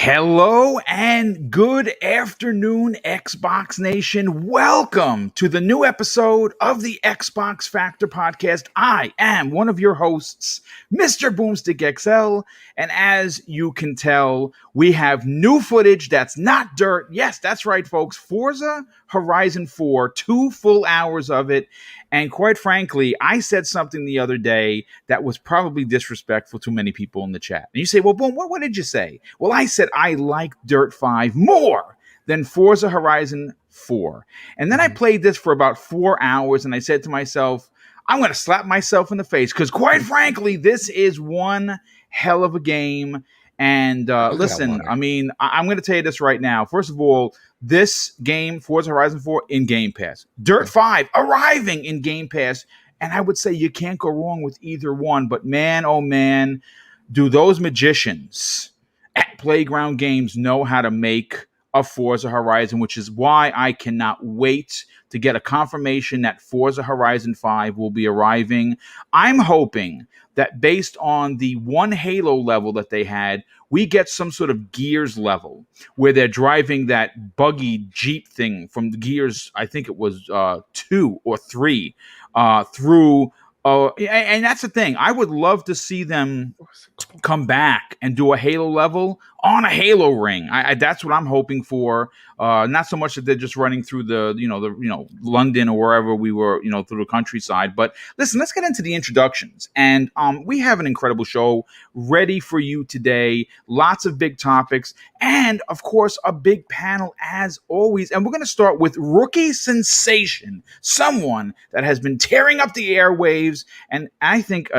Hello and good afternoon, Xbox Nation. Welcome to the new episode of the Xbox Factor podcast. I am one of your hosts, Mr. Boomstick XL, and as you can tell, we have new footage that's not dirt. Yes, that's right, folks. Forza Horizon 4, 2 full hours of it. And quite frankly, I said something the other day that was probably disrespectful to many people in the chat. And you say, well, Boom, what did you say? Well, I said I like Dirt 5 more than Forza Horizon 4. And then I played this for about 4 hours, and I said to myself, I'm going to slap myself in the face because, quite frankly, this is one hell of a game. And listen, I mean, I'm going to tell you this right now. First of all, this game, Forza Horizon 4, in Game Pass. Dirt 5 arriving in Game Pass. And I would say you can't go wrong with either one. But man, oh man, do those magicians at Playground Games know how to make a Forza Horizon, which is why I cannot wait to get a confirmation that Forza Horizon 5 will be arriving. I'm hoping that based on the one Halo level that they had, we get some sort of Gears level where they're driving that buggy Jeep thing from the Gears, I think it was 2 or 3, through. And that's the thing. I would love to see them come back and do a Halo level on a Halo ring. That's what I'm hoping for. Not so much that they're just running through the London or wherever we were, through the countryside. But listen, let's get into the introductions. And we have an incredible show ready for you today. Lots of big topics. And, of course, a big panel as always. And we're going to start with rookie sensation, someone that has been tearing up the airwaves. And I think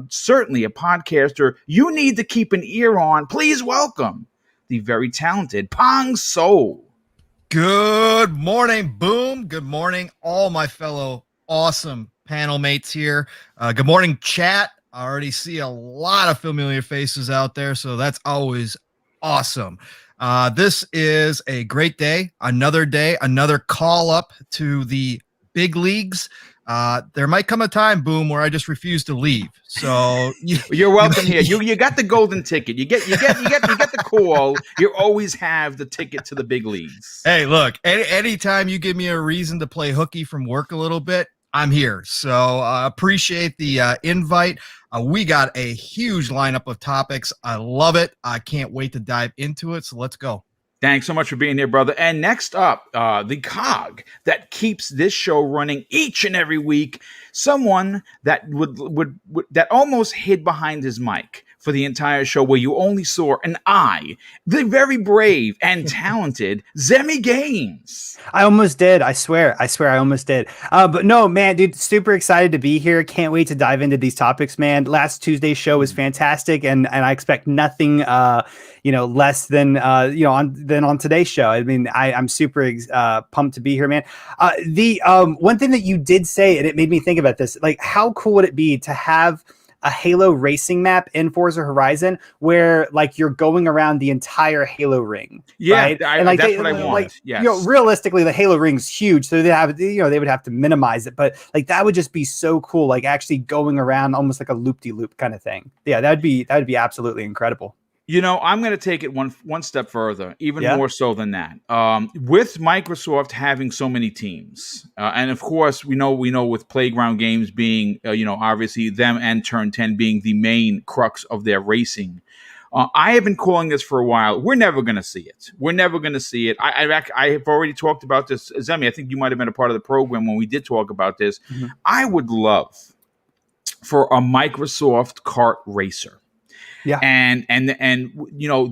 certainly a podcaster you need to keep an ear on. Please welcome the very talented Pong Soul. Good morning, Boom. Good morning, all my fellow awesome panel mates here. Good morning, chat. I already see a lot of familiar faces out there, so that's always awesome. This is a great day, another call up to the big leagues. There might come a time, Boom, where I just refuse to leave. So you're welcome here. You got the golden ticket. You get the call. You always have the ticket to the big leagues. Hey, look, anytime you give me a reason to play hooky from work a little bit, I'm here. So appreciate the invite. We got a huge lineup of topics. I love it. I can't wait to dive into it. So let's go. Thanks so much for being here, brother. And next up, the cog that keeps this show running each and every week, someone that would that almost hid behind his mic for the entire show, where you only saw an eye, the very brave and talented Zemi Games. I almost did. I swear I almost did. But no, man, dude, super excited to be here. Can't wait to dive into these topics, man. Last Tuesday's show was fantastic, and I expect nothing, less than on today's show. I mean, I'm super pumped to be here, man. The one thing that you did say, and it made me think about this, like, how cool would it be to have a Halo racing map in Forza Horizon where, like, you're going around the entire Halo ring. Yeah, right? That's what I want. Like, yes. Realistically, the Halo ring's huge, so they would have to minimize it. But like, that would just be so cool. Like, actually going around almost like a loop-de-loop kind of thing. Yeah, that would be absolutely incredible. I'm going to take it one step further, even more so than that. With Microsoft having so many teams, and of course we know with Playground Games being, obviously them and Turn 10 being the main crux of their racing. I have been calling this for a while. We're never going to see it. I have already talked about this. Zemi, I think you might have been a part of the program when we did talk about this. Mm-hmm. I would love for a Microsoft kart racer. Yeah. And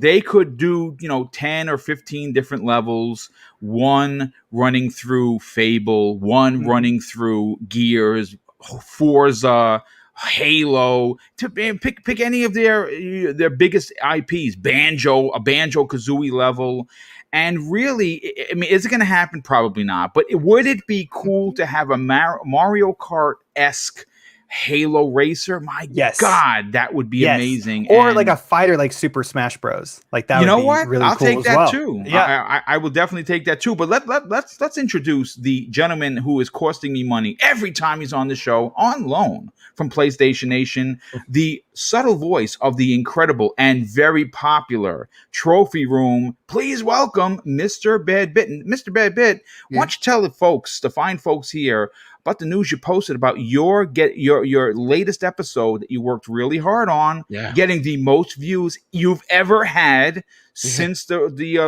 they could do, 10 or 15 different levels, one running through Fable, one running through Gears, Forza, Halo, to pick any of their biggest IPs, a Banjo-Kazooie level. And really, I mean, is it going to happen? Probably not. But would it be cool to have a Mario Kart-esque Halo Racer. My God, that would be amazing. Or like a fighter like Super Smash Bros. Like that would be really I'll cool take as that well. too. Yeah. I will definitely take that too. But let's introduce the gentleman who is costing me money every time he's on the show on loan from PlayStation Nation, the subtle voice of the incredible and very popular Trophy Room. Please welcome Mr. Bad Bit. Mr. Bad Bit, why don't you tell the fine folks here about the news you posted about your latest episode that you worked really hard on, getting the most views you've ever had since the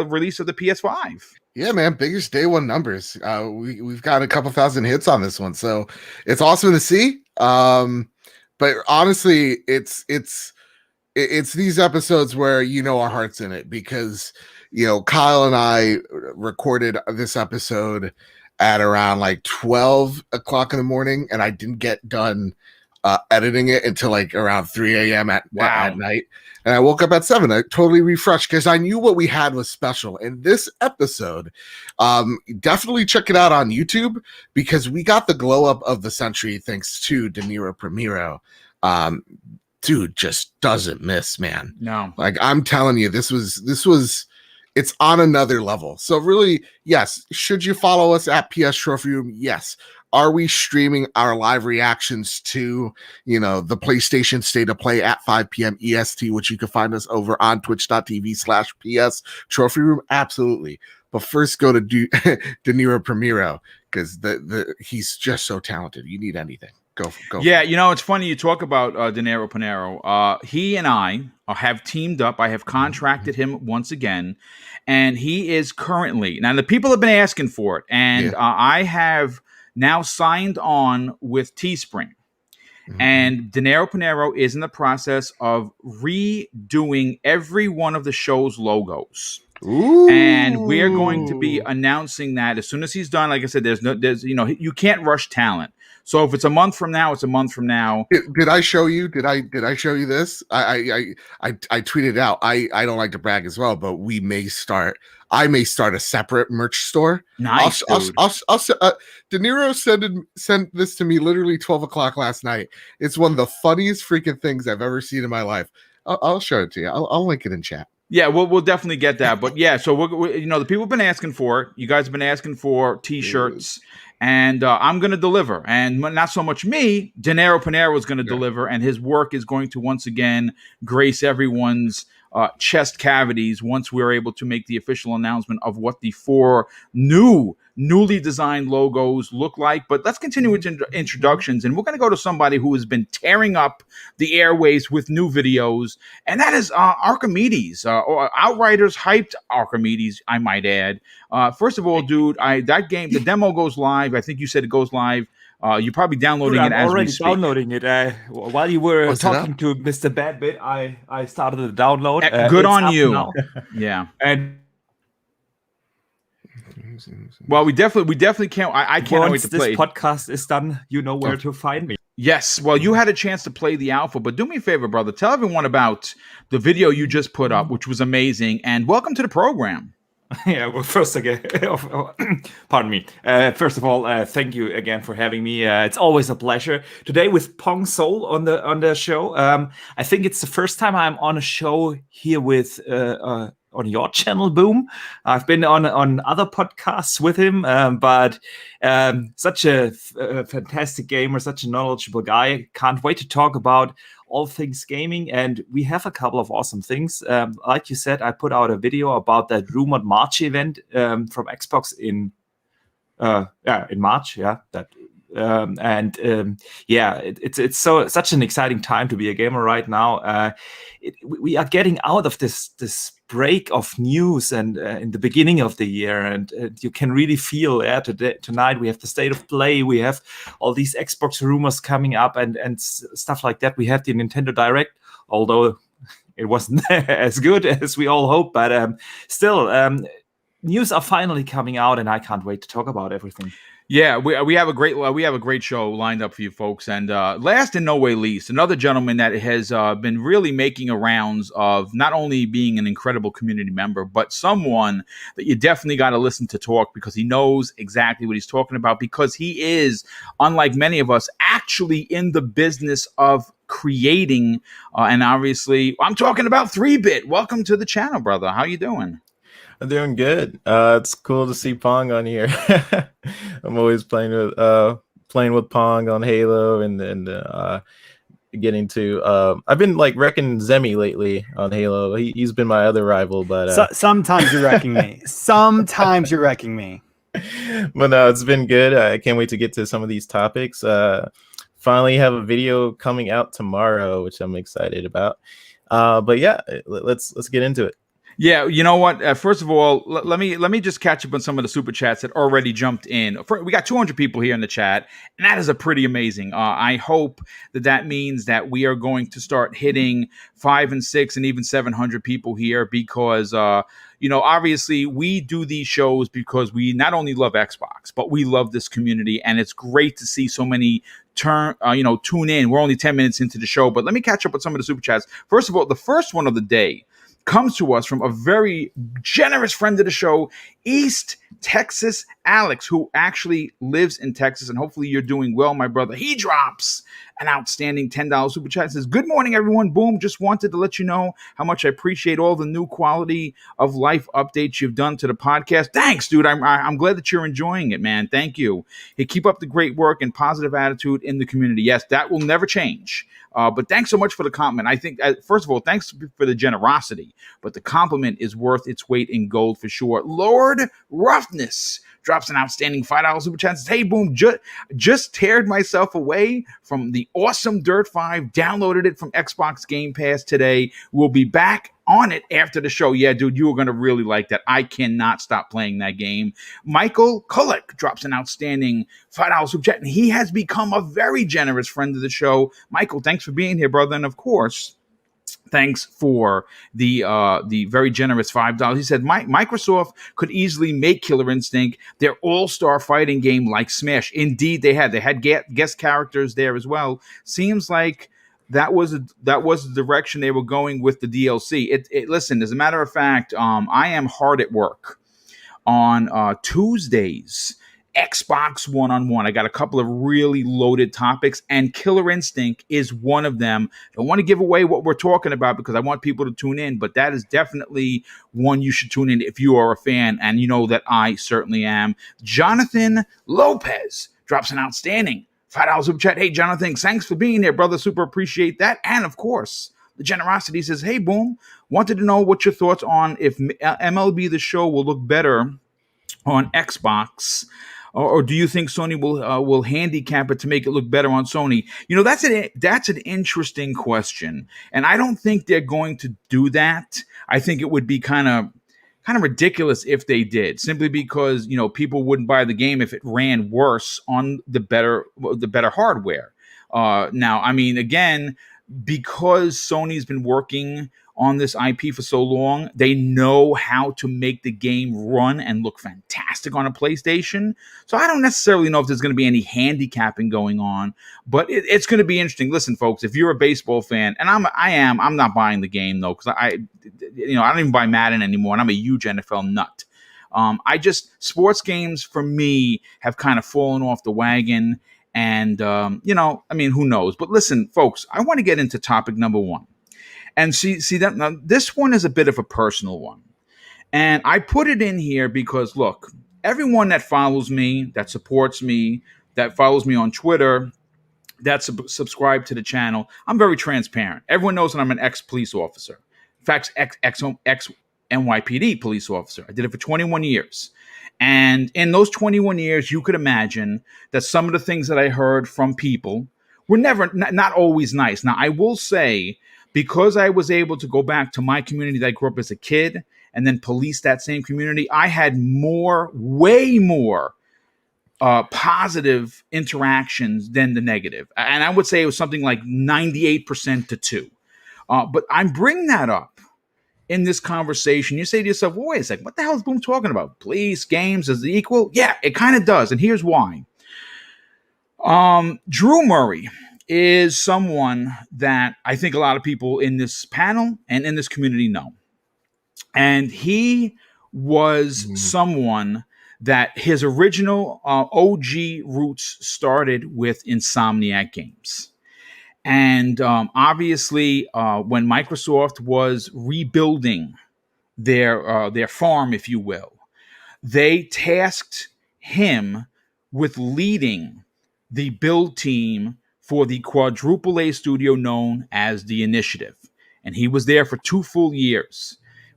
release of the PS5. Yeah, man, biggest day one numbers. We've got a couple thousand hits on this one, so it's awesome to see. But honestly, it's these episodes where our heart's in it, because Kyle and I recorded this episode at around like 12 o'clock in the morning, and I didn't get done editing it until like around 3 a.m. at night. And I woke up at 7. I totally refreshed because I knew what we had was special. And this episode, definitely check it out on YouTube, because we got the glow up of the century thanks to De Niro Primero. Dude just doesn't miss, man. No. Like, I'm telling you, this was it's on another level. So really, yes, should you follow us at PS Trophy Room? Yes. Are we streaming our live reactions to, the PlayStation State of Play at 5 p.m. EST, which you can find us over on twitch.tv/PS Trophy Room? Absolutely. But first go to De Niro Primero, because he's just so talented. You need anything. Go. Yeah, it's funny you talk about De Niro Pinero. He and I have teamed up. I have contracted him once again, and he is currently, now the people have been asking for it, and I have now signed on with Teespring. And De Niro Pinero is in the process of redoing every one of the show's logos. Ooh. And we're going to be announcing that as soon as he's done. Like I said, there's you can't rush talent. So if it's a month from now, it's a month from now. Did I show you? Did I show you this? I tweeted out. I don't like to brag as well, but I may start a separate merch store. Nice. De Niro sent this to me literally 12 o'clock last night. It's one of the funniest freaking things I've ever seen in my life. I'll show it to you. I'll link it in chat. Yeah, we'll definitely get that. But yeah, so we the people have been asking for it. You guys have been asking for T-shirts, and I'm going to deliver. And not so much me, De Niro Pinero is going to deliver, and his work is going to once again grace everyone's chest cavities once we're able to make the official announcement of what the 4 newly designed logos look like. But let's continue with introductions, and we're going to go to somebody who has been tearing up the airways with new videos, and that is Archimedes, or Outriders hyped Archimedes, I might add. First of all, dude, that game, the demo goes live. I think you said it goes live. You're probably downloading it as we speak. I'm already downloading it. While you were talking to Mr. Bad Bit, I started the download. Good on you. Yeah. And well, we definitely can't. I can't wait to play. Once this podcast is done, you know where to find me. Yes. Well, you had a chance to play the alpha, but do me a favor, brother. Tell everyone about the video you just put up, which was amazing. And welcome to the program. Yeah, well, first again, pardon me. First of all, thank you again for having me. It's always a pleasure. Today with Pong Soul on the show. I think it's the first time I'm on a show here with on your channel, Boom. I've been on other podcasts with him, but such a fantastic gamer, such a knowledgeable guy. Can't wait to talk about all things gaming, and we have a couple of awesome things. Like you said, I put out a video about that rumored March event from Xbox in March. Yeah, that. It's such an exciting time to be a gamer right now. We are getting out of this break of news and in the beginning of the year, and you can really feel tonight we have the state of play, we have all these Xbox rumors coming up and stuff like that. We have the Nintendo Direct, although it wasn't as good as we all hope, but still news are finally coming out, and I can't wait to talk about everything. Yeah, we have a great show lined up for you folks, and last and no way least, another gentleman that has been really making a rounds of not only being an incredible community member, but someone that you definitely got to listen to talk because he knows exactly what he's talking about. Because he is, unlike many of us, actually in the business of creating, and obviously, I'm talking about 3-Bit. Welcome to the channel, brother. How you doing? I'm doing good. It's cool to see Pong on here. I'm always playing with Pong on Halo and getting to I've been like wrecking Zemi lately on Halo. He's been my other rival, but Sometimes you're wrecking me. Sometimes you're wrecking me. But no, it's been good. I can't wait to get to some of these topics. Finally have a video coming out tomorrow, which I'm excited about. But yeah, let's get into it. Yeah, you know what? First of all, let me just catch up on some of the super chats that already jumped in. We got 200 people here in the chat, and that is a pretty amazing. I hope that means that we are going to start hitting 500 and 600 and even 700 people here because obviously we do these shows because we not only love Xbox, but we love this community, and it's great to see so many tune in. We're only 10 minutes into the show, but let me catch up with some of the super chats. First of all, the first one of the day comes to us from a very generous friend of the show, East Texas Alex, who actually lives in Texas, and hopefully you're doing well, my brother. He drops an outstanding $10 super chat. Says, "Good morning, everyone. Boom. Just wanted to let you know how much I appreciate all the new quality of life updates you've done to the podcast." Thanks, dude. I'm glad that you're enjoying it, man. Thank you. Hey, keep up the great work and positive attitude in the community. Yes, that will never change. But thanks so much for the compliment. I think, first of all, thanks for the generosity, but the compliment is worth its weight in gold for sure. Lord Roughness drops an outstanding $5 super chat. Says, "Hey, boom, just teared myself away from the awesome Dirt 5, downloaded it from Xbox Game Pass today. We'll be back on it after the show." Yeah, dude, you are going to really like that. I cannot stop playing that game. Michael Kulik drops an outstanding $5 super chat, and he has become a very generous friend of the show. Michael, thanks for being here, brother. And of course, thanks for the very generous $5. He said, Microsoft could easily make Killer Instinct their all-star fighting game like Smash. Indeed, they had. They had guest characters there as well. Seems like that was the direction they were going with the DLC. Listen, as a matter of fact, I am hard at work on Tuesdays. Xbox one-on-one. I got a couple of really loaded topics, and Killer Instinct is one of them. I don't want to give away what we're talking about because I want people to tune in, but that is definitely one you should tune in if you are a fan, and you know that I certainly am. Jonathan Lopez drops an outstanding $5 super chat. Hey, Jonathan, thanks for being here, brother. Super appreciate that. And of course, the generosity says, "Hey, boom, wanted to know what your thoughts on if MLB The Show will look better on Xbox, or do you think Sony will handicap it to make it look better on Sony?" That's an interesting question, and I don't think they're going to do that. I think it would be kind of ridiculous if they did, simply because people wouldn't buy the game if it ran worse on the better hardware. Now, I mean, again, because Sony's been working on this IP for so long, they know how to make the game run and look fantastic on a PlayStation. So I don't necessarily know if there's going to be any handicapping going on, but it's going to be interesting. Listen, folks, if you're a baseball fan, and I'm not buying the game though, because I don't even buy Madden anymore, and I'm a huge NFL nut. Sports games for me have kind of fallen off the wagon, and who knows? But listen, folks, I want to get into topic number one. And see that now, this one is a bit of a personal one. And I put it in here because, look, everyone that follows me, that supports me, that follows me on Twitter, that's subscribed to the channel, I'm very transparent. Everyone knows that I'm an ex-police officer. In fact, ex-NYPD police officer. I did it for 21 years. And in those 21 years, you could imagine that some of the things that I heard from people were not always nice. Now, I will say, because I was able to go back to my community that I grew up as a kid and then police that same community, I had way more positive interactions than the negative. And I would say it was something like 98% to 2. But I'm bringing that up in this conversation, you say to yourself, well, wait a second, what the hell is Boom talking about? Police, games, is it equal? Yeah, it kind of does. And here's why. Drew Murray is someone that I think a lot of people in this panel and in this community know. And he was someone that his original OG roots started with Insomniac Games. And obviously, when Microsoft was rebuilding their farm, if you will, they tasked him with leading the build team for the quadruple A studio known as The Initiative. And he was there for 2 full years.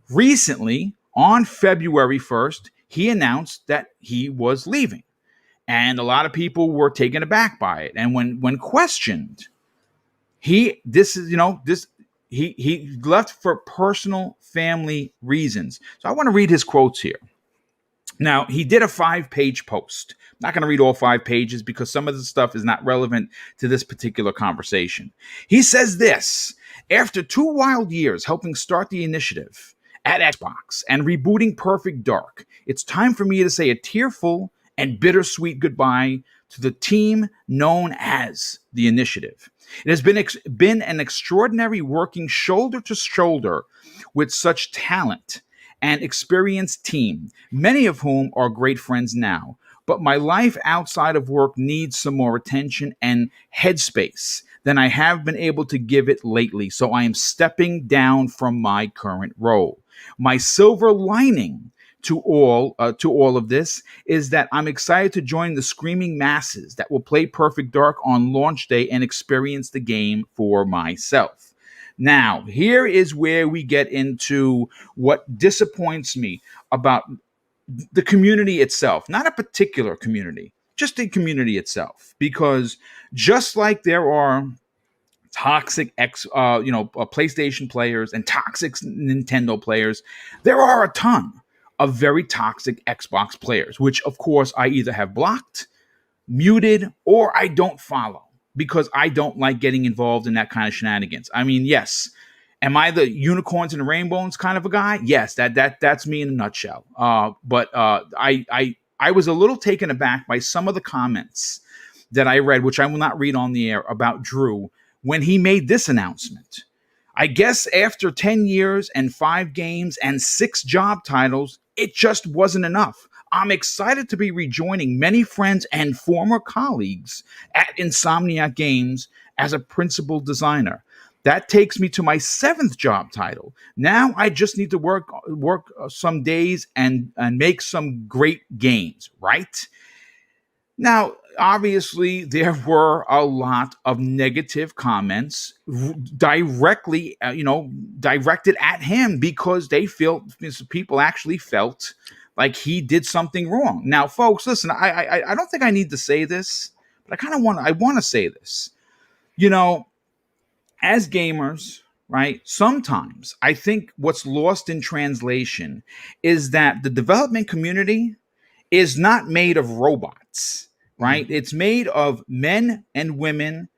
Recently, on February 1st, he announced that he was leaving. And a lot of people were taken aback by it. And when questioned, he left for personal family reasons. So I want to read his quotes here. Now, he did a 5-page post. I'm not going to read all 5 pages because some of the stuff is not relevant to this particular conversation. He says this: after 2 wild years helping start the initiative at Xbox and rebooting Perfect Dark, it's time for me to say a tearful and bittersweet goodbye to the team known as The Initiative. It has been an extraordinary working shoulder to shoulder with such talent and experienced team, many of whom are great friends now. But my life outside of work needs some more attention and headspace than I have been able to give it lately. So I am stepping down from my current role. My silver lining to all of this is that I'm excited to join the screaming masses that will play Perfect Dark on launch day and experience the game for myself. Now, here is where we get into what disappoints me about the community itself, not a particular community, just the community itself, because just like there are toxic PlayStation players and toxic Nintendo players, there are a ton of very toxic Xbox players, which of course I either have blocked, muted, or I don't follow because I don't like getting involved in that kind of shenanigans. I mean, yes, am I the unicorns and rainbows kind of a guy? Yes, that's me in a nutshell. But I was a little taken aback by some of the comments that I read, which I will not read on the air, about Drew when he made this announcement. I guess after 10 years and 5 games and 6 job titles, it just wasn't enough. I'm excited to be rejoining many friends and former colleagues at Insomniac Games as a principal designer. That takes me to my 7th job title. Now I just need to work some days and make some great games, right? Now, obviously, there were a lot of negative comments directly, directed at him because people actually felt like he did something wrong. Now, folks, listen, I don't think I need to say this, but I want to say this. As gamers, right, sometimes I think what's lost in translation is that the development community is not made of robots, right? It's made of men and women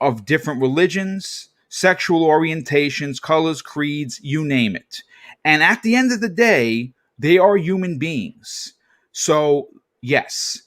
of different religions, sexual orientations, colors, creeds, you name it. And at the end of the day, they are human beings. So, yes.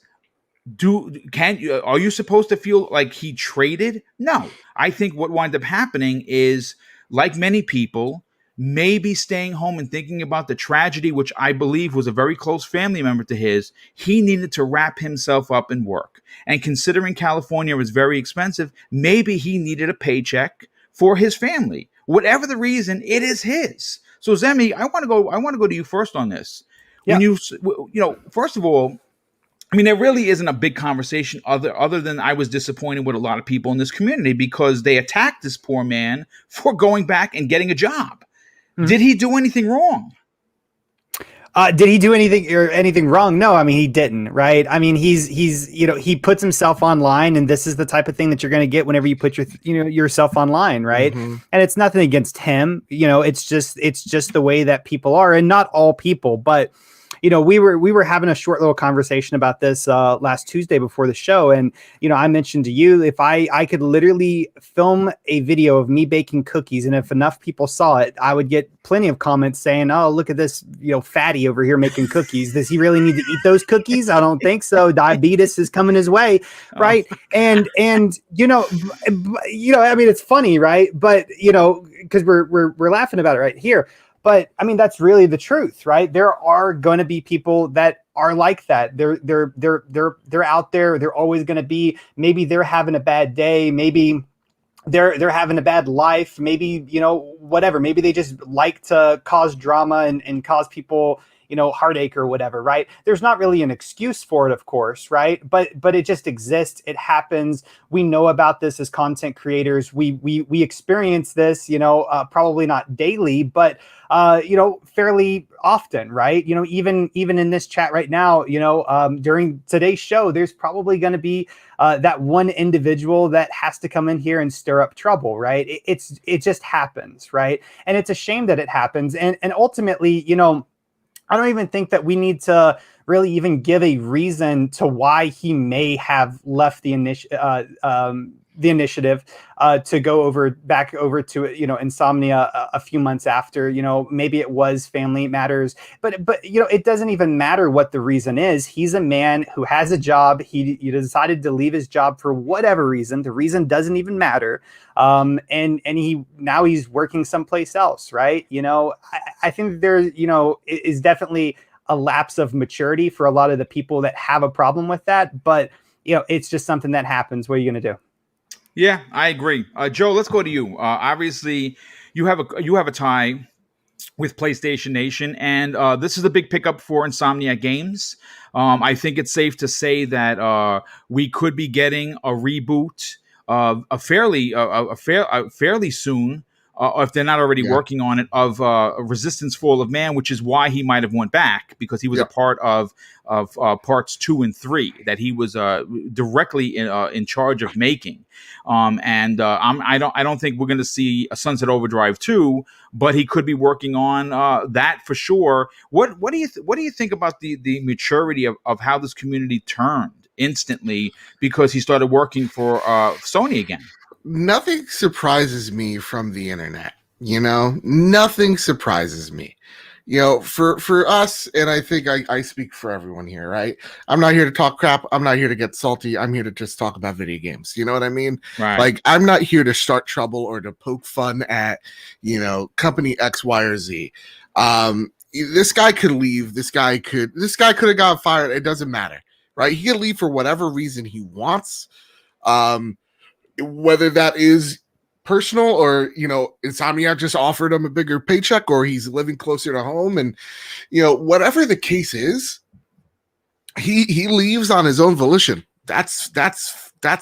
Are you supposed to feel like he traded? No. I think what wound up happening is, like many people, maybe staying home and thinking about the tragedy, which I believe was a very close family member to his. He needed to wrap himself up in work. And considering California was very expensive, maybe he needed a paycheck for his family. Whatever the reason, it is his. So Zemi, I want to go to you first on this. Yeah. When first of all, I mean, there really isn't a big conversation other than I was disappointed with a lot of people in this community because they attacked this poor man for going back and getting a job. Mm-hmm. Did he do anything wrong? Did he do anything wrong? No, I mean, he didn't, right? I mean, he puts himself online, and this is the type of thing that you're going to get whenever you put yourself online, right? Mm-hmm. And it's nothing against him. It's just the way that people are, and not all people, but we were having a short little conversation about this last Tuesday before the show, and I mentioned to you, if I could literally film a video of me baking cookies, and if enough people saw it, I would get plenty of comments saying, "Oh, look at this, fatty over here making cookies. Does he really need to eat those cookies? I don't think so. Diabetes is coming his way." Right. And I mean, it's funny, right? But because we're laughing about it right here. But I mean, that's really the truth, right? There are going to be people that are like that. They're out there. They're always going to be. Maybe they're having a bad day. Maybe they're having a bad life. Maybe whatever. Maybe they just like to cause drama and cause people heartache or whatever, right? There's not really an excuse for it, of course, right? But it just exists. It happens. We know about this as content creators. We experience this, probably not daily, but fairly often, right? Even in this chat right now, during today's show, there's probably going to be that one individual that has to come in here and stir up trouble, right? It just happens, right? And it's a shame that it happens. And ultimately, I don't even think that we need to really even give a reason to why he may have left the initiative to go back over to Insomnia a few months after. Maybe it was family matters, but it doesn't even matter what the reason is. He's a man who has a job. He decided to leave his job for whatever reason. The reason doesn't even matter. And he's working someplace else, right? I think there is definitely a lapse of maturity for a lot of the people that have a problem with that, but it's just something that happens. What are you going to do? Yeah, I agree. Joe, let's go to you. Obviously, you have a tie with PlayStation Nation, and this is a big pickup for Insomniac Games. I think it's safe to say that we could be getting a reboot fairly soon. If they're not already working on it, of Resistance: Fall of Man, which is why he might have went back, because he was a part of parts 2 and 3 that he was directly in charge of making. I don't think we're going to see a Sunset Overdrive 2, but he could be working on that for sure. What do you think about the maturity of how this community turned instantly because he started working for Sony again? Nothing surprises me from the internet. Nothing surprises me. For us, and I think I speak for everyone here, right? I'm not here to talk crap. I'm not here to get salty. I'm here to just talk about video games. You know what I mean? Right. Like, I'm not here to start trouble or to poke fun at, company X, Y, or Z. This guy could leave. This guy could have gotten fired. It doesn't matter, right? He can leave for whatever reason he wants. Whether that is personal or, Insomniac just offered him a bigger paycheck, or he's living closer to home, and, whatever the case is, he leaves on his own volition. That's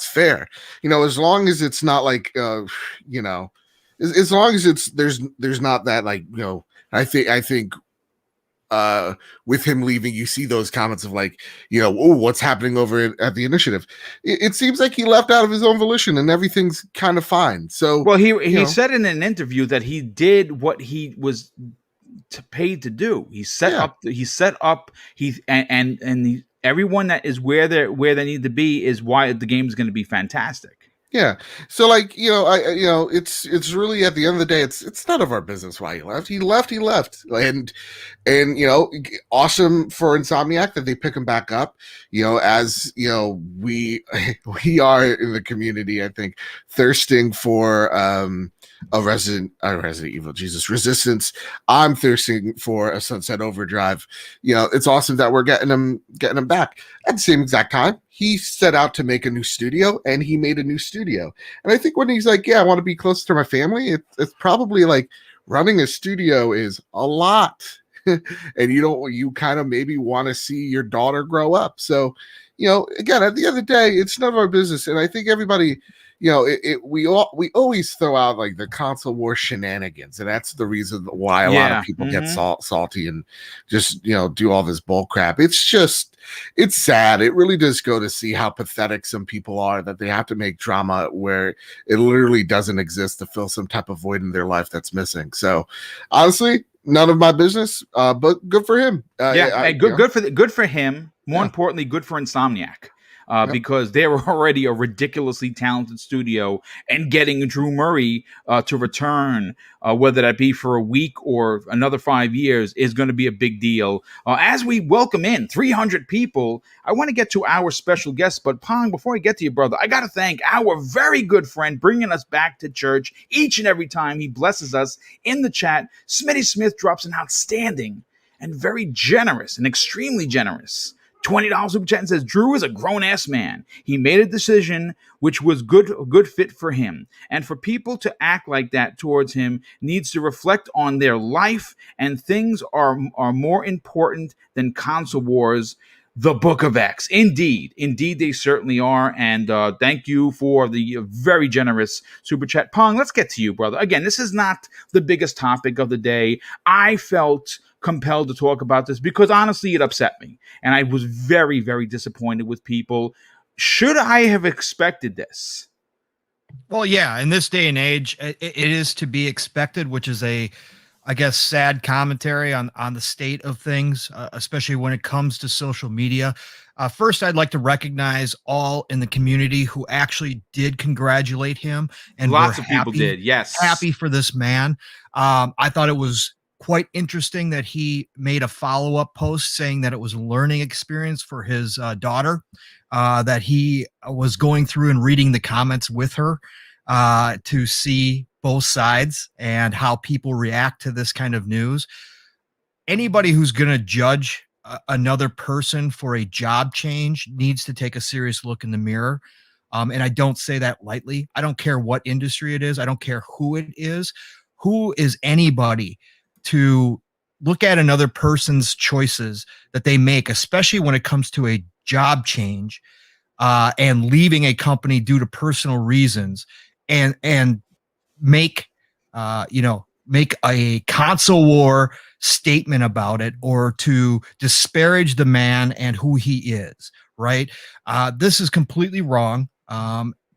fair. As long as it's not like, as long as there's not that, like, I think with him leaving, you see those comments of like, oh, what's happening over at the initiative? It seems like he left out of his own volition and everything's kind of fine. So, well, he said in an interview that he did what he was paid to do. He set up. Everyone that is where they need to be is why the game is going to be fantastic. Yeah. So, like, it's really, at the end of the day, it's none of our business why he left. He left. And awesome for Insomniac that they pick him back up. As we are in the community, I think, thirsting for a Resident Evil, Resistance. I'm thirsting for a Sunset Overdrive. It's awesome that we're getting him back. At the same exact time, he set out to make a new studio, and he made a new studio. And I think when he's like, I want to be closer to my family, it's probably like running a studio is a lot. And you kind of maybe want to see your daughter grow up. So, again, at the end of the day, it's none of our business. And I think everybody, we always throw out like the console war shenanigans, and that's the reason why a lot of people get salty and just do all this bull crap. It's sad. It really does go to see how pathetic some people are, that they have to make drama where it literally doesn't exist to fill some type of void in their life that's missing. So honestly, none of my business. But good for him. Good for him. More Yeah. importantly, good for Insomniac. Yep. Because they were already a ridiculously talented studio, and getting Drew Murray to return, whether that be for a week or another 5 years, is going to be a big deal. As we welcome in 300 people, I want to get to our special guest. But Pong, before I get to you, brother, I got to thank our very good friend bringing us back to church each and every time he blesses us in the chat. Smitty Smith drops an outstanding and very generous and extremely generous $20 super chat and says, Drew is a grown-ass man. He made a decision which was a good fit for him. And for people to act like that towards him needs to reflect on their life, and things are more important than console wars. The Book of X. Indeed, they certainly are. And thank you for the very generous super chat. Pong, let's get to you, brother. Again, this is not the biggest topic of the day. I felt compelled to talk about this because honestly, it upset me. And I was very, very disappointed with people. Should I have expected this? Well, yeah, in this day and age, it is to be expected, which is I guess, sad commentary on the state of things, especially when it comes to social media. First, I'd like to recognize all in the community who actually did congratulate him, and lots of people did. Yes, happy for this man. I thought it was quite interesting that he made a follow-up post saying that it was a learning experience for his daughter, that he was going through and reading the comments with her to see both sides and how people react to this kind of news. Anybody who's going to judge another person for a job change needs to take a serious look in the mirror. And I don't say that lightly. I don't care what industry it is. I don't care who it is. Who is anybody to look at another person's choices that they make, especially when it comes to a job change and leaving a company due to personal reasons, and make a console war statement about it, or to disparage the man and who he is, right? This is completely wrong.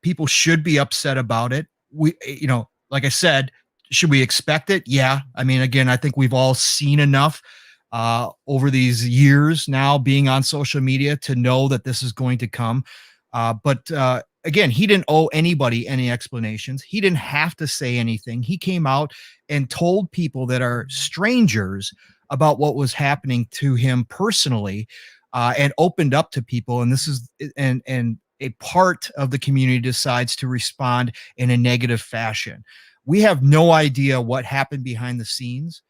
People should be upset about it. Like I said, should we expect it? Yeah. I mean, again, I think we've all seen enough over these years now being on social media to know that this is going to come. But again, he didn't owe anybody any explanations. He didn't have to say anything. He came out and told people that are strangers about what was happening to him personally, and opened up to people. And this is, and a part of the community decides to respond in a negative fashion. We have no idea what happened behind the scenes.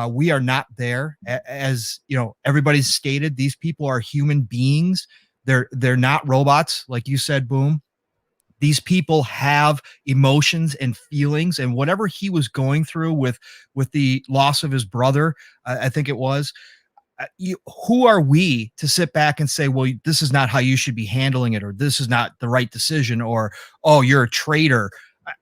We are not there. As you know, everybody's stated, these people are human beings. They're not robots, like you said, Boom. These people have emotions and feelings, and whatever he was going through with the loss of his brother, I think it was. Who are we to sit back and say, well, this is not how you should be handling it, or this is not the right decision, or, oh, you're a traitor.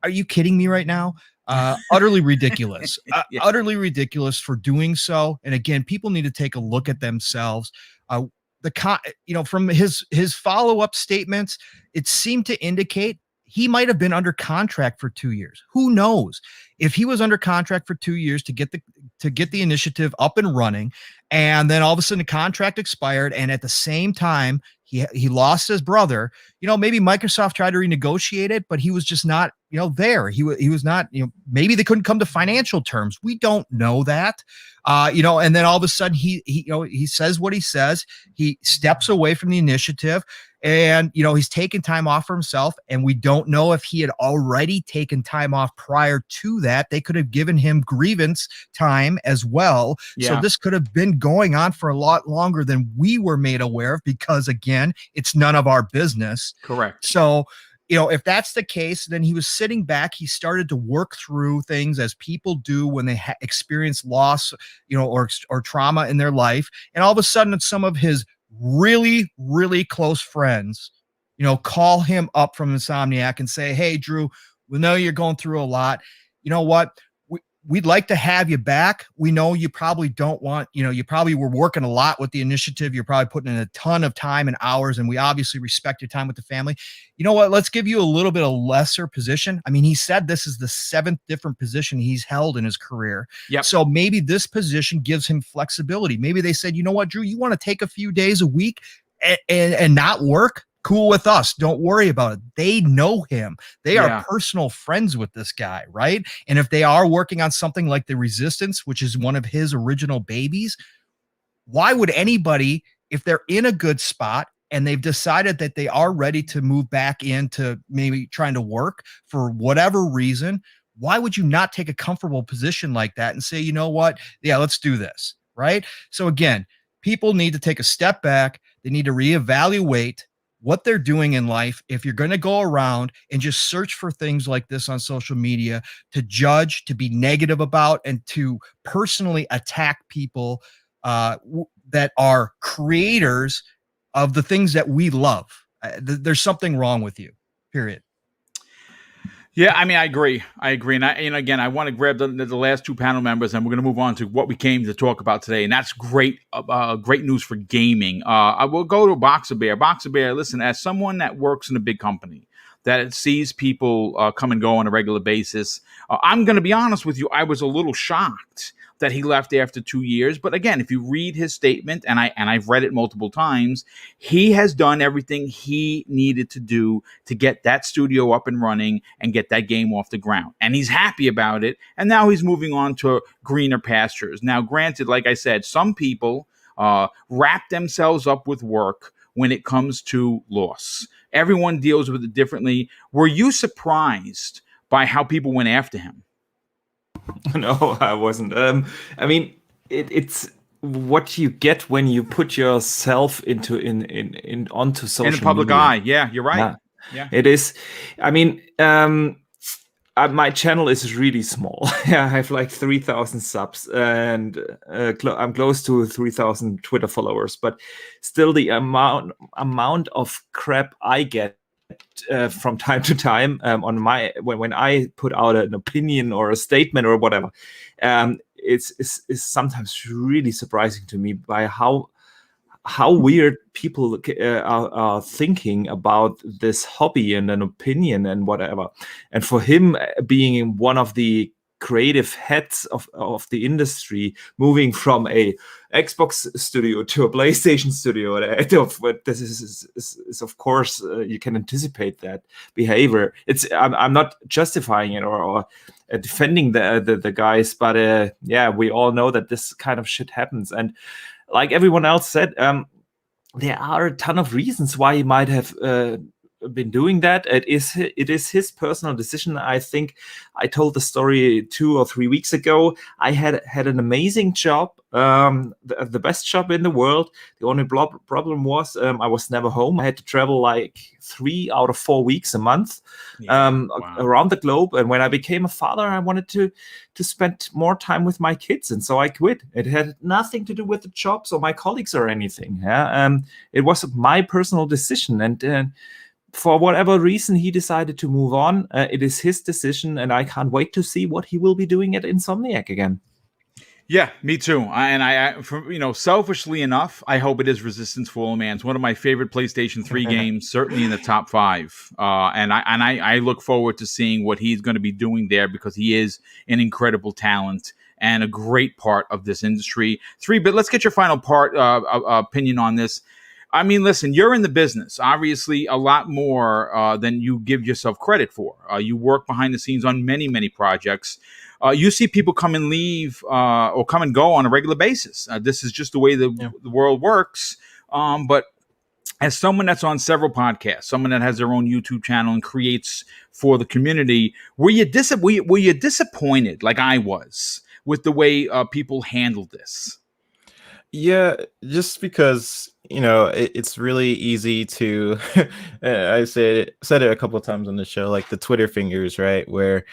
Are you kidding me right now? Utterly ridiculous. Utterly ridiculous for doing so. And again, people need to take a look at themselves. From his follow-up statements, it seemed to indicate he might have been under contract for 2 years. Who knows? If he was under contract for 2 years to get the initiative up and running, and then all of a sudden the contract expired, and at the same time he lost his brother, maybe Microsoft tried to renegotiate it, but he was just not, there. He was not, maybe they couldn't come to financial terms. We don't know that. And then all of a sudden he says what he says. He steps away from the initiative, and, he's taken time off for himself, and we don't know if he had already taken time off prior to that. They could have given him grievance time as well. Yeah. So this could have been going on for a lot longer than we were made aware of, because again, it's none of our business. Correct. So, if that's the case, then he was sitting back. He started to work through things as people do when they experience loss, or trauma in their life. And all of a sudden, some of his really, really close friends, call him up from Insomniac and say, hey, Drew, we know you're going through a lot. You know what? we'd like to have you back. We know you probably don't want, you probably were working a lot with the initiative. You're probably putting in a ton of time and hours, and we obviously respect your time with the family. You know what? Let's give you a little bit of lesser position. I mean, he said this is the 7th different position he's held in his career. Yep. So maybe this position gives him flexibility. Maybe they said, you know what, Drew, you want to take a few days a week and not work? Cool with us. Don't worry about it. They know him. They are personal friends with this guy, right? And if they are working on something like the Resistance, which is one of his original babies, why would anybody, if they're in a good spot and they've decided that they are ready to move back into maybe trying to work for whatever reason, why would you not take a comfortable position like that and say, you know what? Yeah, let's do this, right? So again, people need to take a step back. They need to reevaluate what they're doing in life. If you're going to go around and just search for things like this on social media to judge, to be negative about, and to personally attack people that are creators of the things that we love, there's something wrong with you, period. Yeah, I mean, I agree. And again, I want to grab the last 2 panel members, and we're going to move on to what we came to talk about today. And that's great news for gaming. I will go to Boxer Bear. Boxer Bear, listen, as someone that works in a big company, that sees people come and go on a regular basis, I'm going to be honest with you, I was a little shocked that he left after 2 years. But again, if you read his statement, and I've read it multiple times, he has done everything he needed to do to get that studio up and running and get that game off the ground. And he's happy about it. And now he's moving on to greener pastures. Now, granted, like I said, some people wrap themselves up with work when it comes to loss. Everyone deals with it differently. Were you surprised by how people went after him? No, I wasn't. I mean, it's what you get when you put yourself onto social in the public media. eye. Yeah, you're right. Yeah, it is. I mean, my channel is really small. I have like 3,000 subs, and I'm close to 3,000 Twitter followers. But still, the amount of crap I get from time to time on my when I put out an opinion or a statement or whatever, it's sometimes really surprising to me by how weird people are thinking about this hobby and an opinion and whatever. And for him being one of the creative heads of the industry, moving from a Xbox studio to a PlayStation studio, this is of course you can anticipate that behavior. I'm not justifying it or defending the guys, but yeah, we all know that this kind of shit happens. And like everyone else said, there are a ton of reasons why he might have been doing that. It is his personal decision. I think I told the story 2 or 3 weeks ago. I had an amazing job, the best job in the world. The only problem was I was never home. I had to travel like 3 out of 4 weeks a month around the globe. And when I became a father, I wanted to spend more time with my kids, and so I quit. It had nothing to do with the jobs or my colleagues or anything. It was my personal decision, and for whatever reason, he decided to move on. It is his decision, and I can't wait to see what he will be doing at Insomniac again. Yeah, me too. Selfishly enough, I hope it is Resistance for All Man. It's one of my favorite PlayStation 3 games, certainly in the top 5. And I look forward to seeing what he's going to be doing there, because he is an incredible talent and a great part of this industry. 3-Bit, let's get your final opinion on this. I mean, listen, you're in the business, obviously, a lot more than you give yourself credit for. You work behind the scenes on many, many projects. You see people come and leave or come and go on a regular basis. This is just the way the world works. But as someone that's on several podcasts, someone that has their own YouTube channel and creates for the community, were you disappointed, like I was, with the way people handled this? Yeah, just because, it's really easy to, I said it a couple of times on the show, like the Twitter fingers, right? Where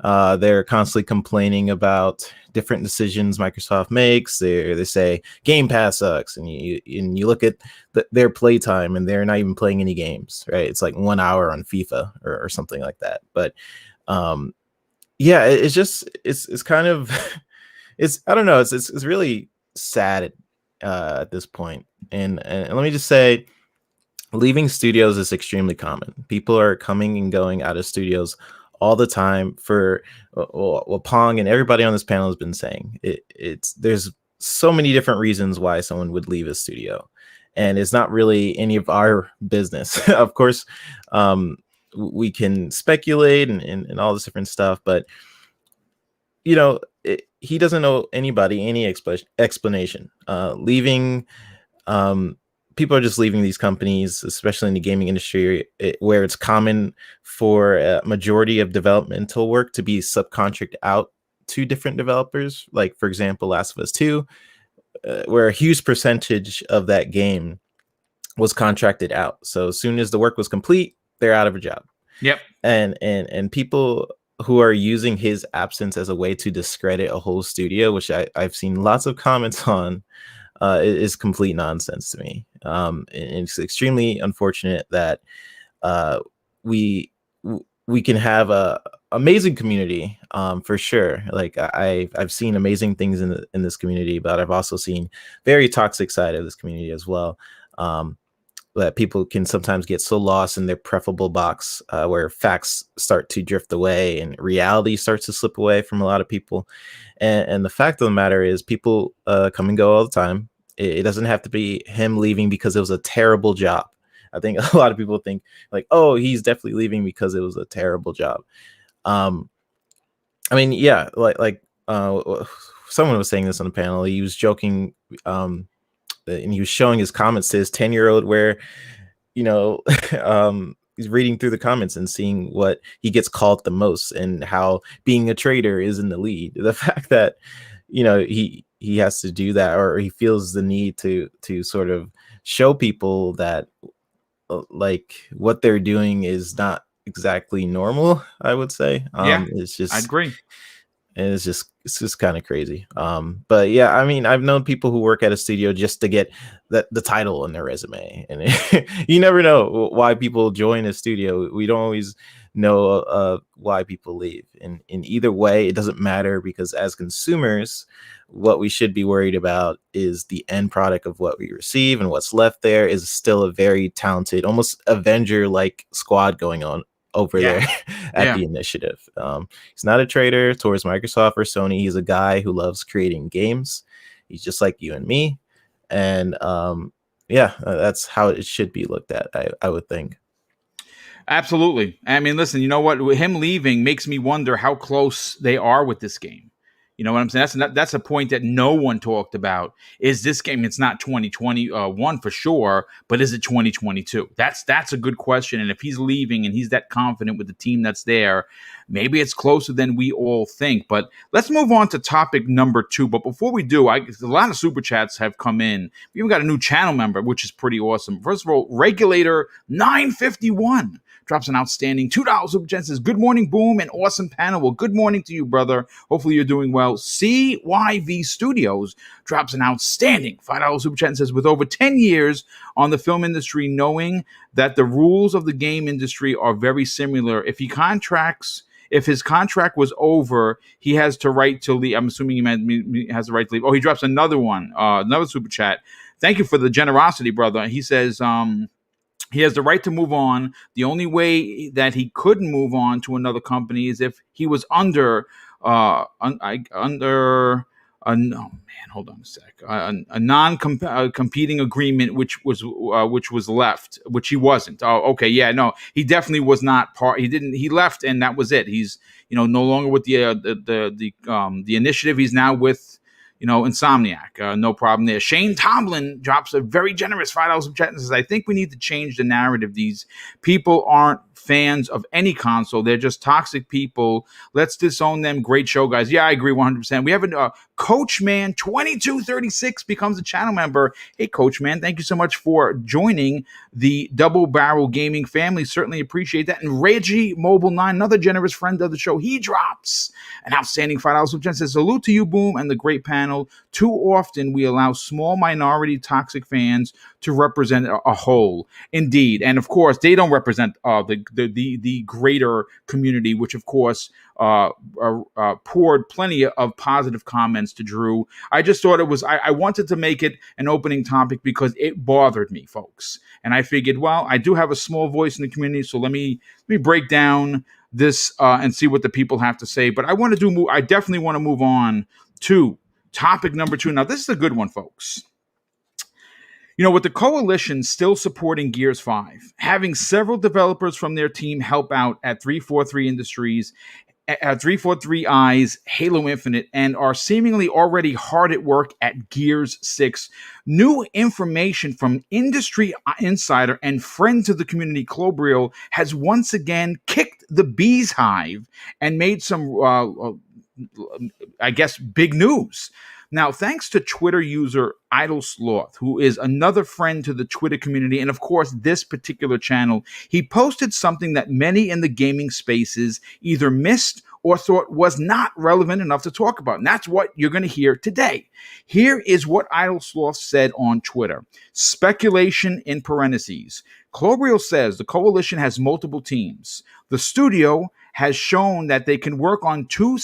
they're constantly complaining about different decisions Microsoft makes. They say Game Pass sucks, and you look at their playtime, and they're not even playing any games, right? It's like 1 hour on FIFA or something like that. But yeah, it's just it's kind of it's I don't know, it's really sad at this point. And let me just say, leaving studios is extremely common. People are coming and going out of studios all the time for what Pong and everybody on this panel has been saying. It's there's so many different reasons why someone would leave a studio, and it's not really any of our business. Of course, we can speculate and all this different stuff, but he doesn't owe anybody any explanation. Leaving, people are just leaving these companies, especially in the gaming industry, where it's common for a majority of developmental work to be subcontracted out to different developers. Like, for example, Last of Us 2, where a huge percentage of that game was contracted out. So as soon as the work was complete, they're out of a job. Yep. And people who are using his absence as a way to discredit a whole studio, which I've seen lots of comments on, is complete nonsense to me. And it's extremely unfortunate that we can have a amazing community, for sure. Like I've seen amazing things in this community, but I've also seen very toxic side of this community as well. That people can sometimes get so lost in their preferable box, where facts start to drift away and reality starts to slip away from a lot of people. And the fact of the matter is, people come and go all the time. It doesn't have to be him leaving because it was a terrible job. I think a lot of people think like, oh, he's definitely leaving because it was a terrible job. I mean, yeah, like someone was saying this on the panel. He was joking, and he was showing his comments to his 10-year-old, where he's reading through the comments and seeing what he gets called the most and how being a traitor is in the lead. The fact that he has to do that, or he feels the need to sort of show people that like what they're doing is not exactly normal, I would say. It's just, I agree. And it's just kind of crazy. But yeah, I mean, I've known people who work at a studio just to get the title on their resume, and you never know why people join a studio. We don't always know why people leave. And in either way, it doesn't matter, because as consumers, what we should be worried about is the end product of what we receive, and what's left there is still a very talented, almost Avenger-like squad going on over there at the initiative. He's not a traitor towards Microsoft or Sony. He's a guy who loves creating games. He's just like you and me. And that's how it should be looked at, I would think. Absolutely. I mean, listen, you know what? Him leaving makes me wonder how close they are with this game. You know what I'm saying? That's a point that no one talked about. Is this game? It's not 2021 for sure, but is it 2022? That's a good question. And if he's leaving and he's that confident with the team that's there, maybe it's closer than we all think. But let's move on to topic number 2. But before we do, a lot of super chats have come in. We even got a new channel member, which is pretty awesome. First of all, Regulator 951 drops an outstanding $2 super chat. Says, good morning, Boom, and awesome panel. Well, good morning to you, brother. Hopefully you're doing well. CYV Studios drops an outstanding $5 super chat and says, with over 10 years on the film industry, knowing that the rules of the game industry are very similar, if his contract was over, he has the right to leave. I'm assuming he has the right to leave. Oh, he drops another one, another super chat. Thank you for the generosity, brother. He says, he has the right to move on. The only way that he couldn't move on to another company is if he was under a non-competing agreement, which was left, which he wasn't. Oh, okay, yeah, no, he definitely was not part. He left, and that was it. He's no longer with the initiative. He's now with Insomniac. No problem there. Shane Tomlin drops a very generous $5 super chat and says, I think we need to change the narrative. These people aren't fans of any console. They're just toxic people. Let's disown them. Great show, guys. Yeah, I agree 100%. We have a Coachman 2236 becomes a channel member. Hey, Coachman, thank you so much for joining the Double Barrel Gaming family. Certainly appreciate that. And Reggie Mobile 9, another generous friend of the show, he drops an outstanding $5 super chat. Says, salute to you, Boom, and the great panel. Too often we allow small minority toxic fans to represent a whole. Indeed. And of course, they don't represent the the greater community, which of course poured plenty of positive comments to Drew. I just thought it was, I wanted to make it an opening topic because it bothered me, folks. And I figured, well, I do have a small voice in the community, so let me break down this and see what the people have to say. But I definitely want to move on to topic number 2. Now, this is a good one, folks. With the coalition still supporting Gears 5, having several developers from their team help out at 343 Industries, at 343 Eyes, Halo Infinite, and are seemingly already hard at work at Gears 6. New information from industry insider and friend to the community, Clobriel, has once again kicked the bee's hive and made some, I guess, big news. Now, thanks to Twitter user Idle Sloth, who is another friend to the Twitter community, and of course, this particular channel, he posted something that many in the gaming spaces either missed or thought was not relevant enough to talk about. And that's what you're going to hear today. Here is what Idle Sloth said on Twitter. Speculation in parentheses. Clobriel says the coalition has multiple teams. The studio has shown that they can work on two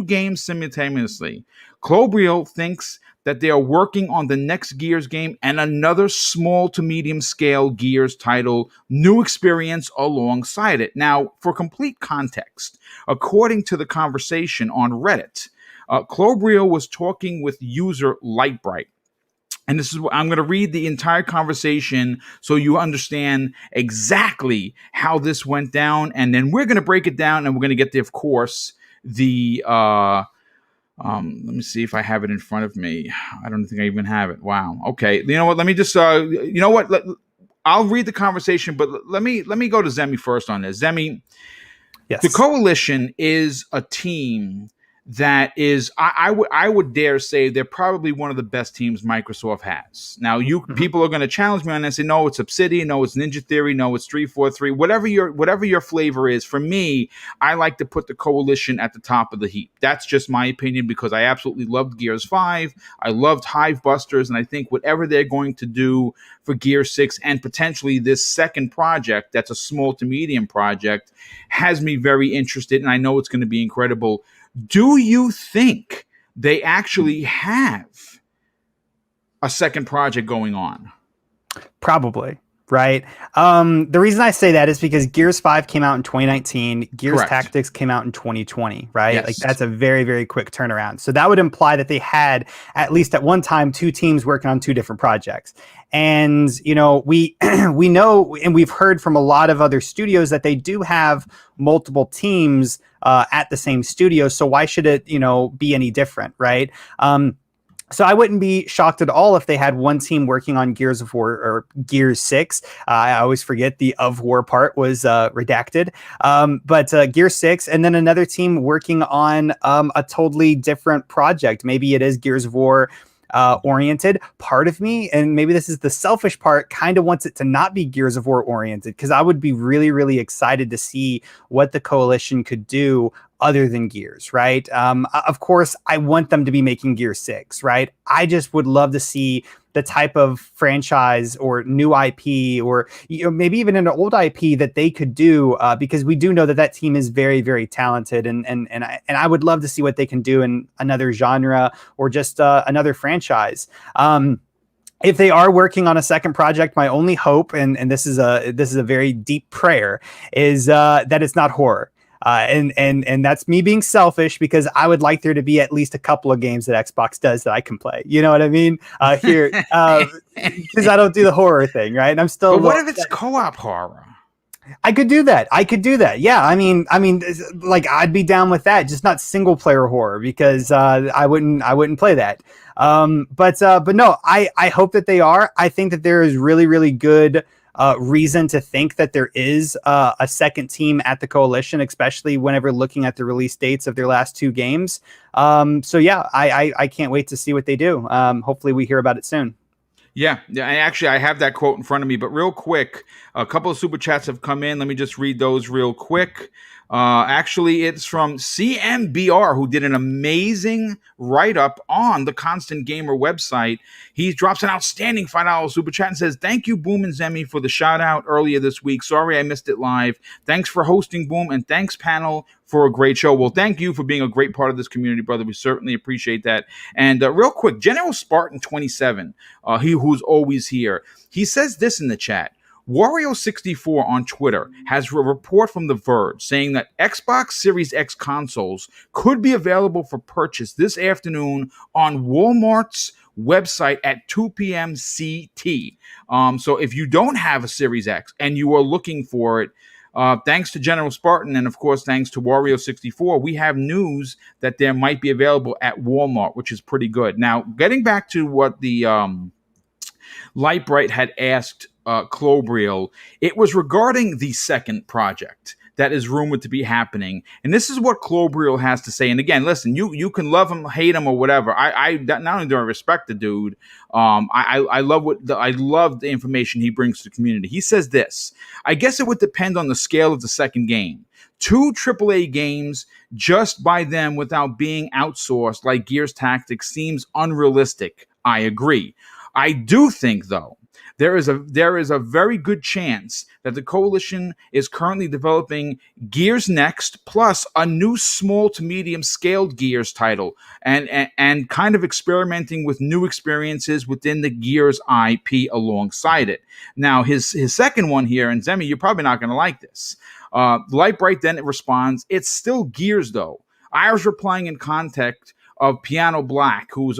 games simultaneously. Clobriel thinks that they are working on the next Gears game and another small to medium scale Gears title, New Experience, alongside it. Now, for complete context, according to the conversation on Reddit, Clobriel was talking with user Lightbright. And this is what I'm going to read the entire conversation so you understand exactly how this went down. And then we're going to break it down and we're going to get the, of course, the, let me see if I have it in front of me. I don't think I even have it. Wow. Okay. You know what? Let me just, I'll read the conversation, but let me go to Zemi first on this. Zemi, yes. The coalition is a team that is, I would dare say they're probably one of the best teams Microsoft has. Now, people are going to challenge me on this and say, no, it's Obsidian, no, it's Ninja Theory, no, it's 343, whatever your flavor is. For me, I like to put the coalition at the top of the heap. That's just my opinion because I absolutely loved Gears 5. I loved Hive Busters, and I think whatever they're going to do for Gears 6 and potentially this second project, that's a small to medium project, has me very interested, and I know it's going to be incredible. Do you think they actually have a second project going on? Probably, right? The reason I say that is because Gears 5 came out in 2019. Gears Correct. Tactics came out in 2020, right? Yes. Like that's a very, very quick turnaround. So that would imply that they had, at least at one time, 2 teams working on 2 different projects. And, we know, and we've heard from a lot of other studios that they do have multiple teams at the same studio. So why should it, be any different, right? So I wouldn't be shocked at all if they had one team working on Gears of War or Gears 6. I always forget the of War part was redacted. But Gears 6, and then another team working on a totally different project. Maybe it is Gears of War oriented. Part of me, and maybe this is the selfish part, kind of wants it to not be Gears of War oriented, because I would be really, really excited to see what the coalition could do other than Gears, right? Of course, I want them to be making Gears 6, right? I just would love to see the type of franchise or new IP or maybe even an old IP that they could do, because we do know that team is very, very talented, and I would love to see what they can do in another genre or just another franchise. If they are working on a second project, my only hope, and this is a very deep prayer, is that it's not horror. And that's me being selfish, because I would like there to be at least a couple of games that Xbox does that I can play. You know what I mean? Here, because I don't do the horror thing, right? And I'm still. But what if it's co-op horror? I could do that. Yeah. I mean, like I'd be down with that, just not single player horror, because I wouldn't play that. But no, I hope that they are. I think that there is really, really good reason to think that there is a second team at the coalition, especially whenever looking at the release dates of their last 2 games. So yeah, I can't wait to see what they do. Hopefully we hear about it soon. Yeah. Actually, I have that quote in front of me. But real quick, a couple of super chats have come in. Let me just read those real quick. Actually, it's from CMBR, who did an amazing write-up on the Constant Gamer website. He drops an outstanding $5 super chat and says, "Thank you, Boom and Zemi, for the shout-out earlier this week. Sorry I missed it live. Thanks for hosting, Boom, and thanks, panel, for a great show." Well, thank you for being a great part of this community, brother. We certainly appreciate that. And real quick, General Spartan 27, he who's always here, he says this in the chat. Wario64 on Twitter has a report from The Verge saying that Xbox Series X consoles could be available for purchase this afternoon on Walmart's website at 2 p.m. CT. So if you don't have a Series X and you are looking for it, thanks to General Spartan and, of course, thanks to Wario64, we have news that there might be available at Walmart, which is pretty good. Now, getting back to what the Lightbright had asked Clobriel, it was regarding the second project that is rumored to be happening. And this is what Clobriel has to say. And again, listen, you can love him, hate him, or whatever. I not only do I respect the dude, I love the information he brings to the community. He says this: "I guess it would depend on the scale of the second game. 2 AAA games just by them without being outsourced like Gears Tactics seems unrealistic. I agree. I do think, though, there is a very good chance that the Coalition is currently developing Gears Next plus a new small to medium scaled Gears title and kind of experimenting with new experiences within the Gears IP alongside it." Now, his second one here, and Zemi, you're probably not going to like this. Lightbright then responds, "It's still Gears, though." I was replying in context of Piano Black, who was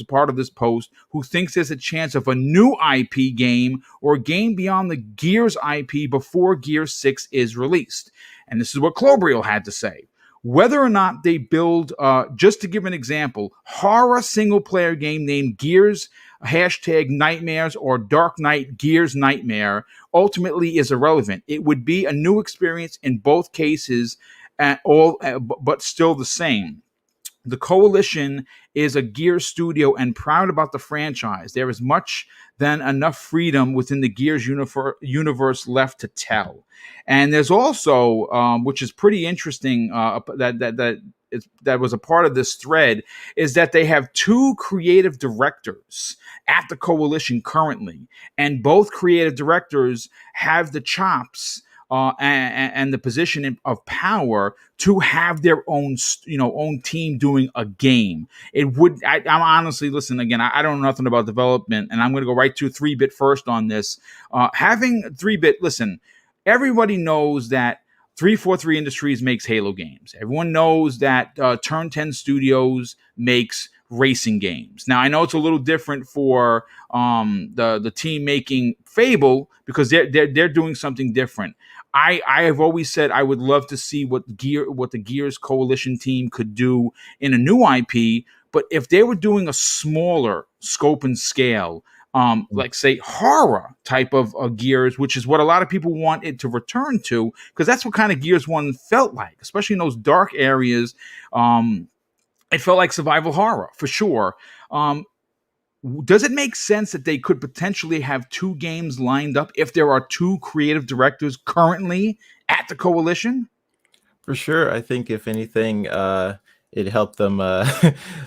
a part of this post, who thinks there's a chance of a new IP game or a game beyond the Gears IP before Gears 6 is released. And this is what Clobriel had to say. "Whether or not they build, just to give an example, horror single-player game named Gears #Nightmares or Dark Knight Gears Nightmare ultimately is irrelevant. It would be a new experience in both cases, but still the same. The Coalition is a Gears studio and proud about the franchise. There is much than enough freedom within the Gears universe left to tell." And there's also, which is pretty interesting, that was a part of this thread, is that they have 2 creative directors at the Coalition currently, and both creative directors have the chops and the position of power to have their own team doing a game. It would. I'm honestly, listen again. I don't know nothing about development, and I'm going to go right to 3-bit first on this. Having 3-bit, listen. Everybody knows that 343 Industries makes Halo games. Everyone knows that Turn 10 Studios makes racing games. Now, I know it's a little different for the team making Fable because they're doing something different. I have always said I would love to see what the Gears Coalition team could do in a new IP, but if they were doing a smaller scope and scale, like say horror type of Gears, which is what a lot of people want it to return to, because that's what kind of Gears 1 felt like, especially in those dark areas. It felt like survival horror for sure. Does it make sense that they could potentially have 2 games lined up if there are 2 creative directors currently at the Coalition? For sure. I think if anything, it helped them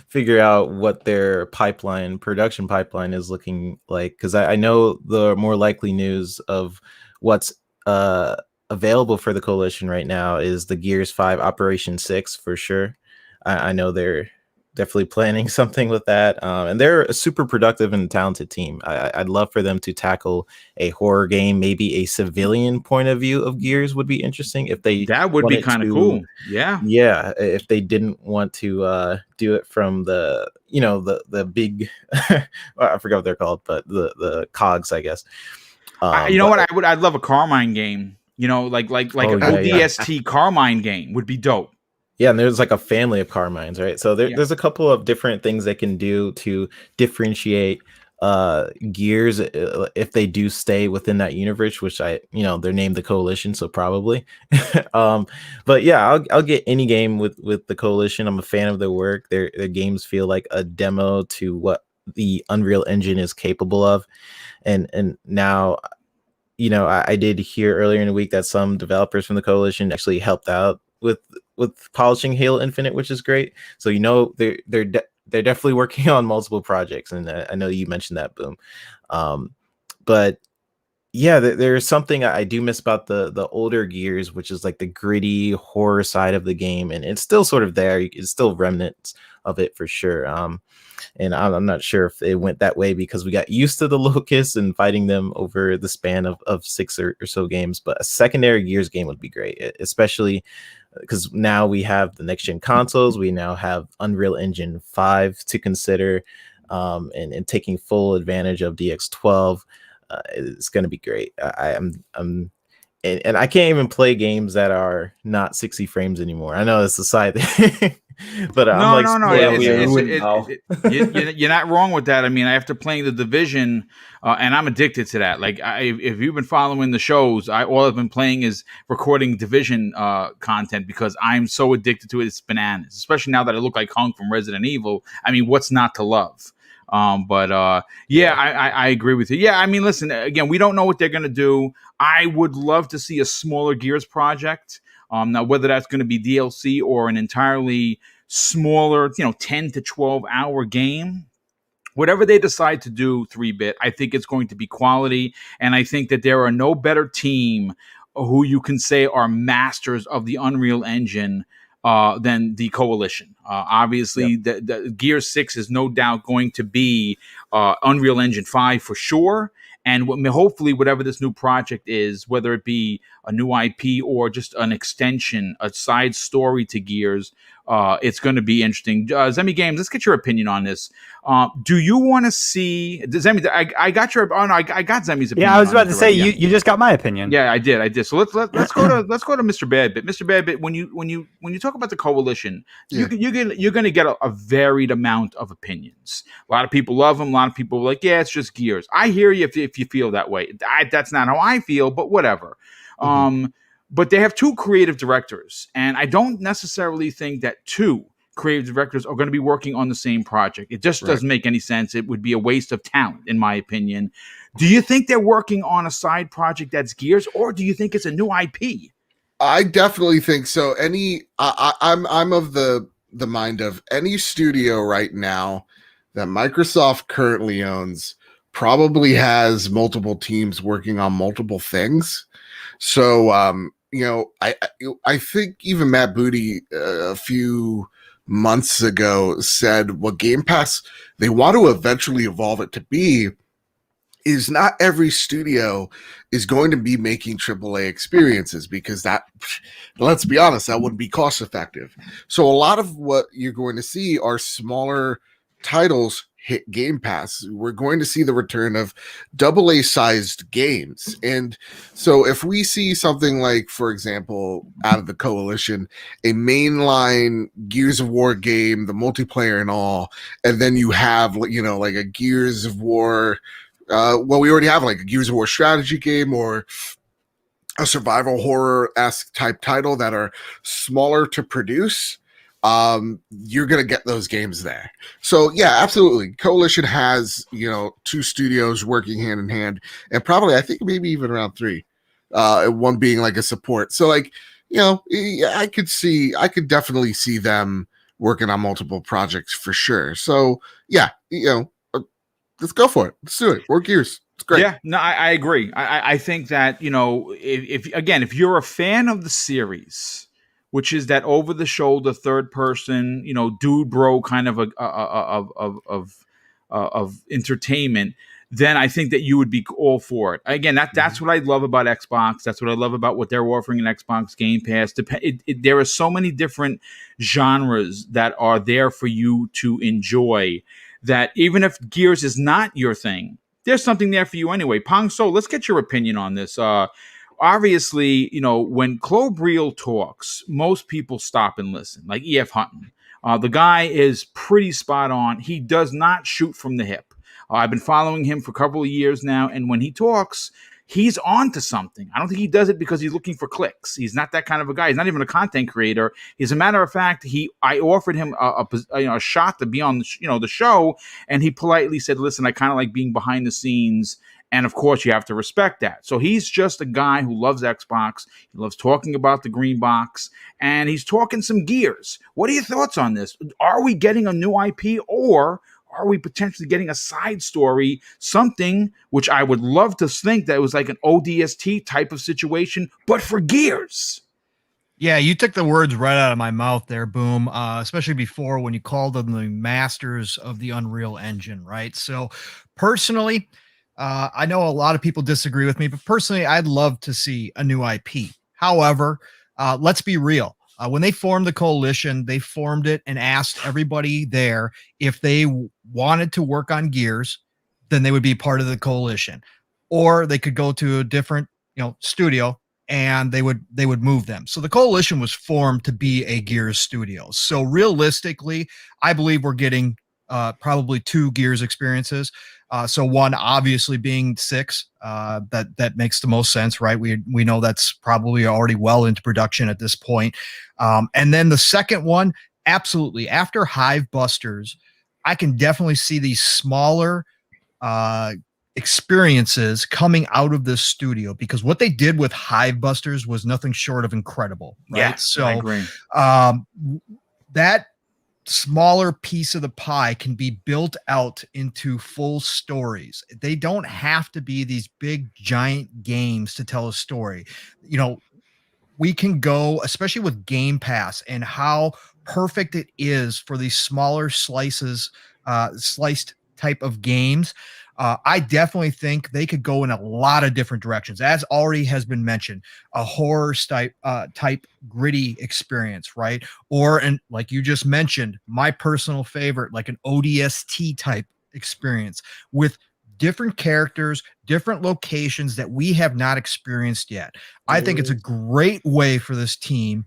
figure out what their production pipeline is looking like. Because I know the more likely news of what's available for the Coalition right now is the Gears 5 Operation 6 for sure. I know they're definitely planning something with that. And they're a super productive and talented team. I'd love for them to tackle a horror game. Maybe a civilian point of view of Gears would be interesting if they. That would be kind of cool. Yeah. Yeah. If they didn't want to do it from the big, I forgot what they're called, but the cogs, I guess. I'd love a Carmine game. Like an ODST Carmine game would be dope. Yeah, and there's like a family of Carmines, right? So there's a couple of different things they can do to differentiate Gears if they do stay within that universe, which they're named the Coalition, so probably. But yeah, I'll get any game with the Coalition. I'm a fan of their work. Their games feel like a demo to what the Unreal Engine is capable of. And now, I did hear earlier in the week that some developers from the coalition actually helped out with polishing Halo Infinite, which is great. So they're definitely working on multiple projects, and I know you mentioned that, Boom. But yeah, there's something I do miss about the older Gears, which is like the gritty horror side of the game, and it's still sort of there. It's still remnants of it for sure. And I'm not sure if it went that way because we got used to the locusts and fighting them over the span of 6 or so games. But a secondary Gears game would be great, especially because now we have the next gen consoles. We now have Unreal Engine 5 to consider, and taking full advantage of DX12. It's going to be great. I'm and I can't even play games that are not 60 frames anymore. I know it's a side thing, but I'm like, you're not wrong with that. I mean, after playing the Division, and I'm addicted to that. Like, if you've been following the shows, all I've been playing is recording Division content because I'm so addicted to it. It's bananas, especially now that I look like Hunk from Resident Evil. I mean, what's not to love? I agree with you. Yeah, I mean, listen, again, we don't know what they're going to do. I would love to see a smaller Gears project. Now, whether that's going to be DLC or an entirely smaller, 10 to 12 hour game, whatever they decide to do, 3-bit, I think it's going to be quality. And I think that there are no better team who you can say are masters of the Unreal Engine than the Coalition. Obviously, the Gears 6 is no doubt going to be Unreal Engine 5 for sure. And hopefully, whatever this new project is, whether it be a new IP or just an extension, a side story to Gears, it's going to be interesting. Zemi Games, let's get your opinion on this. Do you want to see Zemi? I got your. Oh no, I got Zemi's opinion. Yeah, I was about to say you just got my opinion. Yeah, I did. So let's go to Mr. Badbit. Mr. Badbit, when you talk about the Coalition, you're going to get a varied amount of opinions. A lot of people love them. A lot of people are like, yeah, it's just Gears. I hear you if you feel that way. That's not how I feel, but whatever. But they have 2 creative directors, and I don't necessarily think that 2 creative directors are going to be working on the same project. It just doesn't make any sense. It would be a waste of talent, in my opinion. Do you think they're working on a side project that's Gears, or do you think it's a new IP? I definitely think so. I'm of the mind of any studio right now that Microsoft currently owns probably has multiple teams working on multiple things. So, I think even Matt Booty a few months ago said what Game Pass they want to eventually evolve it to be is not every studio is going to be making AAA experiences because that, let's be honest, that wouldn't be cost effective. So a lot of what you're going to see are smaller titles hit Game Pass. We're going to see the return of AA sized games. And so if we see something like, for example, out of the Coalition, a mainline Gears of War game, the multiplayer and all, and then you have, like a Gears of War, we already have like a Gears of War strategy game or a survival horror-esque type title that are smaller to produce, you're going to get those games there. So yeah, absolutely. Coalition has, 2 studios working hand in hand, and probably, I think maybe even around 3, one being like a support. So like, I could definitely see them working on multiple projects for sure. So yeah, let's go for it. Let's do it. Work Gears. It's great. Yeah, no, I agree. I think that, if you're a fan of the series, which is that over the shoulder, third person, dude bro kind of of entertainment, then I think that you would be all for it. Again, that's what I love about Xbox. That's what I love about what they're offering in Xbox Game Pass. There are so many different genres that are there for you to enjoy that even if Gears is not your thing, there's something there for you anyway. Pong So, let's get your opinion on this. Obviously, when Clo Breel talks, most people stop and listen, like E.F. Hutton. The guy is pretty spot on. He does not shoot from the hip. I've been following him for a couple of years now, and when he talks, he's on to something. I don't think he does it because he's looking for clicks. He's not that kind of a guy. He's not even a content creator. As a matter of fact, I offered him a shot to be on the show, and he politely said, "Listen, I kind of like being behind the scenes." And of course, you have to respect that. So he's just a guy who loves Xbox. He loves talking about the green box, and he's talking some Gears. What are your thoughts on this? Are we getting a new IP, or are we potentially getting a side story, something which I would love to think that it was like an ODST type of situation, but for Gears? Yeah, you took the words right out of my mouth there, Boom, especially before when you called them the masters of the Unreal Engine, right? So personally, I know a lot of people disagree with me, but personally, I'd love to see a new IP. However, let's be real. When they formed the coalition, they formed it and asked everybody there if they wanted to work on Gears, then they would be part of the coalition, or they could go to a different, studio and they would move them. So the coalition was formed to be a Gears studio. So realistically, I believe we're getting probably 2 Gears experiences. So one obviously being 6, that makes the most sense, right? We know that's probably already well into production at this point. And then the second one, absolutely. After Hive Busters, I can definitely see these smaller experiences coming out of this studio, because what they did with Hive Busters was nothing short of incredible, right? Yeah, so I agree. That smaller piece of the pie can be built out into full stories. They don't have to be these big giant games to tell a story. We can go, especially with Game Pass and how perfect it is for these smaller sliced type of games. I definitely think they could go in a lot of different directions, as already has been mentioned, a horror type gritty experience, right? Or, and like you just mentioned, my personal favorite, like an ODST type experience with different characters, different locations that we have not experienced yet. I think it's a great way for this team,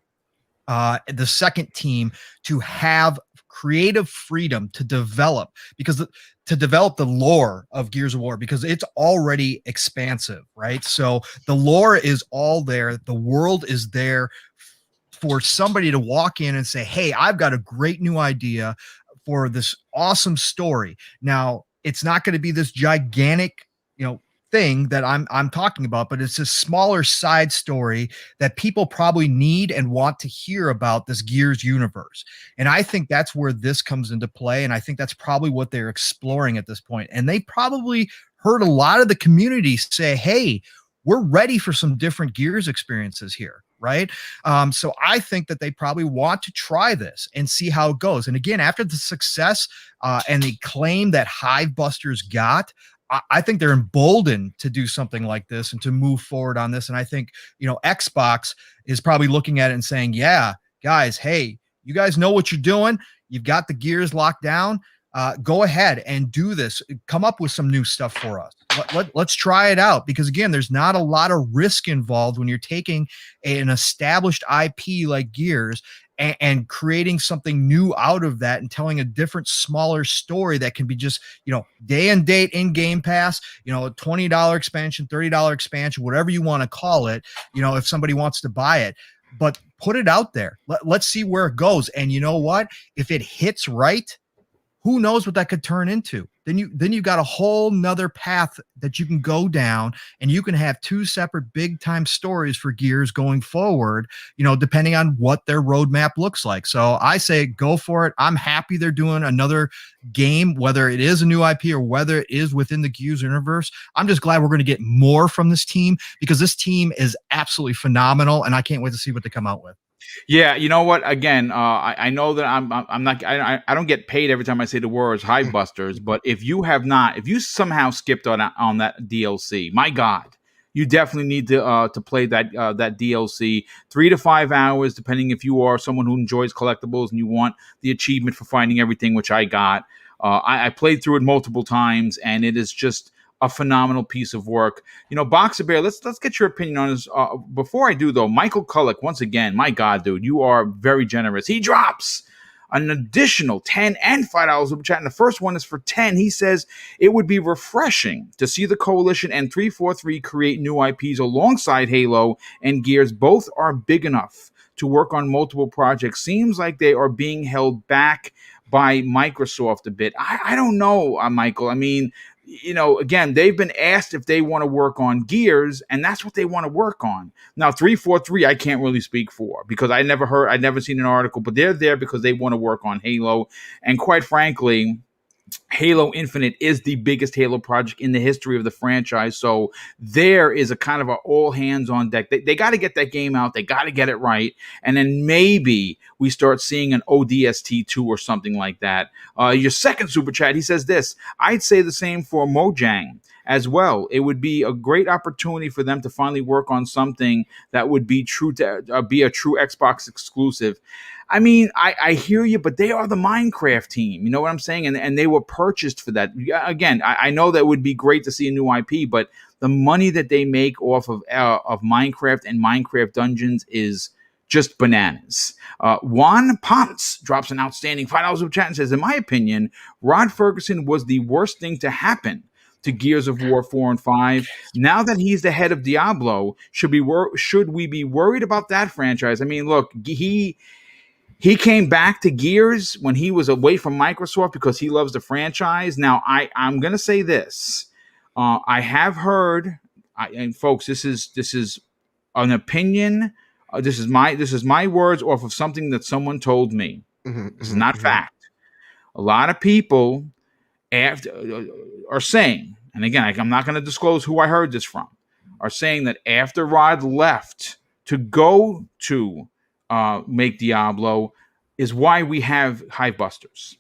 the second team, to have creative freedom to develop, to develop the lore of Gears of War, because it's already expansive, right? So the lore is all there. The world is there for somebody to walk in and say, hey, I've got a great new idea for this awesome story. Now, it's not going to be this gigantic, thing that I'm talking about, but it's a smaller side story that people probably need and want to hear about this Gears universe. And I think that's where this comes into play. And I think that's probably what they're exploring at this point. And they probably heard a lot of the community say, hey, we're ready for some different Gears experiences here. Right. So I think that they probably want to try this and see how it goes. And again, after the success and the claim that Hive Busters got, I think they're emboldened to do something like this and to move forward on this. And I think, Xbox is probably looking at it and saying, yeah, guys, hey, you guys know what you're doing. You've got the Gears locked down. Go ahead and do this. Come up with some new stuff for us. Let's try it out, because again, there's not a lot of risk involved when you're taking an established IP like Gears and creating something new out of that and telling a different, smaller story that can be just, day and date in Game Pass, a $20 expansion, $30 expansion, whatever you want to call it, if somebody wants to buy it. But put it out there. Let's see where it goes. And you know what? If it hits right, who knows what that could turn into? Then you got a whole nother path that you can go down, and you can have 2 separate big time stories for Gears going forward, depending on what their roadmap looks like. So I say go for it. I'm happy they're doing another game, whether it is a new IP or whether it is within the Gears universe. I'm just glad we're going to get more from this team, because this team is absolutely phenomenal, and I can't wait to see what they come out with. Yeah, you know what? Again, I know that I'm not. I don't get paid every time I say the words Hive Busters. But if you somehow skipped on that DLC, my God, you definitely need to play that DLC. 3 to 5 hours, depending if you are someone who enjoys collectibles and you want the achievement for finding everything, which I got. I played through it multiple times, and it is just a phenomenal piece of work. Boxer Bear, let's get your opinion on this. Before I do, though, Michael Kullick, once again, my God, dude, you are very generous. He drops an additional $10 and $5 super chat. And the first one is for 10. He says it would be refreshing to see the Coalition and 343 create new IPs alongside Halo and Gears. Both are big enough to work on multiple projects. Seems like they are being held back by Microsoft a bit. I don't know, Michael. I mean, again, they've been asked if they want to work on Gears, and that's what they want to work on. Now, 343, I can't really speak for because I'd never seen an article, but they're there because they want to work on Halo. And quite frankly, Halo Infinite is the biggest Halo project in the history of the franchise. So there is a kind of an all hands on deck. They got to get that game out. They got to get it right. And then maybe we start seeing an ODST 2 or something like that. Your second super chat, he says this: I'd say the same for Mojang as well. It would be a great opportunity for them to finally work on something that would be be a true Xbox exclusive. I mean, I hear you, but they are the Minecraft team. You know what I'm saying? And they were purchased for that. Again, I know that would be great to see a new IP, but the money that they make off of Minecraft and Minecraft Dungeons is just bananas. Juan Ponce drops an outstanding $5 super chat and says, in my opinion, Rod Ferguson was the worst thing to happen to Gears of War 4 and 5. Now that he's the head of Diablo, should we be worried about that franchise? I mean, look, he came back to Gears when he was away from Microsoft because he loves the franchise. Now, I'm going to say this. I have heard, and folks, this is an opinion. This is my words off of something that someone told me. This is not fact. A lot of people are saying, and again, I'm not going to disclose who I heard this from, are saying that after Rod left to go to make Diablo is why we have Hivebusters.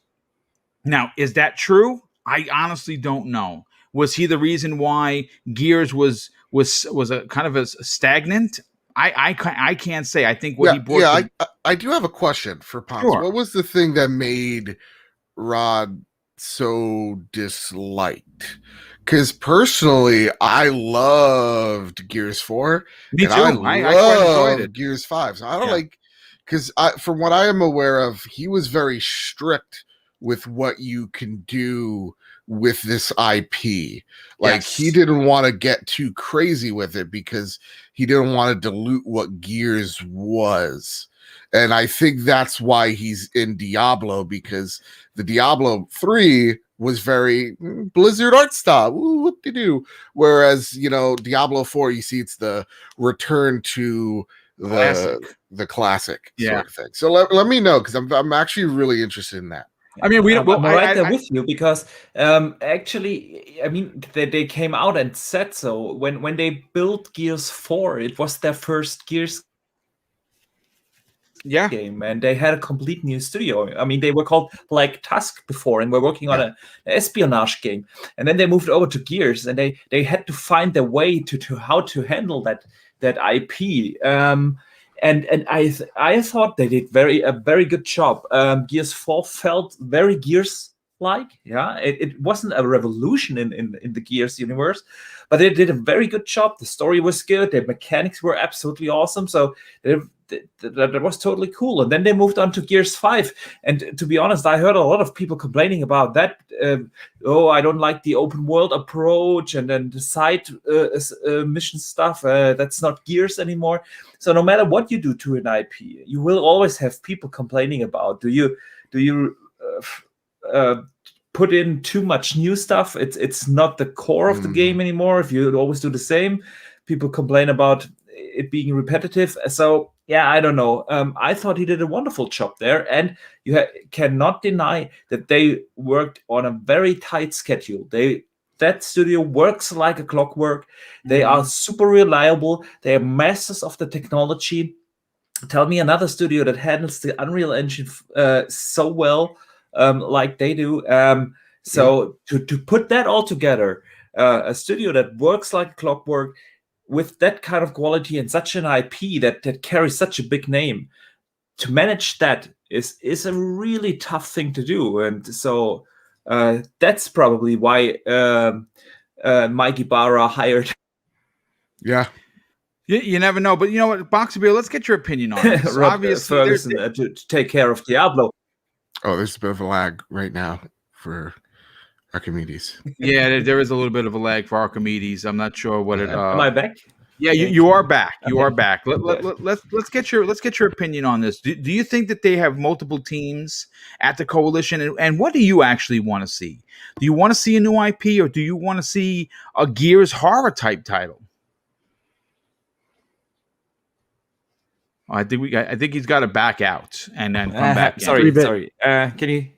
Now, is that true? I honestly don't know. Was he the reason why Gears was a kind of a stagnant? I can't say. I think what he brought. Yeah, I do have a question for Ponce. Sure. What was the thing that made Rod so disliked? Because personally, I loved Gears 4. Me too. I loved Gears 5. So I don't because from what I am aware of, he was very strict with what you can do with this IP. Like he didn't want to get too crazy with it because he didn't want to dilute what Gears was. And I think that's why he's in Diablo, because the Diablo 3 was very Blizzard art style. Ooh, what they do. Whereas, Diablo 4, you see it's the return to the classic sort of thing. So let me know, because I'm actually really interested in that. I mean, I'm right there with you, because actually, I mean, they came out and said so. When they built Gears 4, it was their first Gears game, and they had a complete new studio. I mean, they were called Black Tusk before, and were working on an espionage game. And then they moved over to Gears, and they had to find their way to how to handle that IP. And I thought they did a very good job. Gears 4 felt very Gears-like. Yeah, it wasn't a revolution in the Gears universe, but they did a very good job. The story was good. The mechanics were absolutely awesome. So that was totally cool. And then they moved on to Gears 5. And to be honest, I heard a lot of people complaining about that. I don't like the open world approach, and then the side mission stuff. That's not Gears anymore. So no matter what you do to an IP, you will always have people complaining about. Do you put in too much new stuff? It's not the core of the game anymore. If you always do the same, people complain about it being repetitive. So yeah, I don't know. I thought he did a wonderful job there, and you cannot deny that they worked on a very tight schedule. That studio works like a clockwork. They are super reliable. They are masters of the technology. Tell me another studio that handles the Unreal Engine so well like they do. So to put that all together, a studio that works like clockwork with that kind of quality and such an IP that carries such a big name, to manage that is a really tough thing to do. And so that's probably why Mike Ibarra hired. Yeah. You never know. But you know what, Boxer Beer, let's get your opinion on it. Rob Ferguson to take care of Diablo. Oh, there's a bit of a lag right now for Archimedes. Yeah, there is a little bit of a lag for Archimedes. I'm not sure what it. Am I back? Yeah, you are back. You Okay. are back. Let's get your opinion on this. Do you think that they have multiple teams at the coalition, and what do you actually want to see? Do you want to see a new IP, or do you want to see a Gears horror type title? I think he's got to back out and then come back. Sorry. Can you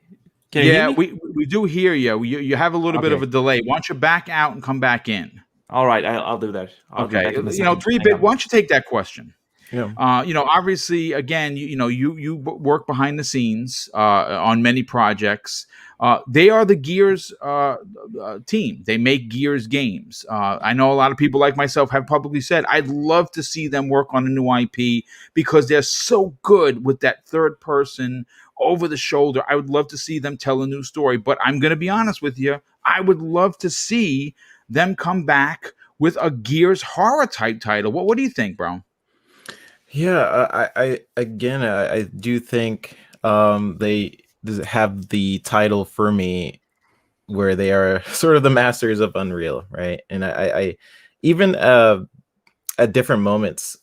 hear me? we do hear you. You have a little bit of Okay. a delay. Why don't you back out and come back in? All right, I'll do that. I'll be Okay, back in a you know, second. 3-bit. Hang on. Why don't you take that question? Yeah. You know, obviously, again, you work behind the scenes on many projects. They are the Gears team. They make Gears games. I know a lot of people like myself have publicly said, I'd love to see them work on a new IP because they're so good with that third person over the shoulder. I would love to see them tell a new story. But I'm going to be honest with you. I would love to see them come back with a Gears horror type title. What do you think, bro? Yeah, I do think they have the title for me where they are sort of the masters of Unreal, right? And I even at different moments,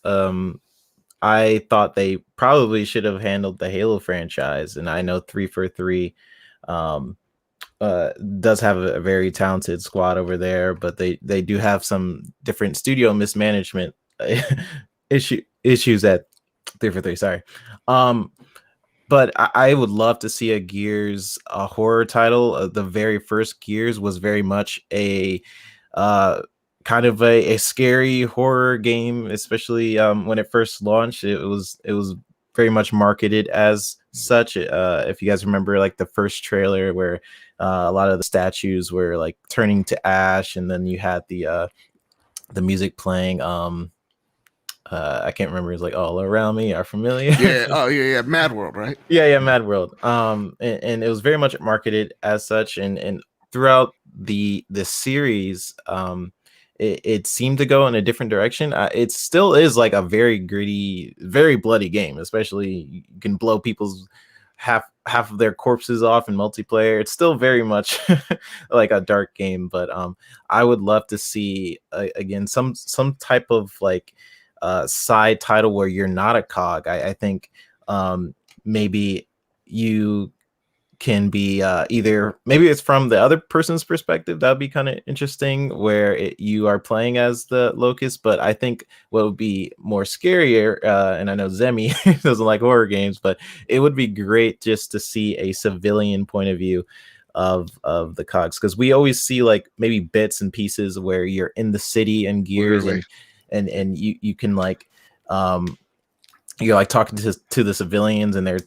I thought they probably should have handled the Halo franchise. And I know 343 does have a very talented squad over there, but they do have some different studio mismanagement issues at 343. Sorry. But I would love to see a Gears horror title. The very first Gears was very much a kind of a scary horror game, especially when it first launched. It was very much marketed as such. If you guys remember, like the first trailer where a lot of the statues were like turning to ash, and then you had the music playing. I can't remember. It's like all around me are familiar. Yeah. Oh yeah. Mad World, right? Yeah, Mad World. And it was very much marketed as such, and throughout the series, it seemed to go in a different direction. It still is like a very gritty, very bloody game. Especially you can blow people's half of their corpses off in multiplayer. It's still very much like a dark game, but I would love to see again some type of like side title where you're not a cog. I think maybe you can be either maybe it's from the other person's perspective. That'd be kind of interesting where you are playing as the Locust. But I think what would be more scarier, and I know Zemi doesn't like horror games, but it would be great just to see a civilian point of view of the cogs, because we always see like maybe bits and pieces where you're in the city and Gears. Really? And you can like you're like talking to the civilians, and they're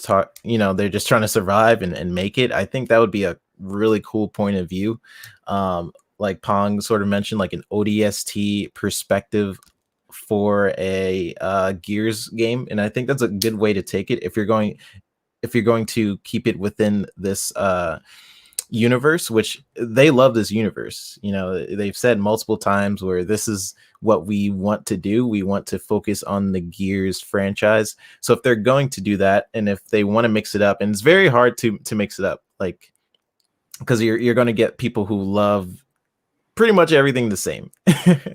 they're just trying to survive and make it. I think that would be a really cool point of view. Like Pong sort of mentioned, like an ODST perspective for a Gears game, and I think that's a good way to take it if you're going to keep it within this universe, which they love this universe. They've said multiple times where this is what we want to do. We want to focus on the Gears franchise. So if they're going to do that, and if they want to mix it up, and it's very hard to mix it up, like, because you're going to get people who love pretty much everything the same.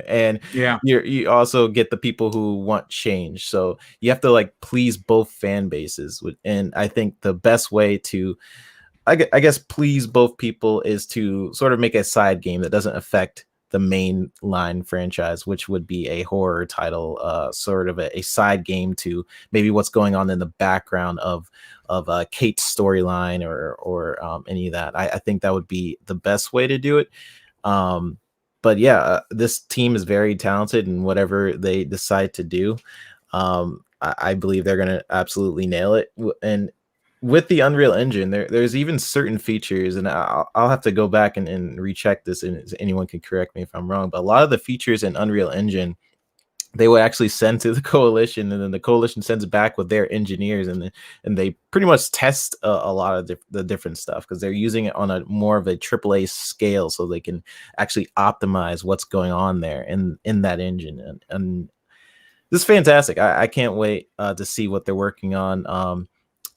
And yeah, you also get the people who want change. So you have to like please both fan bases. And I think the best way to I guess please both people is to sort of make a side game that doesn't affect the main line franchise, which would be a horror title, sort of a side game to maybe what's going on in the background of Kate's storyline or any of that. I think that would be the best way to do it. But yeah, this team is very talented, and whatever they decide to do, I believe they're going to absolutely nail it. And with the Unreal Engine, there's even certain features, and I'll have to go back and recheck this, and anyone can correct me if I'm wrong, but a lot of the features in Unreal Engine, they would actually send to the coalition, and then the coalition sends it back with their engineers, and they pretty much test a lot of the different stuff, because they're using it on a more of a AAA scale, so they can actually optimize what's going on there in that engine. And this is fantastic. I can't wait to see what they're working on.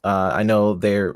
I know they're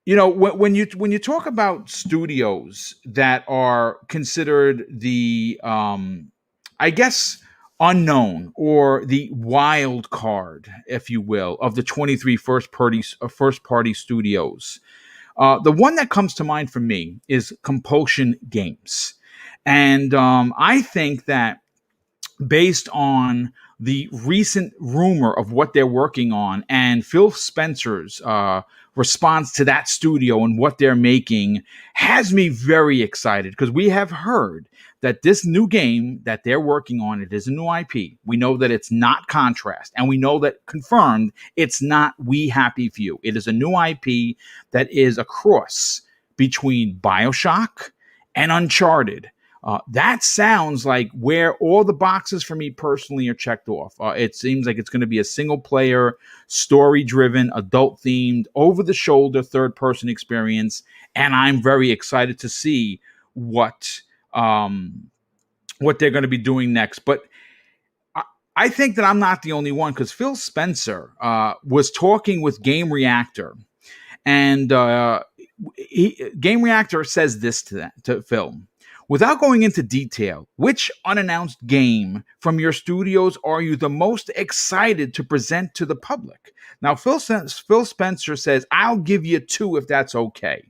You know, when you talk about studios that are considered the I guess unknown or the wild card, if you will, of the 23 first party studios, the one that comes to mind for me is Compulsion Games, and I think that based on the recent rumor of what they're working on and Phil Spencer's response to that studio and what they're making has me very excited, because we have heard that this new game that they're working on, it is a new IP. We know that it's not Contrast, and we know that confirmed it's not We Happy Few. It is a new IP that is a cross between BioShock and Uncharted. That sounds like where all the boxes for me personally are checked off. It seems like it's going to be a single player, story driven, adult themed, over the shoulder, third person experience. And I'm very excited to see what they're going to be doing next. But I think that I'm not the only one, because Phil Spencer was talking with Game Reactor, and Game Reactor says this to Phil. Without going into detail, which unannounced game from your studios are you the most excited to present to the public? Now, Phil Spencer says, I'll give you two if that's okay.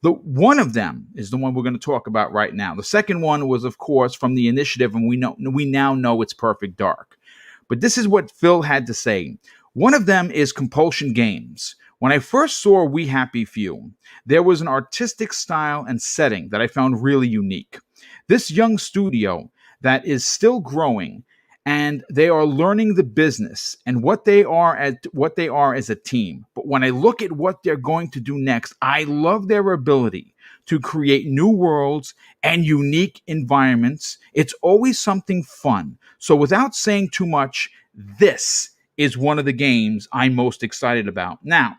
One of them is the one we're going to talk about right now. The second one was, of course, from the initiative, and we now know it's Perfect Dark. But this is what Phil had to say. One of them is Compulsion Games. When I first saw We Happy Few, there was an artistic style and setting that I found really unique. This young studio that is still growing, and they are learning the business and what they are as a team. But when I look at what they're going to do next, I love their ability to create new worlds and unique environments. It's always something fun. So without saying too much, this is one of the games I'm most excited about. Now,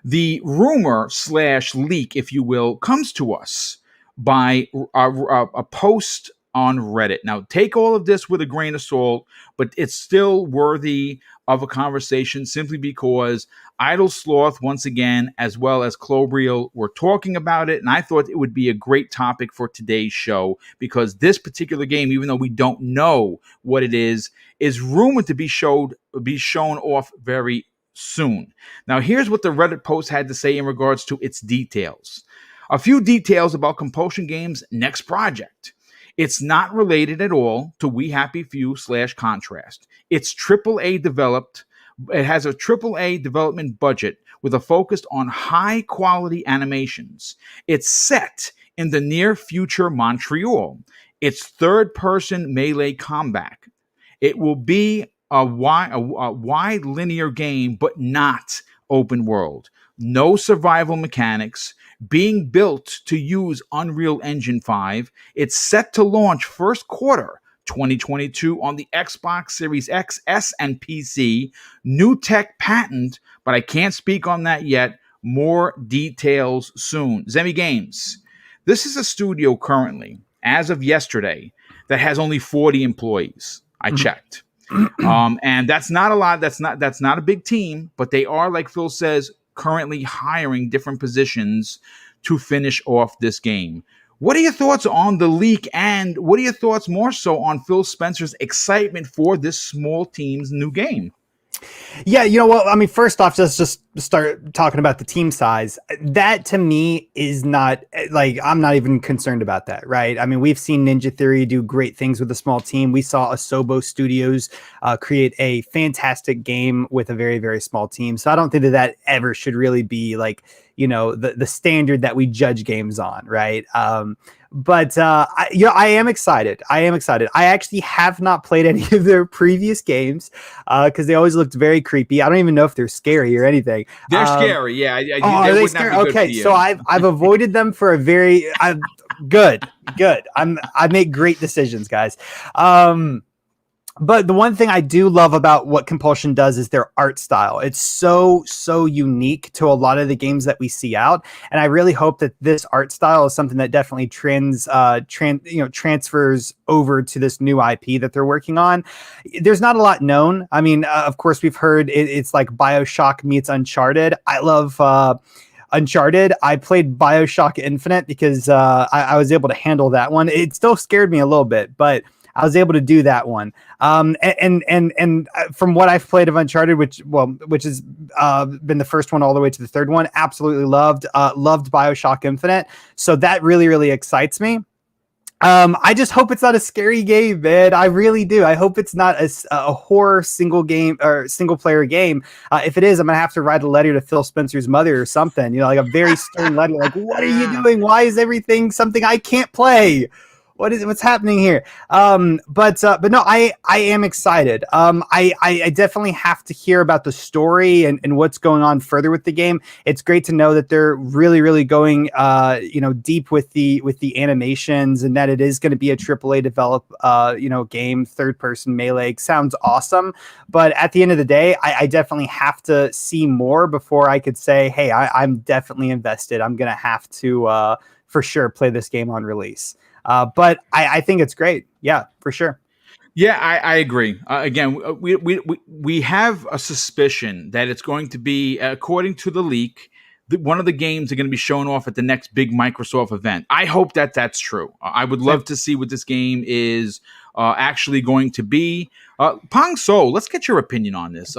the rumor / leak, if you will, comes to us by a post on Reddit. Now, take all of this with a grain of salt, but it's still worthy of a conversation, simply because Idle Sloth, once again, as well as Clobriel, were talking about it, and I thought it would be a great topic for today's show, because this particular game, even though we don't know what it is rumored to be shown off very soon. Now, here's what the Reddit post had to say in regards to its details. A few details about Compulsion Games' next project. It's not related at all to We Happy Few / Contrast. It's AAA developed. It has a AAA development budget with a focus on high quality animations. It's set in the near future Montreal. It's third person melee combat. It will be a wide linear game, but not open world. No survival mechanics. Being built to use Unreal Engine 5. It's set to launch first quarter 2022 on the Xbox Series X, S, and PC. New tech patent, but I can't speak on that yet. More details soon. Zemi Games. This is a studio currently, as of yesterday, that has only 40 employees. I checked. And that's not a lot. That's not a big team, but they are, like Phil says, currently hiring different positions to finish off this game. What are your thoughts on the leak, and what are your thoughts more so on Phil Spencer's excitement for this small team's new game? Yeah, you know what? I mean, first off, just start talking about the team size. That to me is not, like, I'm not even concerned about that, right? I mean, we've seen Ninja Theory do great things with a small team. We saw Asobo Studios create a fantastic game with a very, very small team. So I don't think that ever should really be, like, you know, the standard that we judge games on, right? But I am excited. I actually have not played any of their previous games because they always looked very creepy. I don't even know if they're scary or anything. They're scary, yeah. Are they scary? Okay, so I've avoided them for a very good. I make great decisions, guys. But the one thing I do love about what Compulsion does is their art style. It's so unique to a lot of the games that we see out. And I really hope that this art style is something that definitely transfers over to this new IP that they're working on. There's not a lot known. I mean, of course, we've heard it's like BioShock meets Uncharted. I love Uncharted, I played BioShock Infinite because I was able to handle that one. It still scared me a little bit, but I was able to do that one. And from what I've played of Uncharted, which has been the first one all the way to the third one, absolutely loved BioShock Infinite. So that really, really excites me. I just hope it's not a scary game, man. I really do. I hope it's not a horror single player game. If it is, I'm gonna have to write a letter to Phil Spencer's mother or something. You know, like a very stern letter. Like, what are you doing? Why is everything something I can't play? What's happening here? But no, I am excited. I definitely have to hear about the story and what's going on further with the game. It's great to know that they're really, really going, deep with the animations, and that it is going to be a AAA develop, game, third person melee. Sounds awesome. But at the end of the day, I definitely have to see more before I could say, hey, I'm definitely invested. I'm going to have to, for sure, play this game on release. But I think it's great. Yeah, for sure. Yeah, I agree. Again, we have a suspicion that it's going to be, according to the leak, one of the games are going to be shown off at the next big Microsoft event. I hope that that's true. I would love to see what this game is actually going to be. Pong Soul, let's get your opinion on this.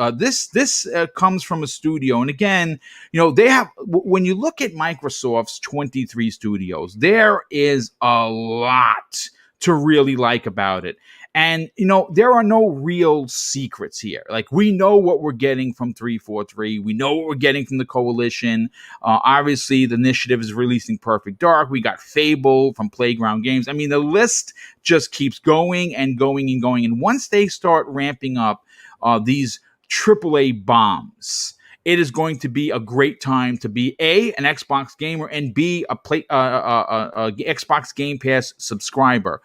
This comes from a studio, and again, they have. When you look at Microsoft's 23 studios, there is a lot to really like about it. And, there are no real secrets here. Like, we know what we're getting from 343. We know what we're getting from the Coalition. Obviously, the Initiative is releasing Perfect Dark. We got Fable from Playground Games. I mean, the list just keeps going and going and going. And once they start ramping up these AAA bombs, it is going to be a great time to be an Xbox gamer and B, a Xbox Game Pass subscriber.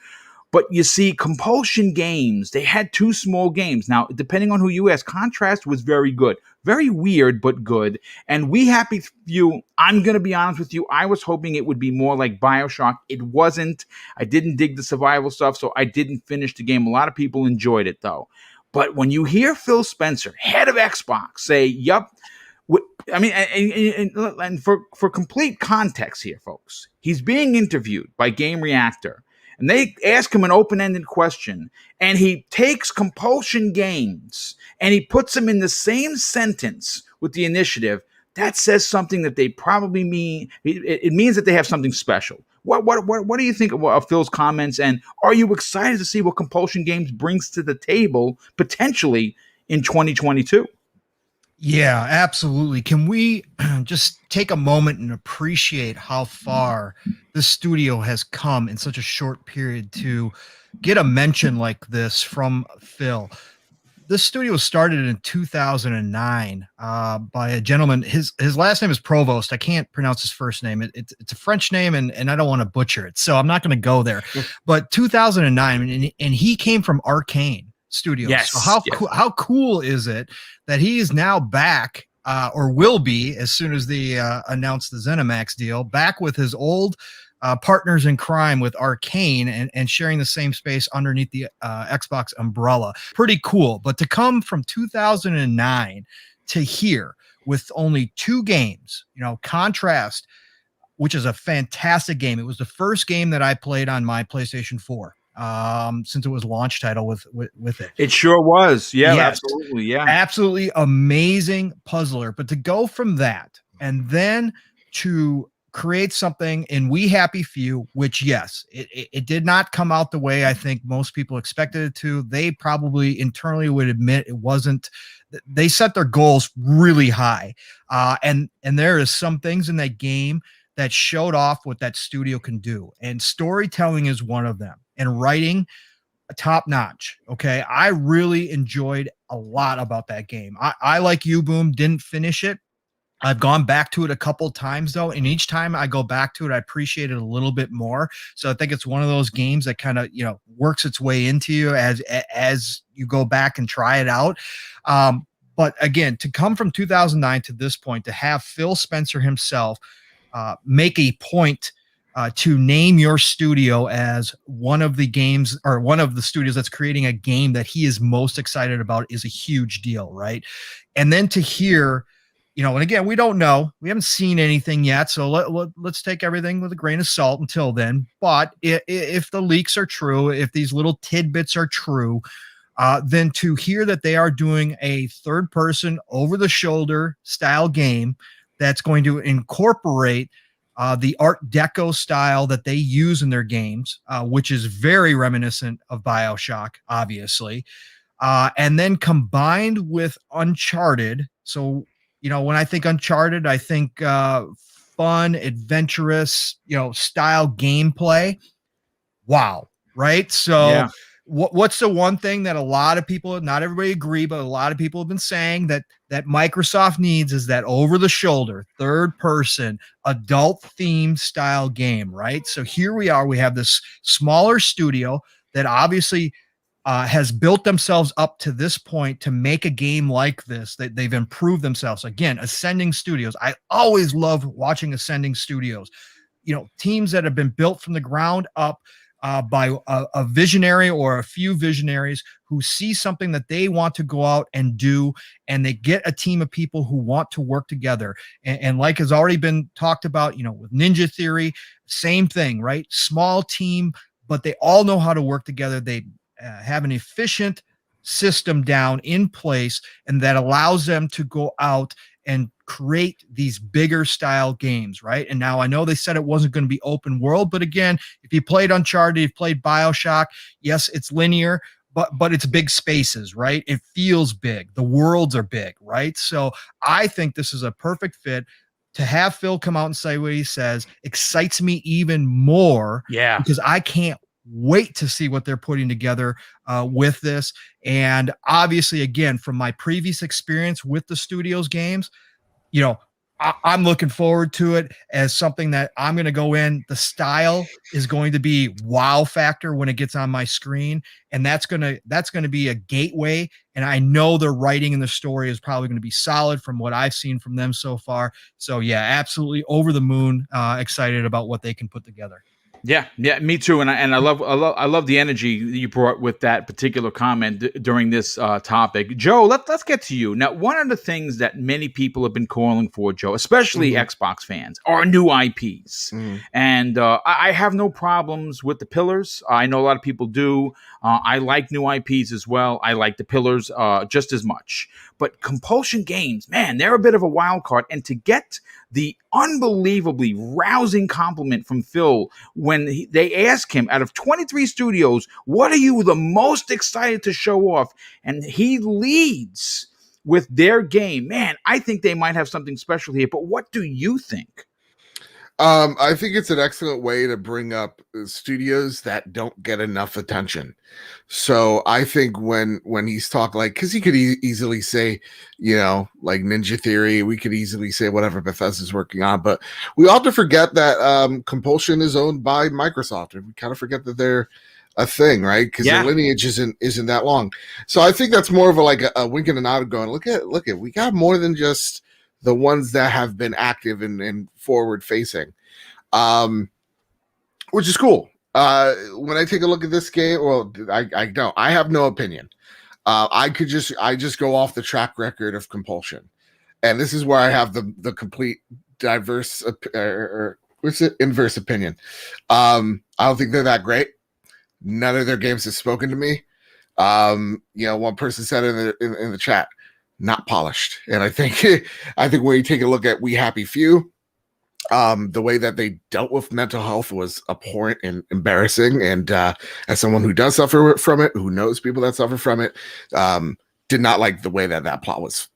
But you see, Compulsion Games, they had 2 small games. Now, depending on who you ask, Contrast was very good. Very weird, but good. And We Happy Few, I'm going to be honest with you, I was hoping it would be more like BioShock. It wasn't. I didn't dig the survival stuff, so I didn't finish the game. A lot of people enjoyed it, though. But when you hear Phil Spencer, head of Xbox, say, yup, I mean, and for complete context here, folks, he's being interviewed by Game Reactor. And they ask him an open-ended question, and he takes Compulsion Games and he puts them in the same sentence with the Initiative. That says something that they probably mean. It means that they have something special. What do you think of Phil's comments? And are you excited to see what Compulsion Games brings to the table potentially in 2022? Yeah, absolutely. Can we just take a moment and appreciate how far the studio has come in such a short period to get a mention like this from Phil? This studio started in 2009 by a gentleman. His last name is Provost. I can't pronounce his first name. It's a French name, and I don't want to butcher it, so I'm not going to go there. But 2009, and he came from Arcane Studios. Yes. So how cool is it that he is now back, or will be as soon as they announce the ZeniMax deal, back with his old partners in crime with Arcane and sharing the same space underneath the Xbox umbrella. Pretty cool. But to come from 2009 to here with only 2 games, Contrast, which is a fantastic game. It was the first game that I played on my PlayStation 4. Since it was launch title with it. It sure was. Yeah, Yes. absolutely. Yeah. Absolutely amazing puzzler. But to go from that and then to create something in We Happy Few, which, yes, it did not come out the way I think most people expected it to. They probably internally would admit it wasn't. They set their goals really high. And there is some things in that game that showed off what that studio can do. And storytelling is one of them. And writing, top notch. Okay. I really enjoyed a lot about that game. I like you, Boom, didn't finish it. I've gone back to it a couple times though. And each time I go back to it, I appreciate it a little bit more. So I think it's one of those games that kind of, works its way into you as you go back and try it out. But again, to come from 2009 to this point, to have Phil Spencer himself make a point to name your studio as one of the games or one of the studios that's creating a game that he is most excited about is a huge deal, right? And then to hear, and again, we don't know. We haven't seen anything yet, so let's take everything with a grain of salt until then. But if the leaks are true, if these little tidbits are true, then to hear that they are doing a third-person, over-the-shoulder style game that's going to incorporate the Art Deco style that they use in their games, which is very reminiscent of BioShock, obviously, and then combined with Uncharted. So, when I think Uncharted, I think fun, adventurous, style gameplay. Wow. Right. So what's the one thing that a lot of people, not everybody agree, but a lot of people have been saying that Microsoft needs is that over the shoulder, third person, adult theme style game. Right. So here we are. We have this smaller studio that obviously has built themselves up to this point to make a game like this. They've improved themselves. Again, Ascending Studios. I always love watching Ascending Studios. Teams that have been built from the ground up by a visionary or a few visionaries who see something that they want to go out and do, and they get a team of people who want to work together. And like has already been talked about, with Ninja Theory, same thing, right? Small team, but they all know how to work together. They have an efficient system down in place, and that allows them to go out and create these bigger style games, right? And now I know they said it wasn't going to be open world, but again, if you played Uncharted, you've played BioShock, yes, it's linear, but it's big spaces, right? It feels big. The worlds are big, right? So I think this is a perfect fit. To have Phil come out and say what he says excites me even more. Yeah. Because I can't wait to see what they're putting together with this. And obviously, again, from my previous experience with the studio's games, I'm looking forward to it as something that I'm going to go in. The style is going to be wow factor when it gets on my screen. And that's going to be a gateway. And I know their writing and the story is probably going to be solid from what I've seen from them so far. So yeah, absolutely over the moon, excited about what they can put together. Yeah, me too, and I love the energy you brought with that particular comment during this topic. Joe, let's get to you now. One of the things that many people have been calling for, Joe, especially Xbox fans, are new IPs, and I have no problems with the pillars. I know a lot of people do. I like new IPs as well. I like the pillars just as much. But Compulsion Games, man, they're a bit of a wild card, and to get the unbelievably rousing compliment from Phil when they ask him, out of 23 studios, what are you the most excited to show off? And he leads with their game. Man, I think they might have something special here. But what do you think? I think it's an excellent way to bring up studios that don't get enough attention. So I think when he's talking, because he could easily say, like Ninja Theory, we could easily say whatever Bethesda's working on, but we ought to forget that Compulsion is owned by Microsoft, and we kind of forget that they're a thing, right? Because the lineage isn't that long. So I think that's more of a wink and a nod going, look at, we got more than just the ones that have been active and forward facing, which is cool. When I take a look at this game, well, I have no opinion. I just go off the track record of Compulsion, and this is where I have the complete inverse opinion. I don't think they're that great. None of their games have spoken to me. One person said in the chat, not polished. And I think when you take a look at We Happy Few, the way that they dealt with mental health was abhorrent and embarrassing. And as someone who does suffer from it, who knows people that suffer from it, did not like the way that plot was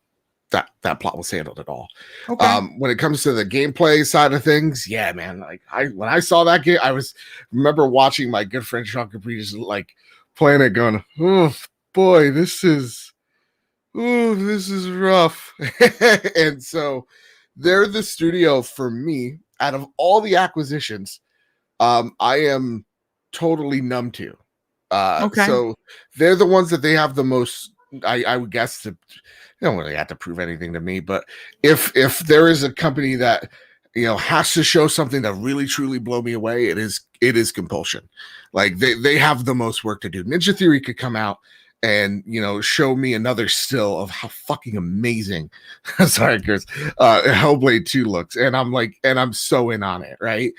handled at all. Okay. When it comes to the gameplay side of things, yeah, man. When I saw that game, remember watching my good friend Sean Capri just playing it, going, "Oh boy, this is rough." And so they're the studio for me out of all the acquisitions. I am totally numb to. Okay. So they're the ones that they have the most. I would guess they don't really have to prove anything to me, but if there is a company that has to show something that really truly blow me away, it is Compulsion. They have the most work to do. Ninja Theory could come out and show me another still of how fucking amazing sorry Chris Hellblade 2 looks, and I'm so in on it, right?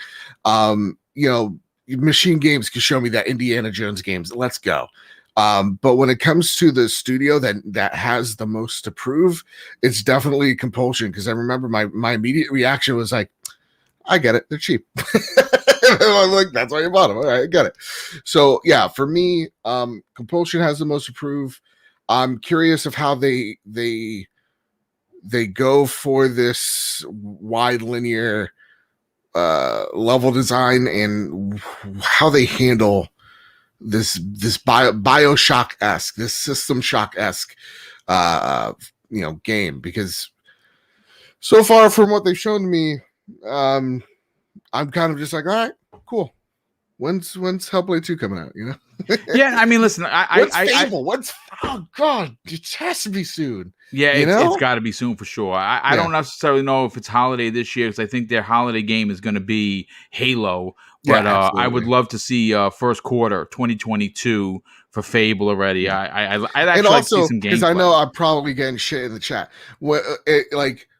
Machine Games can show me that Indiana Jones games, let's go. But when it comes to the studio that has the most to prove, it's definitely Compulsion, because I remember my immediate reaction was like, I get it, they're cheap. I'm like, that's why you bought them. All right, I get it. So yeah, for me, Compulsion has the most to prove. I'm curious of how they go for this wide linear level design, and how they handle this BioShock-esque, this System Shock-esque game, because so far from what they've shown me, I'm kind of just like, all right, cool. When's Hellblade 2 coming out? Yeah, I mean, listen, What's oh god, it has to be soon. Yeah, it's got to be soon for sure. I don't necessarily know if it's holiday this year, because I think their holiday game is going to be Halo. But I would love to see first quarter 2022 for Fable already. I'd actually like to see some gameplay. Because I know I'm probably getting shit in the chat.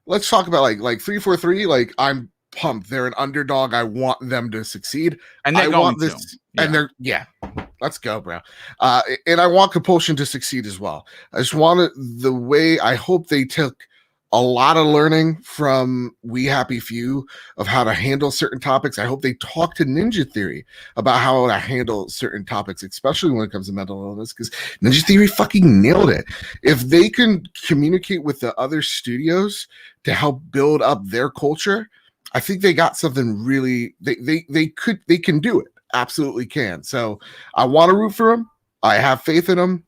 Let's talk about like 343. Like, I'm pumped. They're an underdog. I want them to succeed. And they're going to. And they're let's go, bro. And I want Compulsion to succeed as well. I just want the way I hope they took a lot of learning from We Happy Few of how to handle certain topics. I hope they talk to Ninja Theory about how to handle certain topics, especially when it comes to mental illness, because Ninja Theory fucking nailed it. If they can communicate with the other studios to help build up their culture, I think they got something really, they can do it. Absolutely can. So I want to root for them. I have faith in them.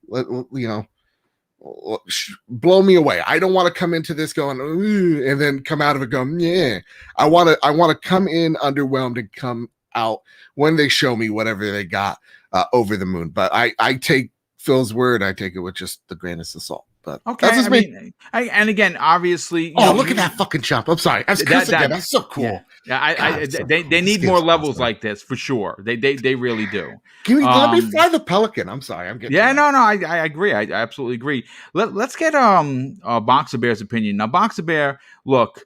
Blow me away. I don't want to come into this going and then come out of it going, yeah. I want to come in underwhelmed and come out when they show me whatever they got over the moon. But I take Phil's word. I take it with just the grainest of salt. But okay, that's me. And again, obviously, look at that fucking chop. I'm sorry. That's so cool. Yeah, they need more levels like this for sure. They really do. Let me fly the Pelican. I'm sorry. I'm getting I agree. I absolutely agree. Let's get Boxer Bear's opinion. Now, Boxer Bear, look,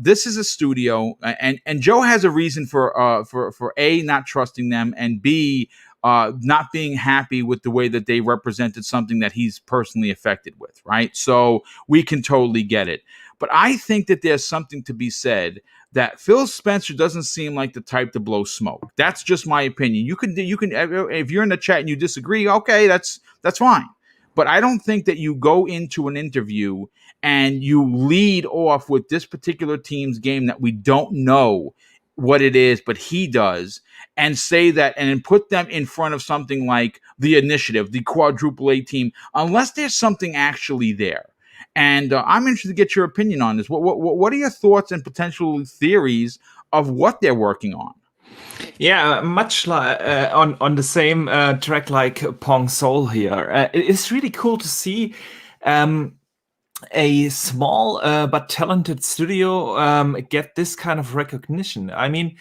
this is a studio, and Joe has a reason for A, not trusting them, and B, not being happy with the way that they represented something that he's personally affected with, right? So we can totally get it. But I think that there's something to be said that Phil Spencer doesn't seem like the type to blow smoke. That's just my opinion. You can, if you're in the chat and you disagree, okay, that's fine. But I don't think that you go into an interview and you lead off with this particular team's game that we don't know what it is, but he does, and say that and then put them in front of something like the Initiative, the quadruple A team, unless there's something actually there. And I'm interested to get your opinion on this. What are your thoughts and potential theories of what they're working on? Yeah, much like on the same track like Pong Soul here. It's really cool to see a small but talented studio get this kind of recognition. I mean,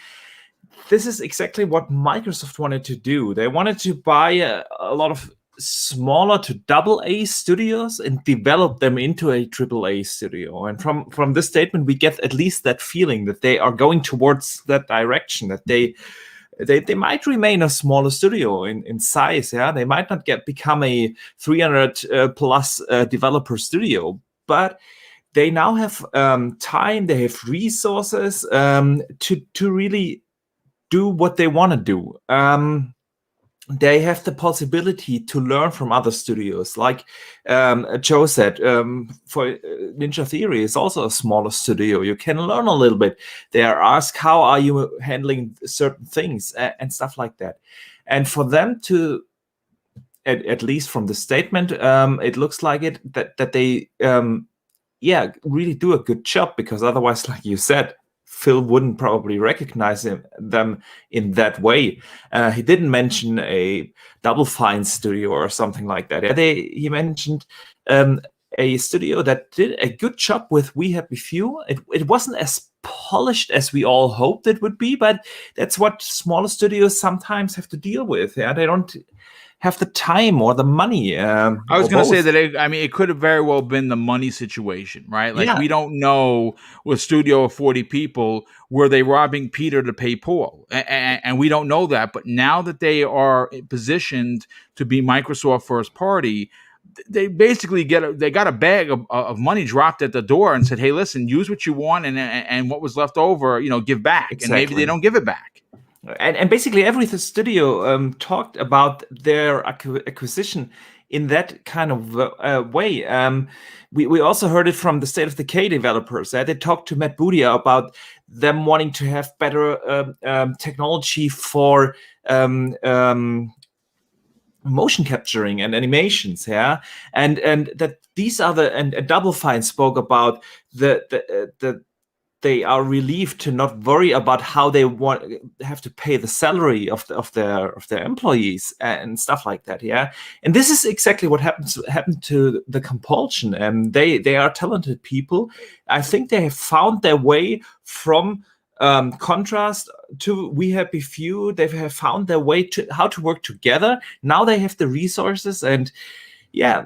this is exactly what Microsoft wanted to do. They wanted to buy a lot of smaller to AA studios and develop them into a AAA studio. And from this statement, we get at least that feeling that they are going towards that direction, that they might remain a smaller studio in size. Yeah, they might not become a 300 plus developer studio, but they now have time, they have resources to really do what they want to do. They have the possibility to learn from other studios. Like Joe said, for Ninja Theory is also a smaller studio. You can learn a little bit. They are asked, how are you handling certain things and stuff like that. And for them to, at least from the statement, it looks like it that they, really do a good job, because otherwise, like you said, Phil wouldn't probably recognize them in that way. He didn't mention a Double Fine studio or something like that. He mentioned a studio that did a good job with We Happy Few. It wasn't as polished as we all hoped it would be, but that's what smaller studios sometimes have to deal with. Yeah, they don't have the time or the money. I was or going to say both. that it could have very well been the money situation, right? Like Yeah. we don't know with studio of 40 people, were they robbing Peter to pay Paul? And we don't know that. But now that they are positioned to be Microsoft first party, they basically got a bag of money dropped at the door and said, hey, listen, use what you want. And what was left over, give back. Exactly. And maybe they don't give it back. And basically every studio talked about their acquisition in that kind of way. We also heard it from the State of Decay developers. They talked to Matt Boodia about them wanting to have better technology for motion capturing and animations, and that these other and Double Fine spoke about the they are relieved to not worry about how they have to pay the salary of their employees and stuff like that. And this is exactly what happened to the Compulsion. And they are talented people. I think they have found their way from Contrast to We Happy Few. They have found their way to how to work together. Now they have the resources, and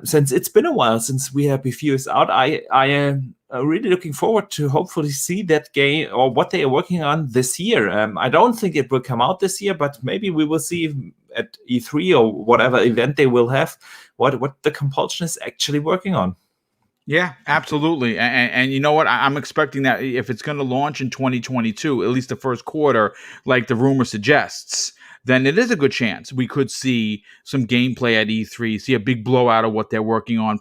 since it's been a while since We Happy Few is out, I am really looking forward to hopefully see that game or what they are working on this year. I don't think it will come out this year, but maybe we will see at E3 or whatever event they will have what the Compulsion is actually working on. Yeah, absolutely. And you know what? I'm expecting that if it's going to launch in 2022, at least the first quarter, like the rumor suggests, then it is a good chance we could see some gameplay at E3, see a big blowout of what they're working on.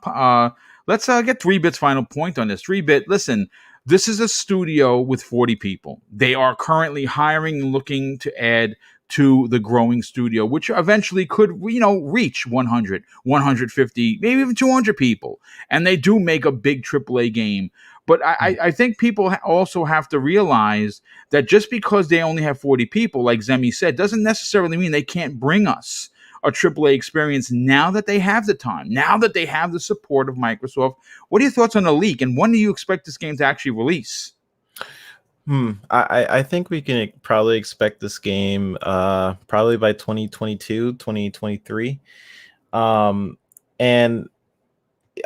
Let's get 3-Bit's final point on this. 3-Bit, listen, this is a studio with 40 people. They are currently hiring and looking to add to the growing studio, which eventually could, reach 100, 150, maybe even 200 people. And they do make a big AAA game. But I think people also have to realize that just because they only have 40 people, like Zemi said, doesn't necessarily mean they can't bring us a AAA experience now that they have the time, now that they have the support of Microsoft. What are your thoughts on the leak? And when do you expect this game to actually release? I think we can probably expect this game probably by 2022, 2023. And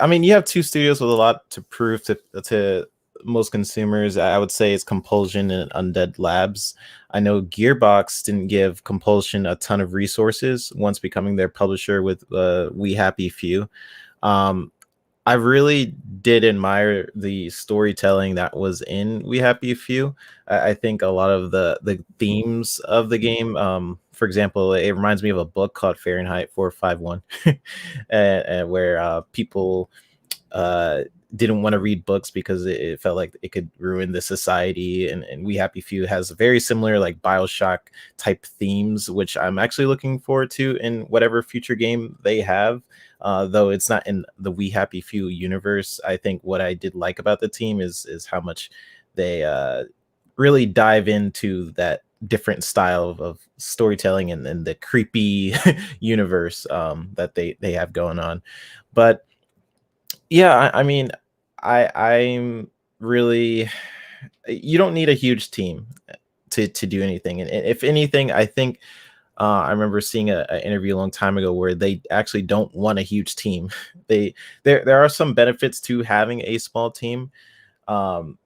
I mean, you have two studios with a lot to prove to most consumers. I would say it's Compulsion and Undead Labs. I know Gearbox didn't give Compulsion a ton of resources once becoming their publisher with We Happy Few. I really did admire the storytelling that was in We Happy Few. I think a lot of the themes of the game, for example, it reminds me of a book called Fahrenheit 451, and where people didn't want to read books because it felt like it could ruin the society. And We Happy Few has very similar like BioShock type themes, which I'm actually looking forward to in whatever future game they have. Though it's not in the We Happy Few universe. I think what I did like about the team is how much they really dive into that different style of storytelling and the creepy universe that they have going on. But yeah, I mean, I'm really, you don't need a huge team to do anything. And if anything, I think I remember seeing an interview a long time ago where they actually don't want a huge team. There are some benefits to having a small team. And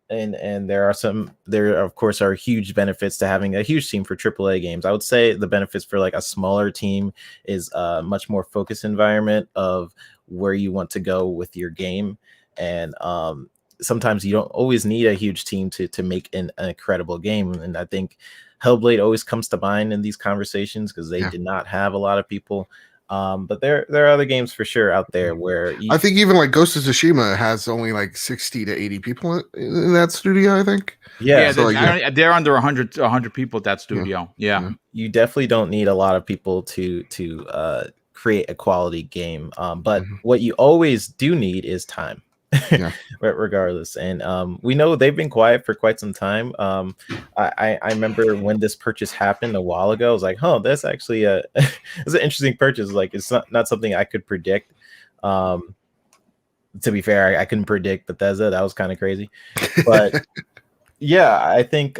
there of course are huge benefits to having a huge team for AAA games. I would say the benefits for like a smaller team is a much more focused environment of where you want to go with your game. And sometimes you don't always need a huge team to make an incredible game. And I think Hellblade always comes to mind in these conversations because they did not have a lot of people. But there are other games for sure out there where I think even like Ghost of Tsushima has only like 60 to 80 people in that studio, I think. Yeah, So, they're under 100 people at that studio. Yeah. You definitely don't need a lot of people to create a quality game. But what you always do need is time. Regardless. And we know they've been quiet for quite some time. I remember when this purchase happened a while ago, I was like, that's actually it's an interesting purchase. Like it's not something I could predict. To be fair, I couldn't predict Bethesda. That was kind of crazy. But yeah, I think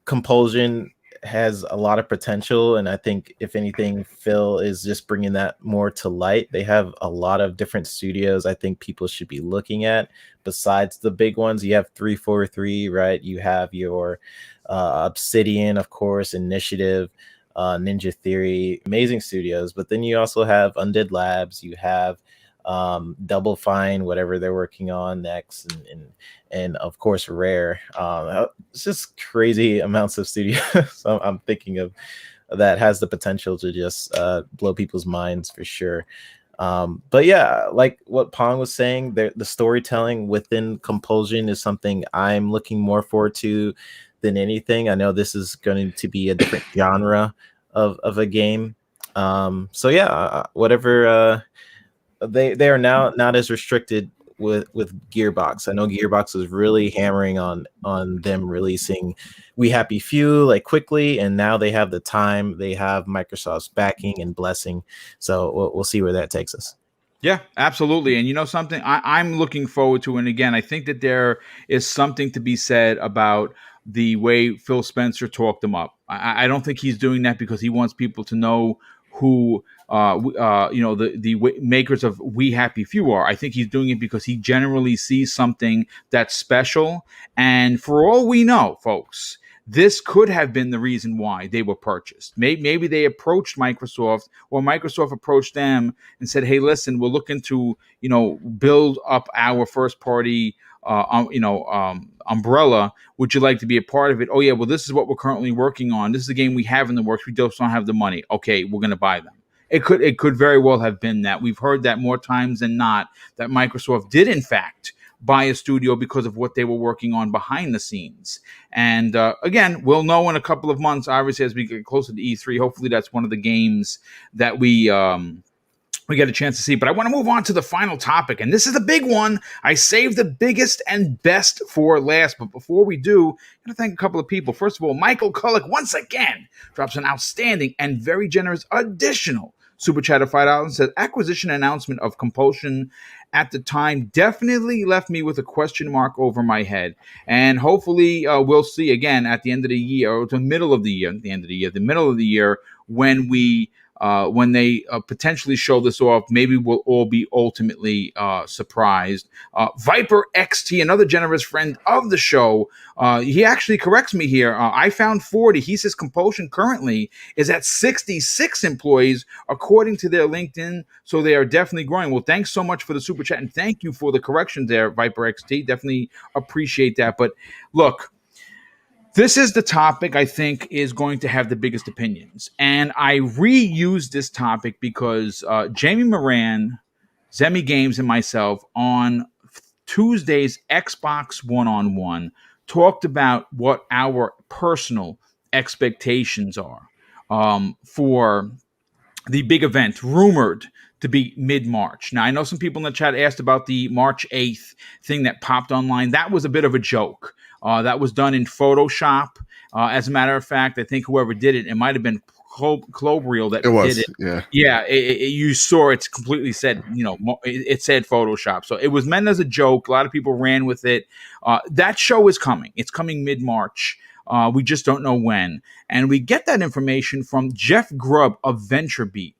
Compulsion, has a lot of potential, and I think if anything, Phil is just bringing that more to light. They have a lot of different studios I think people should be looking at besides the big ones. You have 343, right? You have your Obsidian, of course, Initiative, Ninja Theory, amazing studios. But then you also have Undead Labs, you have Double Fine, whatever they're working on next, and of course Rare. It's just crazy amounts of studios I'm thinking of that has the potential to just blow people's minds for sure. But yeah, like what Pong was saying, the storytelling within Compulsion is something I'm looking more forward to than anything. I know this is going to be a different genre of a game. So yeah, whatever. They are now not as restricted with Gearbox. I know Gearbox is really hammering on them releasing We Happy Few like quickly, and now they have the time. They have Microsoft's backing and blessing. So we'll see where that takes us. Yeah, absolutely. And you know something I'm looking forward to, and again, I think that there is something to be said about the way Phil Spencer talked them up. I don't think he's doing that because he wants people to know who the makers of We Happy Few are. I think he's doing it because he generally sees something that's special. And for all we know, folks, this could have been the reason why they were purchased. Maybe they approached Microsoft, or Microsoft approached them and said, "Hey, listen, we're looking to build up our first party umbrella. Would you like to be a part of it? Oh yeah, well, this is what we're currently working on. This is the game we have in the works. We just don't have the money. Okay, we're going to buy them." It could very well have been that. We've heard that more times than not, that Microsoft did in fact buy a studio because of what they were working on behind the scenes. And again, we'll know in a couple of months, obviously, as we get closer to E3. Hopefully that's one of the games that we get a chance to see. But I want to move on to the final topic, and this is the big one. I saved the biggest and best for last, but before we do, I'm going to thank a couple of people. First of all, Michael Kullick once again drops an outstanding and very generous additional super chat of $5 and says, acquisition announcement of Compulsion at the time definitely left me with a question mark over my head. And hopefully we'll see again at the end of the year, or the middle of the year, when they potentially show this off. Maybe we'll all be ultimately surprised. Viper XT, another generous friend of the show, he actually corrects me here. I found 40. He says Compulsion currently is at 66 employees, according to their LinkedIn. So they are definitely growing. Well, thanks so much for the super chat, and thank you for the correction there, Viper XT. Definitely appreciate that. But look, this is the topic I think is going to have the biggest opinions. And I reused this topic because Jamie Moran, Zemi Games, and myself on Tuesday's Xbox One-on-One talked about what our personal expectations are for the big event rumored to be mid-March. Now, I know some people in the chat asked about the March 8th thing that popped online. That was a bit of a joke. That was done in Photoshop. As a matter of fact, I think whoever did it, it might have been Clobriel that did it. Yeah. You saw it's completely said, it said Photoshop. So it was meant as a joke. A lot of people ran with it. That show is coming. It's coming mid-March. We just don't know when. And we get that information from Jeff Grubb of VentureBeat,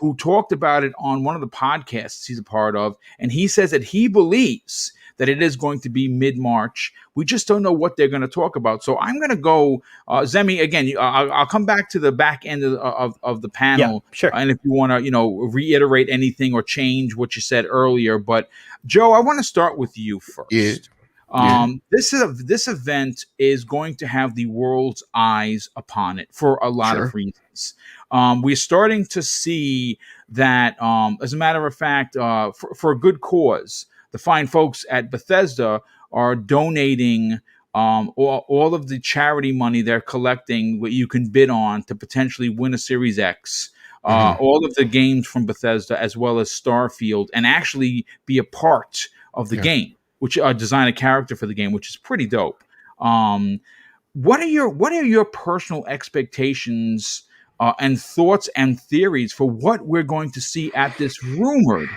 who talked about it on one of the podcasts he's a part of. And he says that he believes that it is going to be mid-March. We just don't know what they're going to talk about. So I'm going to go, Zemi, again, I'll come back to the back end of the panel. Yeah, sure. And if you want to, reiterate anything or change what you said earlier. But Joe, I want to start with you first. Yeah. This event is going to have the world's eyes upon it for a lot of reasons. We're starting to see that, as a matter of fact, for a good cause, the fine folks at Bethesda are donating all of the charity money they're collecting, what you can bid on to potentially win a Series X. All of the games from Bethesda, as well as Starfield, and actually be a part of the game, which design a character for the game, which is pretty dope. What are your personal expectations and thoughts and theories for what we're going to see at this rumored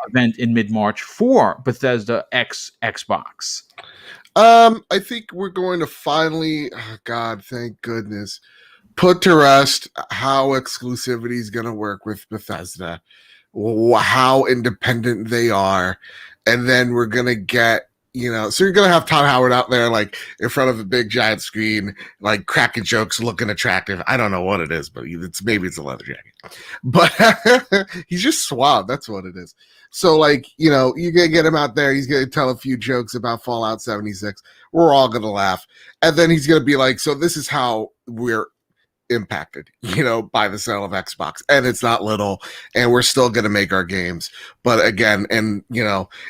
event in mid-March for Bethesda X Xbox? I think we're going to finally, oh God, thank goodness, put to rest how exclusivity is going to work with Bethesda, how independent they are, and then we're going to get, so you're going to have Todd Howard out there, like, in front of a big giant screen, like, cracking jokes, looking attractive. I don't know what it is, but maybe it's a leather jacket. But he's just suave. That's what it is. So, like, you're going to get him out there. He's going to tell a few jokes about Fallout 76. We're all going to laugh. And then he's going to be like, so this is how we're impacted, by the sale of Xbox, and it's not little, and we're still going to make our games. But again, and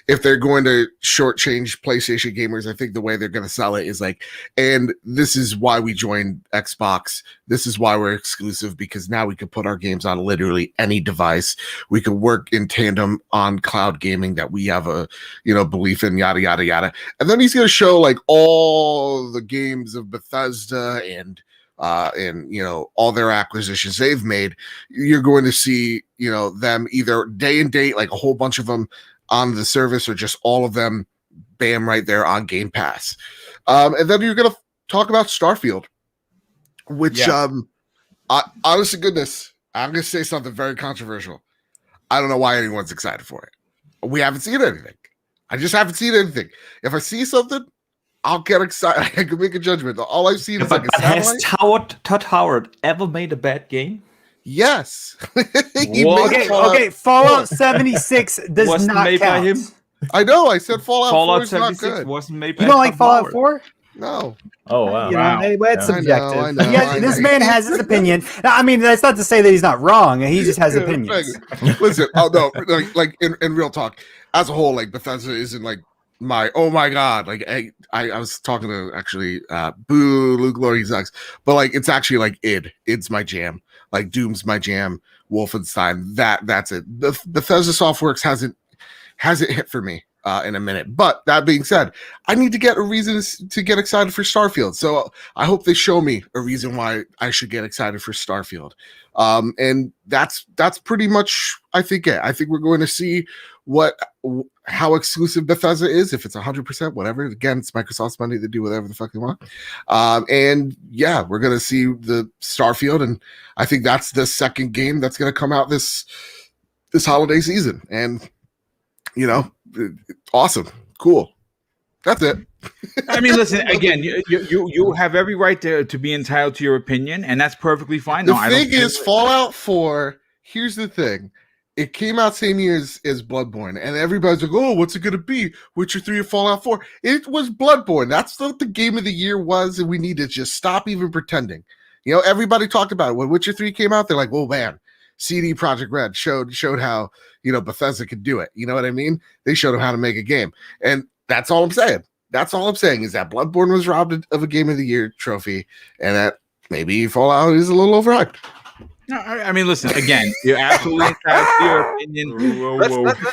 if they're going to shortchange PlayStation gamers, I think the way they're going to sell it is like, and this is why we joined Xbox. This is why we're exclusive, because now we can put our games on literally any device. We can work in tandem on cloud gaming that we have a belief in, yada yada yada. And then he's going to show like all the games of Bethesda and all their acquisitions they've made. You're going to see them either day and date, like a whole bunch of them on the service, or just all of them bam right there on Game Pass. And then you're going to talk about Starfield, which honest to goodness, I'm going to say something very controversial. I don't know why anyone's excited for it. We haven't seen anything. I just haven't seen anything. If I see something, I'll get excited. I can make a judgment. All I've seen is like a satellite. Has Todd Howard ever made a bad game? Yes. Okay. Fallout 76 does wasn't not made count. by him. I know. I said Fallout 4 is not 76 good. wasn't made by You don't like Todd Fallout Howard. 4? No. Oh wow. It's subjective. I know, This man has his opinion. I mean, that's not to say that he's not wrong. He just has opinions. Listen, like in real talk, as a whole, like Bethesda isn't like oh my god, like I was talking to actually boo Luke Glory sucks, but like it's actually like id's my jam, like Doom's my jam, Wolfenstein, that's it. Bethesda Softworks hasn't hit for me in a minute. But that being said, I need to get a reason to get excited for Starfield, so I hope they show me a reason why I should get excited for Starfield. And that's pretty much I think it. I think we're going to see how exclusive Bethesda is, if it's 100%, whatever. Again, it's Microsoft's money, to do whatever the fuck they want. And yeah, we're going to see the Starfield, and I think that's the second game that's going to come out this holiday season. And awesome, cool. That's it. I mean, listen, again, you have every right to be entitled to your opinion, and that's perfectly fine. The thing is, Fallout 4, here's the thing. It came out same year as Bloodborne, and everybody's like, oh, what's it going to be? Witcher 3 or Fallout 4? It was Bloodborne. That's what the game of the year was, and we need to just stop even pretending. Everybody talked about it. When Witcher 3 came out, they're like, oh, man, CD Projekt Red showed how, Bethesda could do it. You know what I mean? They showed them how to make a game. And that's all I'm saying. That's all I'm saying is that Bloodborne was robbed of a Game of the Year trophy, and that maybe Fallout is a little overhyped. No, I mean, listen, again, you're absolutely entitled to your opinion.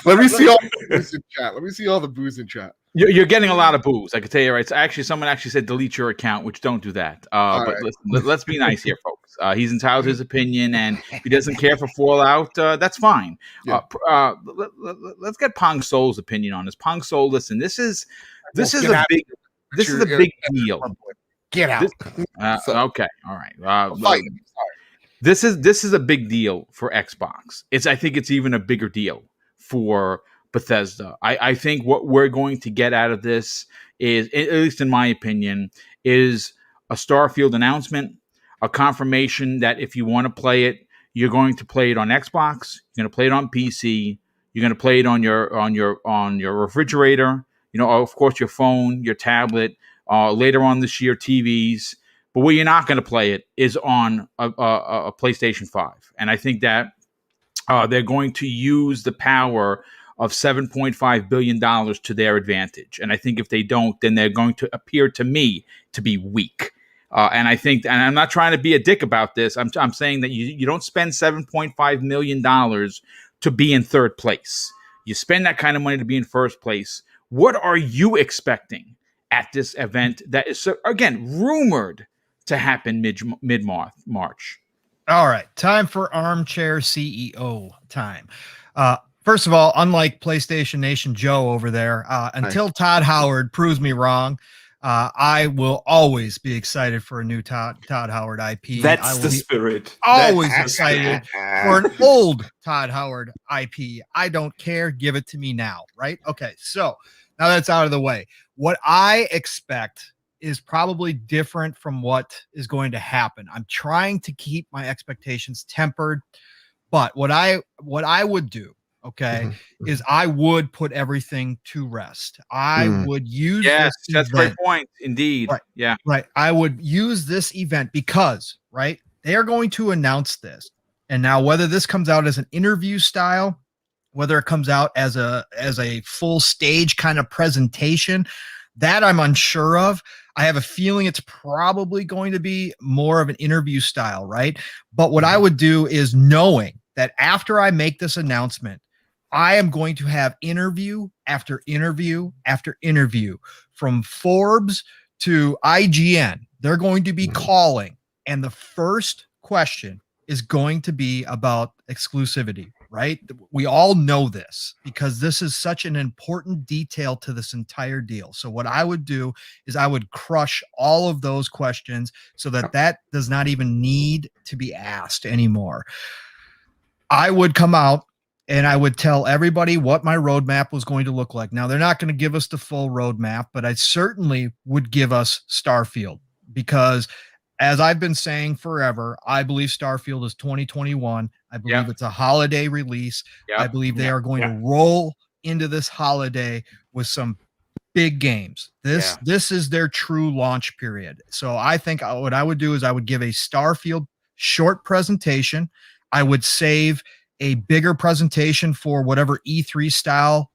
Let me see all the booze in chat. Let me see all the booze in chat. You're getting a lot of booze. I can tell you, right? So actually, someone actually said delete your account, which don't do that. But right. listen, let's be nice here, folks. He's entitled to his opinion, and if he doesn't care for Fallout, that's fine. Yeah. Let's get Pong Soul's opinion on this. Pong Soul, listen, this is a big deal. Get out. Okay, all right. This is a big deal for Xbox. I think it's even a bigger deal for Bethesda. I think what we're going to get out of this is, at least in my opinion, is a Starfield announcement, a confirmation that if you want to play it, you're going to play it on Xbox, you're going to play it on PC, you're going to play it on your refrigerator, of course your phone, your tablet, later on this year TVs. But where you're not going to play it is on a PlayStation 5. And I think that they're going to use the power of $7.5 billion to their advantage. And I think if they don't, then they're going to appear to me to be weak. And I think, and I'm not trying to be a dick about this, I'm saying that you don't spend $7.5 million to be in third place. You spend that kind of money to be in first place. What are you expecting at this event that is, again, rumored to happen mid-March? All right, time for Armchair CEO time. First of all, unlike PlayStation Nation Joe over there, until Todd Howard proves me wrong, I will always be excited for a new Todd Howard IP. I That's will the be spirit. always That's the excited spirit. for an old Todd Howard IP. I don't care. Give it to me now. Right? Okay. So now that's out of the way. What I expect is probably different from what is going to happen. I'm trying to keep my expectations tempered, but what I would do, okay, is I would put everything to rest. I would use Yes, this that's a great event. point. Indeed. Right. Yeah. Right. I would use this event because, right, they are going to announce this. And now whether this comes out as an interview style, whether it comes out as a full stage kind of presentation, that I'm unsure of. I have a feeling it's probably going to be more of an interview style, right? But what I would do is knowing that after I make this announcement, I am going to have interview after interview after interview from Forbes to IGN. They're going to be calling, and the first question is going to be about exclusivity, right? We all know this because this is such an important detail to this entire deal. So what I would do is I would crush all of those questions so that does not even need to be asked anymore. I would come out and I would tell everybody what my roadmap was going to look like. Now, they're not going to give us the full roadmap, but I certainly would give us Starfield because, as I've been saying forever, I believe Starfield is 2021. I believe it's a holiday release. I believe they are going to roll into this holiday with some big games. This is their true launch period. So I think what I would do is I would give a Starfield short presentation. I would save a bigger presentation for whatever E3 style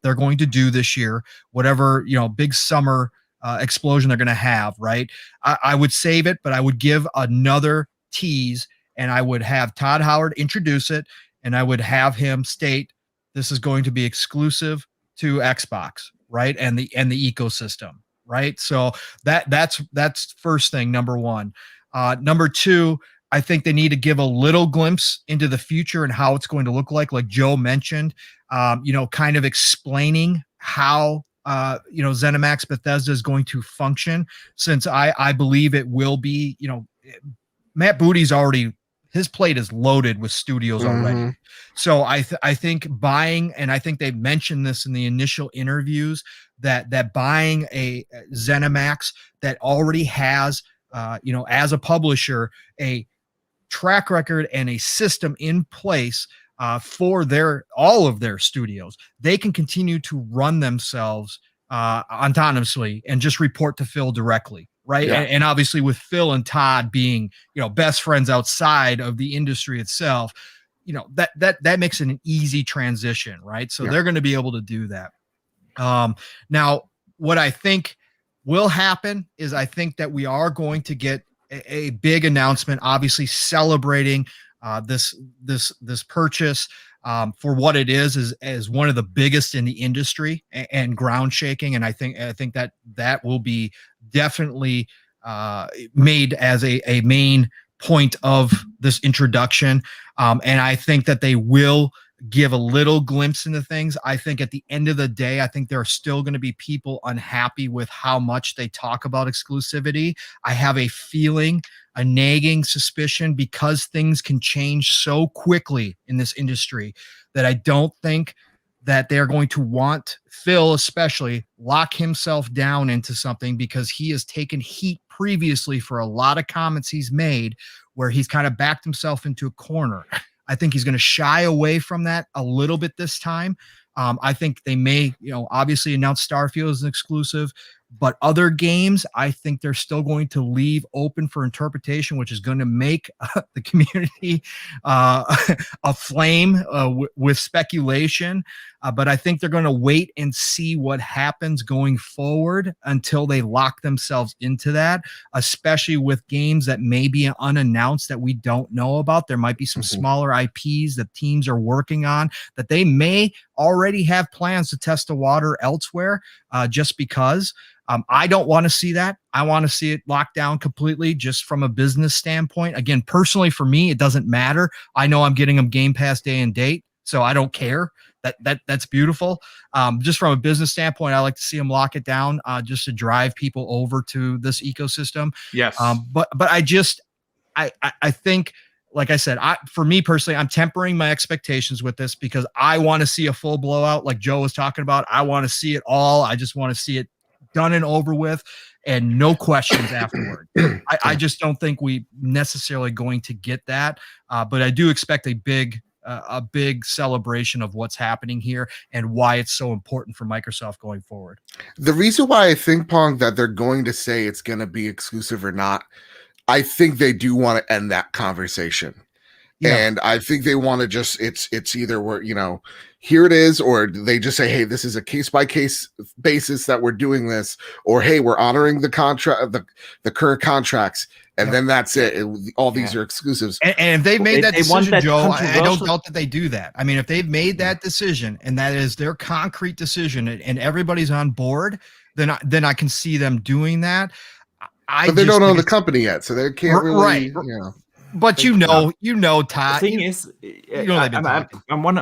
they're going to do this year, whatever, big summer explosion they're going to have, right? I would save it, but I would give another tease and I would have Todd Howard introduce it and I would have him state this is going to be exclusive to Xbox, right? And the ecosystem, right? So that's first thing, number one. Number two, I think they need to give a little glimpse into the future and how it's going to look like Joe mentioned, kind of explaining how ZeniMax Bethesda is going to function, since I believe it will be, Matt Booty's already, his plate is loaded with studios already. So I think buying, and I think they mentioned this in the initial interviews, that buying a ZeniMax that already has, as a publisher, a track record and a system in place for all of their studios, they can continue to run themselves autonomously and just report to Phil directly, right? And obviously with Phil and Todd being best friends outside of the industry itself, that makes it an easy transition, right? So they're going to be able to do that. Now, what I think will happen is I think that we are going to get a big announcement, obviously celebrating this purchase for what it is as one of the biggest in the industry and ground shaking. And I think that will be definitely made as a main point of this introduction. And I think that they will give a little glimpse into things. I think at the end of the day, I think there are still going to be people unhappy with how much they talk about exclusivity. I have a feeling, a nagging suspicion, because things can change so quickly in this industry, that I don't think that they're going to want Phil, especially, lock himself down into something, because he has taken heat previously for a lot of comments he's made where he's kind of backed himself into a corner. I think he's going to shy away from that a little bit this time. I think they may, obviously announce Starfield as an exclusive, but other games, I think they're still going to leave open for interpretation, which is going to make the community aflame with speculation. But I think they're going to wait and see what happens going forward until they lock themselves into that, especially with games that may be unannounced that we don't know about. There might be some smaller IPs that teams are working on that they may already have plans to test the water elsewhere, just because. I don't want to see that. I want to see it locked down completely, just from a business standpoint. Again, personally, for me, it doesn't matter. I know I'm getting them Game Pass day and date. So I don't care. That's beautiful. Just from a business standpoint, I like to see them lock it down, just to drive people over to this ecosystem. Yes. But I think, like I said, for me personally, I'm tempering my expectations with this because I want to see a full blowout, like Joe was talking about. I want to see it all. I just want to see it done and over with, and no questions afterward. I just don't think we necessarily going to get that, but I do expect a big celebration of what's happening here and why it's so important for Microsoft going forward. The reason why I think, Pong, that they're going to say it's going to be exclusive or not, I think they do want to end that conversation. Yeah. And I think they want to just, it's either where, here it is, or they just say, hey, this is a case by case basis that we're doing this, or hey, we're honoring the contract, the current contracts. And then that's it. All these are exclusives. And if they've made that decision, Joe, I don't doubt that they do that. I mean, if they've made that decision and that is their concrete decision and everybody's on board, then I can see them doing that. But they don't own the company yet, so they can't really, But Todd. The thing is,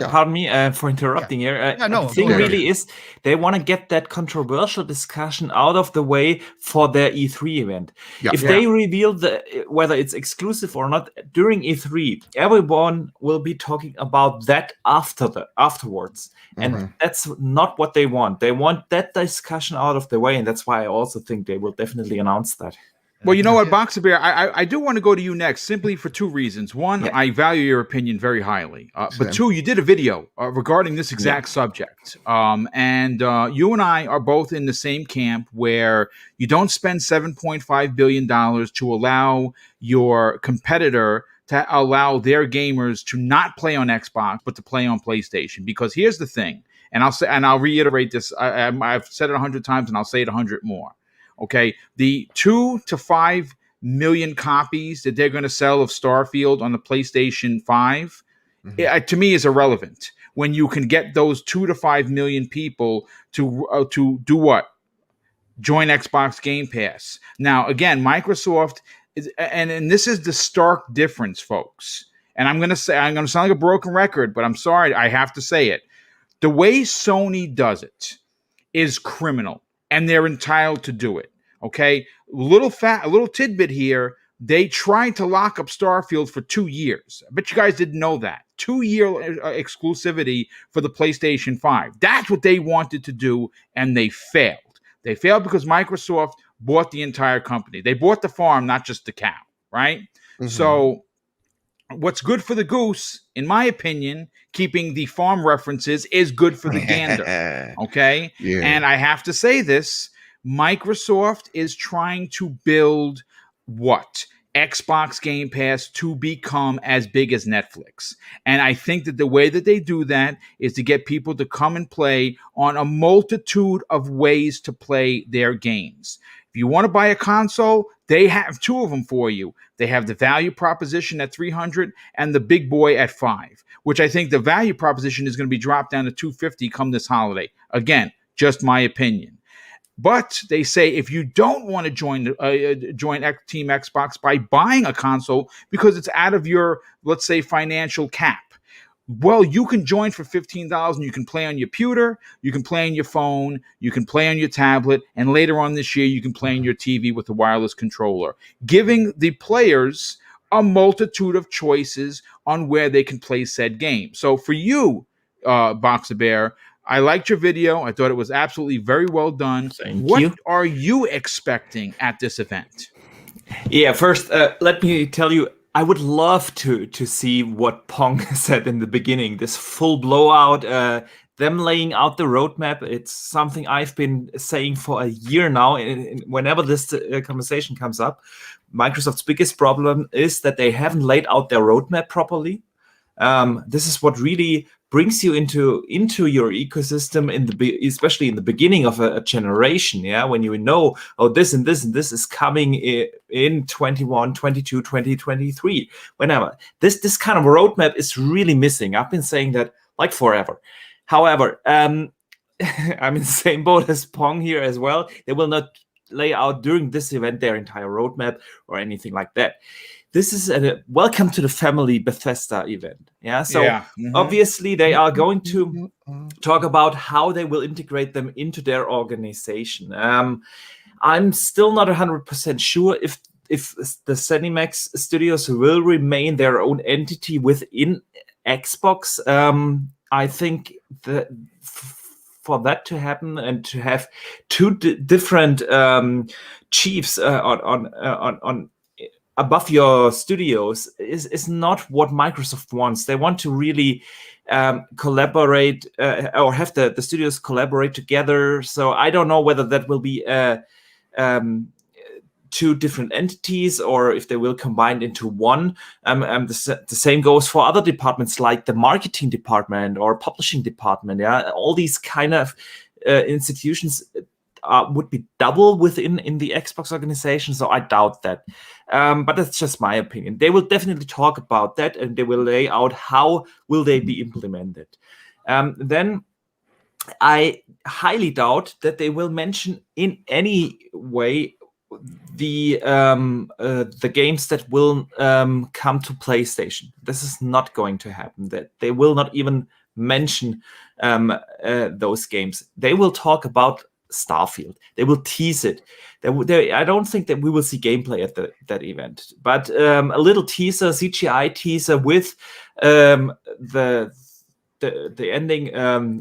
pardon me for interrupting here. The thing really is, they want to get that controversial discussion out of the way for their E3 event. If they reveal whether it's exclusive or not during E3, everyone will be talking about that afterwards. And that's not what they want. They want that discussion out of the way, and that's why I also think they will definitely announce that. Well, you know what, Boxer Bear, I do want to go to you next, simply for two reasons. One, I value your opinion very highly. But two, you did a video regarding this exact subject. And you and I are both in the same camp where you don't spend $7.5 billion to allow your competitor to allow their gamers to not play on Xbox, but to play on PlayStation. Because here's the thing, and I'll reiterate this. I've said it 100 times, and I'll say it 100 more. Okay, the 2 to 5 million copies that they're going to sell of Starfield on the PlayStation 5, to me, is irrelevant. When you can get those 2 to 5 million people to do what? Join Xbox Game Pass. Now, again, Microsoft is, and this is the stark difference, folks. And I'm going to sound like a broken record, but I'm sorry, I have to say it. The way Sony does it is criminal. And they're entitled to do it. Okay, little tidbit here. They tried to lock up Starfield for 2 years. I bet you guys didn't know that. 2-year exclusivity for the PlayStation 5. That's what they wanted to do, and they failed. They failed because Microsoft bought the entire company. They bought the farm, not just the cow. Right. So, what's good for the goose, in my opinion, keeping the farm references, is good for the gander. Okay? Yeah. And I have to say this, Microsoft is trying to build what? Xbox Game Pass to become as big as Netflix. And I think that the way that they do that is to get people to come and play on a multitude of ways to play their games. If you want to buy a console, they have 2 of them for you. They have the value proposition at $300 and the big boy at $500, which I think the value proposition is going to be dropped down to $250 come this holiday. Again, just my opinion. But they say if you don't want to join Team Xbox by buying a console because it's out of your, let's say, financial cap, well, you can join for $15 and you can play on your computer, you can play on your phone, you can play on your tablet, and later on this year, you can play on your TV with a wireless controller, giving the players a multitude of choices on where they can play said game. So for you, Boxer Bear, I liked your video. I thought it was absolutely very well done. What are you expecting at this event? Yeah, first, let me tell you, I would love to see what Pong said in the beginning, this full blowout, them laying out the roadmap. It's something I've been saying for a year now. And whenever this conversation comes up, Microsoft's biggest problem is that they haven't laid out their roadmap properly. This is what really brings you into your ecosystem, especially in the beginning of a generation, when you know, this and this and this is coming in 21, 22, 2023, whenever. This kind of roadmap is really missing. I've been saying that like forever. However, I'm in the same boat as Pong here as well. They will not lay out during this event their entire roadmap or anything like that. This is a welcome to the family Bethesda event. Yeah. So obviously they are going to talk about how they will integrate them into their organization. I'm still not 100% sure if the ZeniMax studios will remain their own entity within Xbox. I think that for that to happen and to have two different chiefs on above your studios is not what Microsoft wants. They want to really collaborate or have the studios collaborate together. So I don't know whether that will be two different entities or if they will combine into one. The same goes for other departments like the marketing department or publishing department. Yeah, all these kind of institutions would be double within the Xbox organization, so I doubt that. But that's just my opinion. They will definitely talk about that, and they will lay out how will they be implemented. Then I highly doubt that they will mention in any way the games that will come to PlayStation. This is not going to happen. That they will not even mention those games. They will talk about Starfield. They will tease it. I don't think that we will see gameplay at that event, but a little teaser, CGI teaser with the ending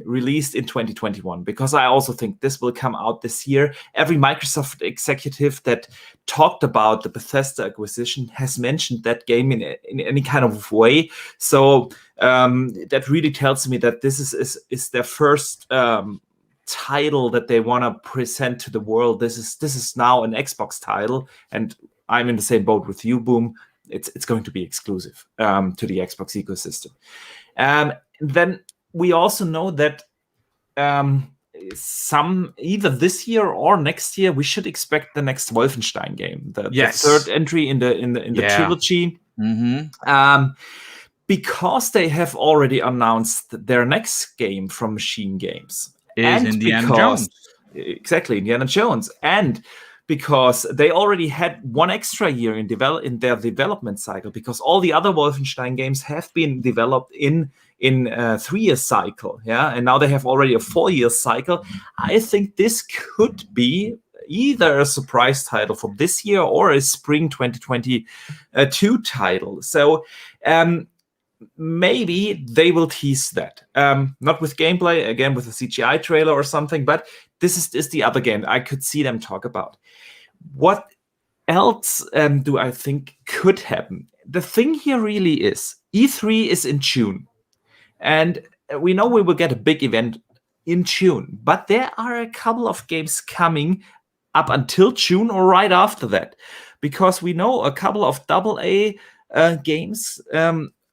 released in 2021, because I also think this will come out this year. Every Microsoft executive that talked about the Bethesda acquisition has mentioned that game in any kind of way. So that really tells me that this is their first title that they want to present to the world. This is now an Xbox title, and I'm in the same boat with you, Boom. It's going to be exclusive to the Xbox ecosystem. Then we also know that either this year or next year we should expect the next Wolfenstein game, the third entry in the trilogy. Because they have already announced their next game from Machine Games. Is Indiana Jones. Exactly, Indiana Jones. And because they already had one extra year in their development cycle, because all the other Wolfenstein games have been developed in 3-year cycle, and now they have already a 4-year cycle. I think this could be either a surprise title for this year or a spring 2022 title. So maybe they will tease that, not with gameplay, again with a CGI trailer or something, but this is the other game I could see them talk about. What else do I think could happen? The thing here really is E3 is in June, and we know we will get a big event in June, but there are a couple of games coming up until June or right after that, because we know a couple of AA games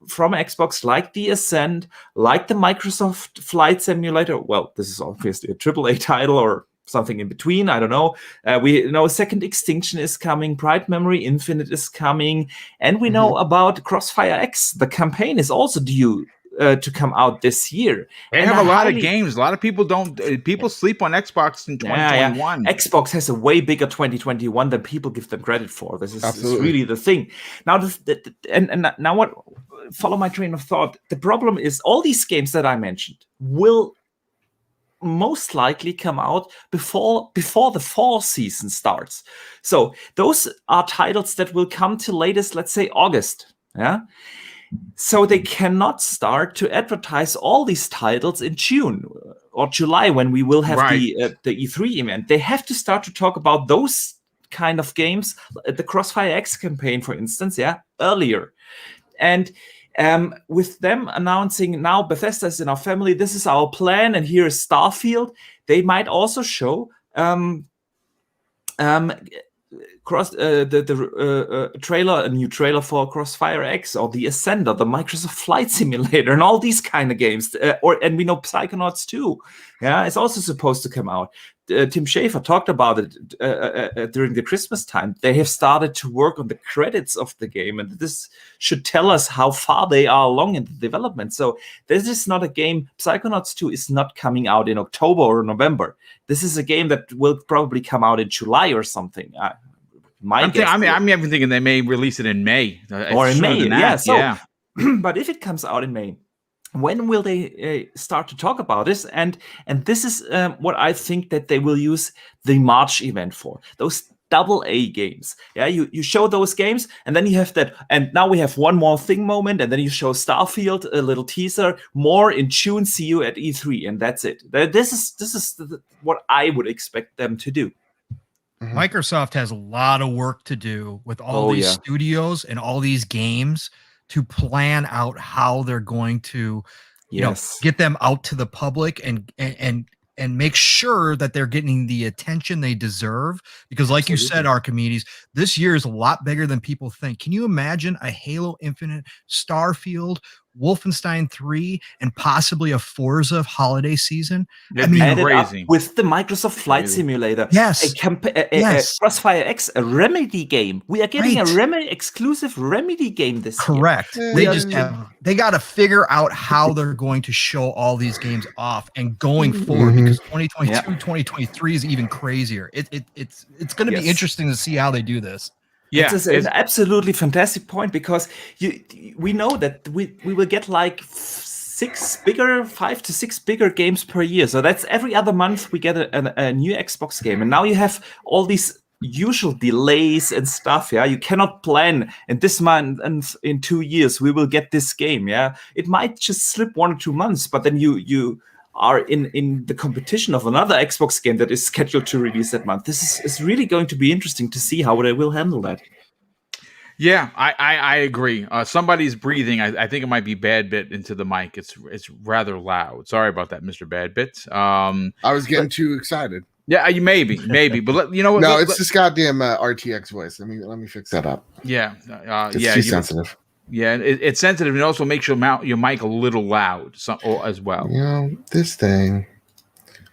from Xbox, like the Ascent, like the Microsoft Flight Simulator. Well, this is obviously a AAA title or something in between. I don't know. We know Second Extinction is coming, Bright Memory Infinite is coming, and we know about Crossfire X. The campaign is also due to come out this year. They have a lot of games. A lot of people don't. People sleep on Xbox in 2021. Xbox has a way bigger 2021 than people give them credit for. This is really the thing. Now, and now what? Follow my train of thought. The problem is all these games that I mentioned will most likely come out before the fall season starts. So those are titles that will come to latest, let's say, August. Yeah. So they cannot start to advertise all these titles in June or July when we will have the E3 event. They have to start to talk about those kind of games, the Crossfire X campaign, for instance, earlier. And with them announcing now Bethesda is in our family, this is our plan, and here is trailer, a new trailer for Crossfire X or the Ascender, the Microsoft Flight Simulator, and all these kind of games. And we know Psychonauts 2, yeah, it's also supposed to come out. Tim Schafer talked about it during the Christmas time. They have started to work on the credits of the game, and this should tell us how far they are along in the development. So this is not a game. Psychonauts 2 is not coming out in October or November. This is a game that will probably come out in July or something. I'm even thinking they may release it in May or in May. Yeah. So, but if it comes out in May, when will they start to talk about this? And this is what I think that they will use the March event for. Those AA games. Yeah, you show those games, and then you have that. And now we have one more thing moment, and then you show Starfield, a little teaser. More in June. See you at E3, and that's it. This is what I would expect them to do. Microsoft has a lot of work to do with all these studios and all these games to plan out how they're going to, you know, get them out to the public and make sure that they're getting the attention they deserve. Because like you said, Archimedes, this year is a lot bigger than people think. Can you imagine a Halo Infinite, Starfield, Wolfenstein 3, and possibly a Forza holiday season? I mean, crazy. With the Microsoft Flight Simulator, a Crossfire X, a Remedy game. We are getting a exclusive Remedy game this year. Correct. They got to figure out how they're going to show all these games off and going forward, because 2022, 2023 is even crazier. It's going to be interesting to see how they do this. Yeah, it's an absolutely fantastic point, because we know that we will get like 5 to 6 bigger games per year. So that's every other month we get a new Xbox game, and now you have all these usual delays and stuff. Yeah, you cannot plan. And this month and in 2 years we will get this game. Yeah, it might just slip 1 or 2 months, but then you are in the competition of another Xbox game that is scheduled to release that month. This is really going to be interesting to see how they will handle that. Yeah, I agree. Somebody's breathing. I think it might be Bad Bit into the mic. It's rather loud. Sorry about that, Mr. Bad Bit. I was getting too excited. Yeah, you maybe, but you know what? No, it's this goddamn RTX voice. Let me fix that up. Yeah, it's too sensitive. Yeah, it's sensitive, and also makes your mic a little loud as well. You know, this thing.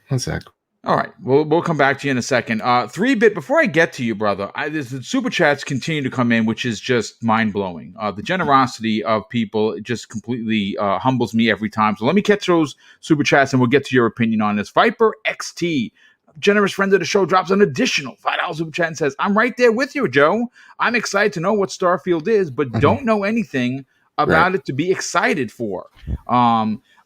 One sec. All right, we'll come back to you in a second. 3-Bit, before I get to you, brother, the super chats continue to come in, which is just mind-blowing. The generosity of people just completely humbles me every time. So let me catch those super chats, and we'll get to your opinion on this. Viper XT, generous friend of the show, drops an additional $5 super chat and says, I'm right there with you, Joe. I'm excited to know what Starfield is, but don't know anything about it to be excited for.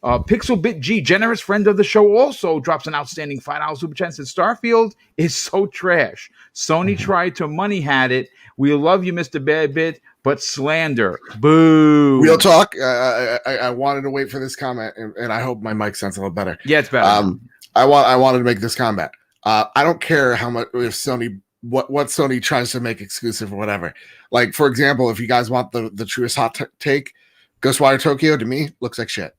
Pixelbit G, generous friend of the show, also drops an outstanding $5 super chat and says, Starfield is so trash. Sony tried to money had it. We love you, Mr. Bad Bit, but slander. Boo. Real talk. I wanted to wait for this comment, and I hope my mic sounds a little better. Yeah, it's better. I wanted to make this comment. I don't care how much if Sony what Sony tries to make exclusive or whatever. Like, for example, if you guys want the truest hot take, Ghostwire Tokyo to me looks like shit.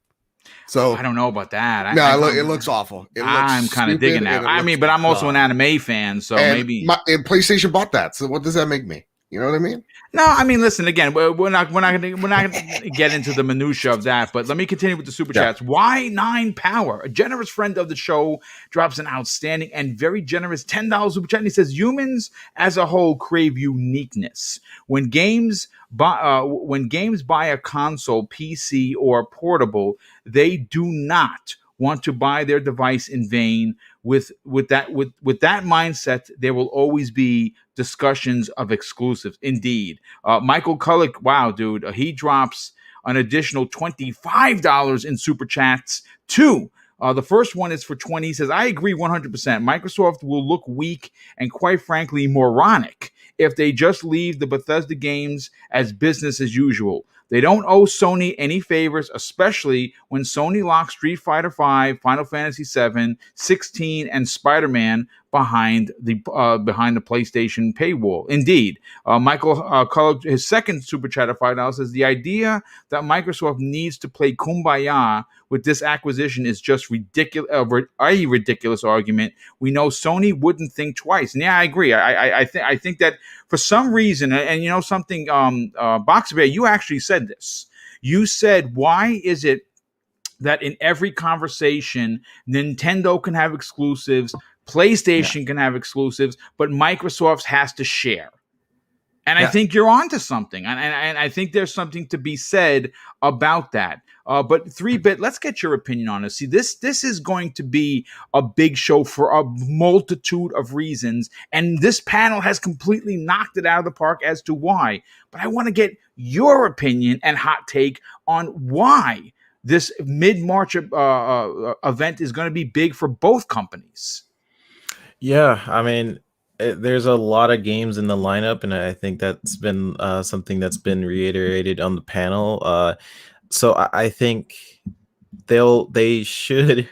So I don't know about that. It looks awful. I'm kind of digging that. I mean, but I'm also an anime fan, so maybe. And PlayStation bought that. So what does that make me? You know what I mean? No, I mean, listen. Again, we're not gonna get into the minutia of that. But let me continue with the super chats. Y9 Power, a generous friend of the show, drops an outstanding and very generous $10 super chat. And he says, "Humans as a whole crave uniqueness. When games buy a console, PC, or portable, they do not want to buy their device in vain. With that mindset, there will always be discussions of exclusives." Indeed. Michael Kullick, wow, dude, he drops an additional $25 in super chats too. The first one is for 20. He says, I agree 100%. Microsoft will look weak and, quite frankly, moronic if they just leave the Bethesda games as business as usual. They don't owe Sony any favors, especially when Sony locked Street Fighter V, Final Fantasy VII, 16, and Spider-Man behind the PlayStation paywall. Indeed, Michael Culler, his second super chat of $5, says the idea that Microsoft needs to play kumbaya with this acquisition is just ridiculous. A ridiculous argument. We know Sony wouldn't think twice. And yeah, I agree. I think that for some reason, and you know something, Boxer Bear, you actually said this. You said, why is it that in every conversation, Nintendo can have exclusives, PlayStation can have exclusives, but Microsoft has to share? And I think you're onto something. And I think there's something to be said about that. But 3-Bit, let's get your opinion on this. See, this is going to be a big show for a multitude of reasons. And this panel has completely knocked it out of the park as to why. But I want to get your opinion and hot take on why this mid-March event is going to be big for both companies. Yeah, I mean, there's a lot of games in the lineup, and I think that's been something that's been reiterated on the panel. So I think they should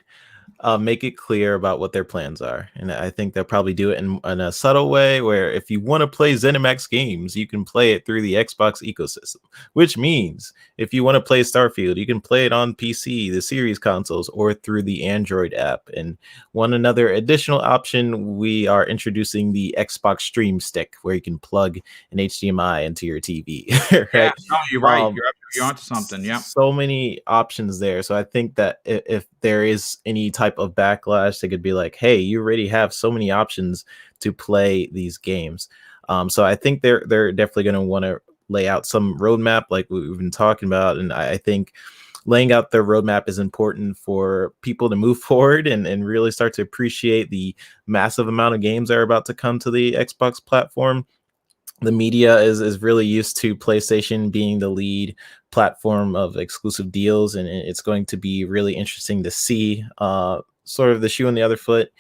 make it clear about what their plans are, and I think they'll probably do it in a subtle way, where if you want to play ZeniMax games, you can play it through the Xbox ecosystem, which means if you want to play Starfield, you can play it on PC, the series consoles, or through the Android app. And one another additional option, we are introducing the Xbox Stream Stick, where you can plug an HDMI into your TV. Right? Yeah, no, you're right. You're onto something. Yeah, so many options there. So I think that if there is any type of backlash, they could be like, hey, you already have so many options to play these games. So I think they're definitely going to want to lay out some roadmap like we've been talking about. And I think laying out their roadmap is important for people to move forward and really start to appreciate the massive amount of games that are about to come to the Xbox platform. The media is really used to PlayStation being the lead platform of exclusive deals, and it's going to be really interesting to see sort of the shoe on the other foot.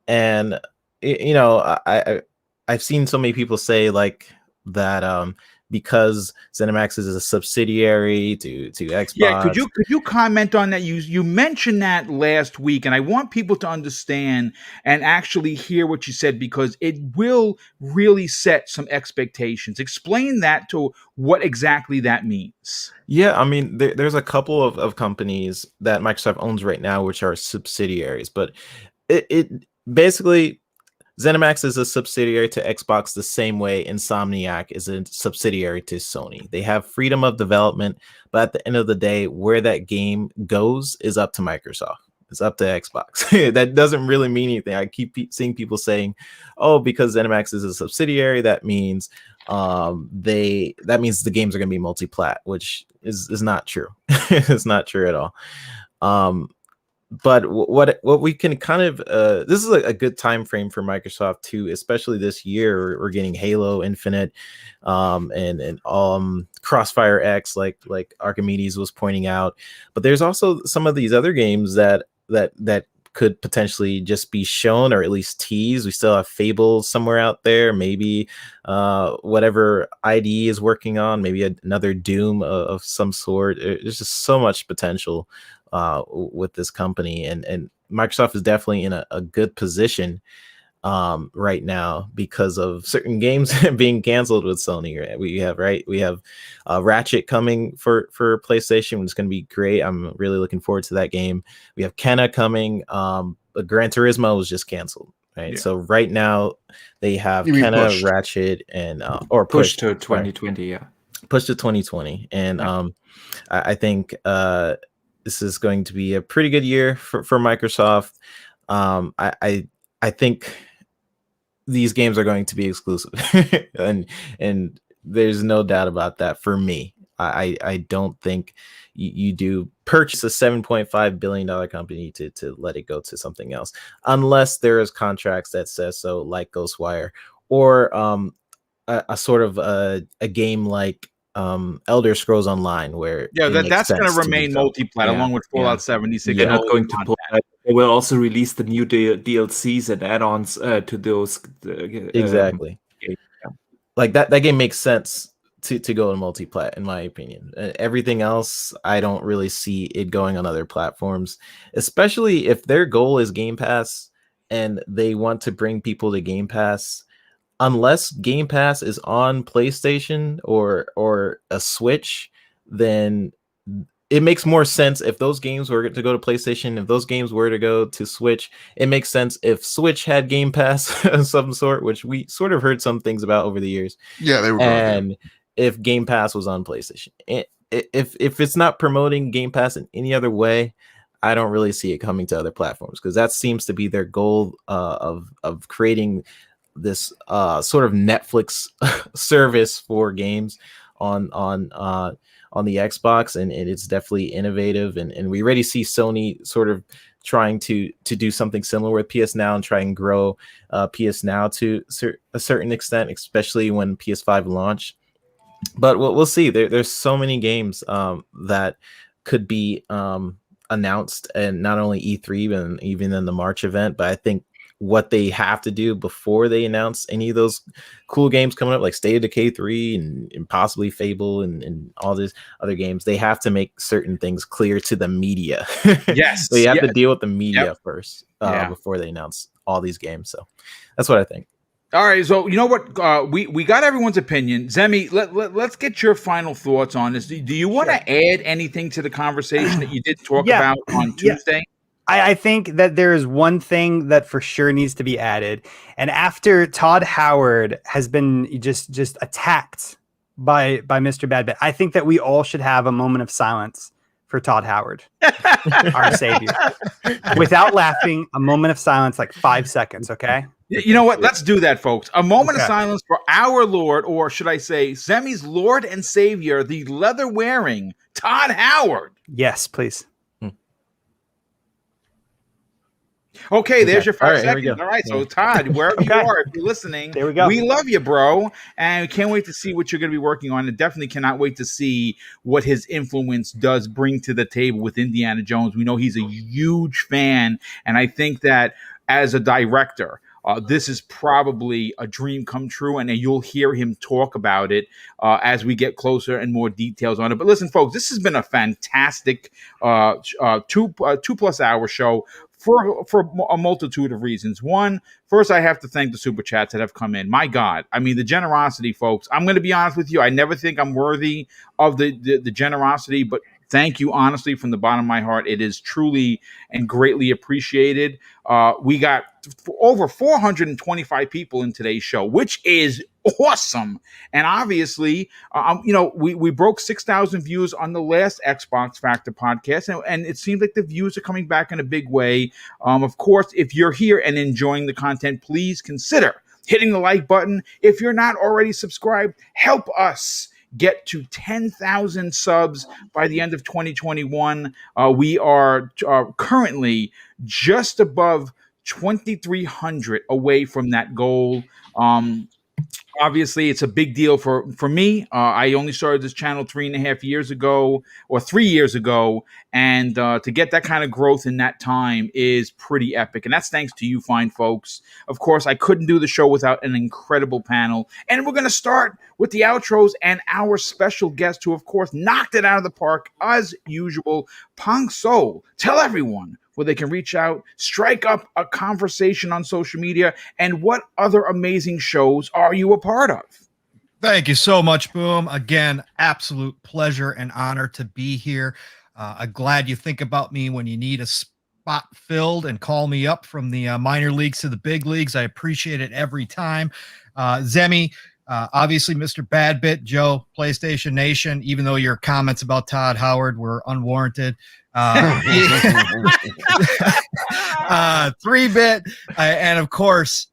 And you know, I've seen so many people say like that because ZeniMax is a subsidiary to Xbox. Yeah, could you comment on that? You mentioned that last week, and I want people to understand and actually hear what you said, because it will really set some expectations. Explain that to what exactly that means. Yeah, I mean, there's a couple of companies that Microsoft owns right now which are subsidiaries, but it basically, ZeniMax is a subsidiary to Xbox the same way Insomniac is a subsidiary to Sony. They have freedom of development, but at the end of the day, where that game goes is up to Microsoft. It's up to Xbox. That doesn't really mean anything. I keep seeing people saying, "Oh, because ZeniMax is a subsidiary, that means the games are going to be multi-plat," which is not true. It's not true at all. But what we can kind of this is a good time frame for Microsoft too, especially this year. We're getting Halo Infinite and Crossfire X, like Archimedes was pointing out. But there's also some of these other games that could potentially just be shown or at least teased. We still have Fable somewhere out there, maybe whatever ID is working on, maybe another Doom of some sort. There's just so much potential with this company, and Microsoft is definitely in a good position right now because of certain games being canceled with Sony. We have Ratchet coming for PlayStation, which is going to be great. I'm really looking forward to that game. We have Kenna coming. Gran Turismo was just canceled, right? Yeah. So right now they have Kenna, Ratchet, and or pushed to 2020. Yeah, pushed to 2020, and I think this is going to be a pretty good year for Microsoft. I think these games are going to be exclusive, and there's no doubt about that for me. I don't think you do purchase a $7.5 billion company to let it go to something else, unless there is contracts that says so, like Ghostwire, or a sort of a game like Elder Scrolls Online, where that's going to remain multi-plat along with Fallout 76. They're not going to pull that. They will also release the new DLCs and add-ons to those. Exactly. Like that game makes sense to go to multi-plat, in my opinion. Everything else, I don't really see it going on other platforms, especially if their goal is Game Pass and they want to bring people to Game Pass. Unless Game Pass is on PlayStation or a Switch, then it makes more sense if those games were to go to PlayStation. If those games were to go to Switch, it makes sense if Switch had Game Pass of some sort, which we sort of heard some things about over the years. Yeah, they were. And if Game Pass was on PlayStation, if it's not promoting Game Pass in any other way, I don't really see it coming to other platforms, because that seems to be their goal of creating this sort of Netflix service for games on the Xbox, and it's definitely innovative, and we already see Sony sort of trying to do something similar with PS Now and try and grow PS Now to a certain extent, especially when PS5 launched. But we'll see. There's so many games that could be announced, and not only E3 but even in the March event. But I think what they have to do before they announce any of those cool games coming up, like State of Decay 3 and possibly Fable and all these other games, they have to make certain things clear to the media. Yes. They have to deal with the media first Yeah. before they announce all these games. So that's what I think. All right, so you know what? We got everyone's opinion. Zemi, let's get your final thoughts on this. Do you want to add anything to the conversation that you did talk about on Tuesday? I think that there is one thing that for sure needs to be added. And after Todd Howard has been just attacked by Mr. Badbit, I think that we all should have a moment of silence for Todd Howard, our savior. Without laughing, a moment of silence, like 5 seconds, okay? You know what? Let's do that, folks. A moment of silence for our Lord, or should I say, Zemi's Lord and Savior, the leather-wearing Todd Howard. Yes, please. Okay, there's your 5 All right, seconds. All right, so Todd, wherever you are, if you're listening, there we go. We love you, bro, and we can't wait to see what you're going to be working on, and definitely cannot wait to see what his influence does bring to the table with Indiana Jones. We know he's a huge fan, and I think that as a director, this is probably a dream come true, and you'll hear him talk about it as we get closer and more details on it. But listen, folks, this has been a fantastic 2+ hour show for a multitude of reasons. One, first, I have to thank the super chats that have come in. My God, I mean, the generosity, folks. I'm going to be honest with you. I never think I'm worthy of the generosity, but thank you, honestly, from the bottom of my heart. It is truly and greatly appreciated. We got over 425 people in today's show, which is awesome. And obviously, we broke 6,000 views on the last Xbox Factor podcast, and it seems like the views are coming back in a big way. Of course, if you're here and enjoying the content, please consider hitting the like button. If you're not already subscribed, help us get to 10,000 subs by the end of 2021. We are currently just above 2,300 away from that goal. Obviously, it's a big deal for me. I only started this channel 3.5 years ago, or 3 years ago, and to get that kind of growth in that time is pretty epic. And that's thanks to you fine folks. Of course, I couldn't do the show without an incredible panel. And we're going to start with the outros and our special guest who, of course, knocked it out of the park as usual, Pong Soul. Tell everyone where they can reach out, strike up a conversation on social media, and what other amazing shows are you a part of? Thank you so much, Boom. Again, absolute pleasure and honor to be here. I'm glad you think about me when you need a spot filled and call me up from the minor leagues to the big leagues. I appreciate it every time. Zemi, obviously, Mr. Badbit, Joe, PlayStation Nation, even though your comments about Todd Howard were unwarranted. 3-bit, and of course,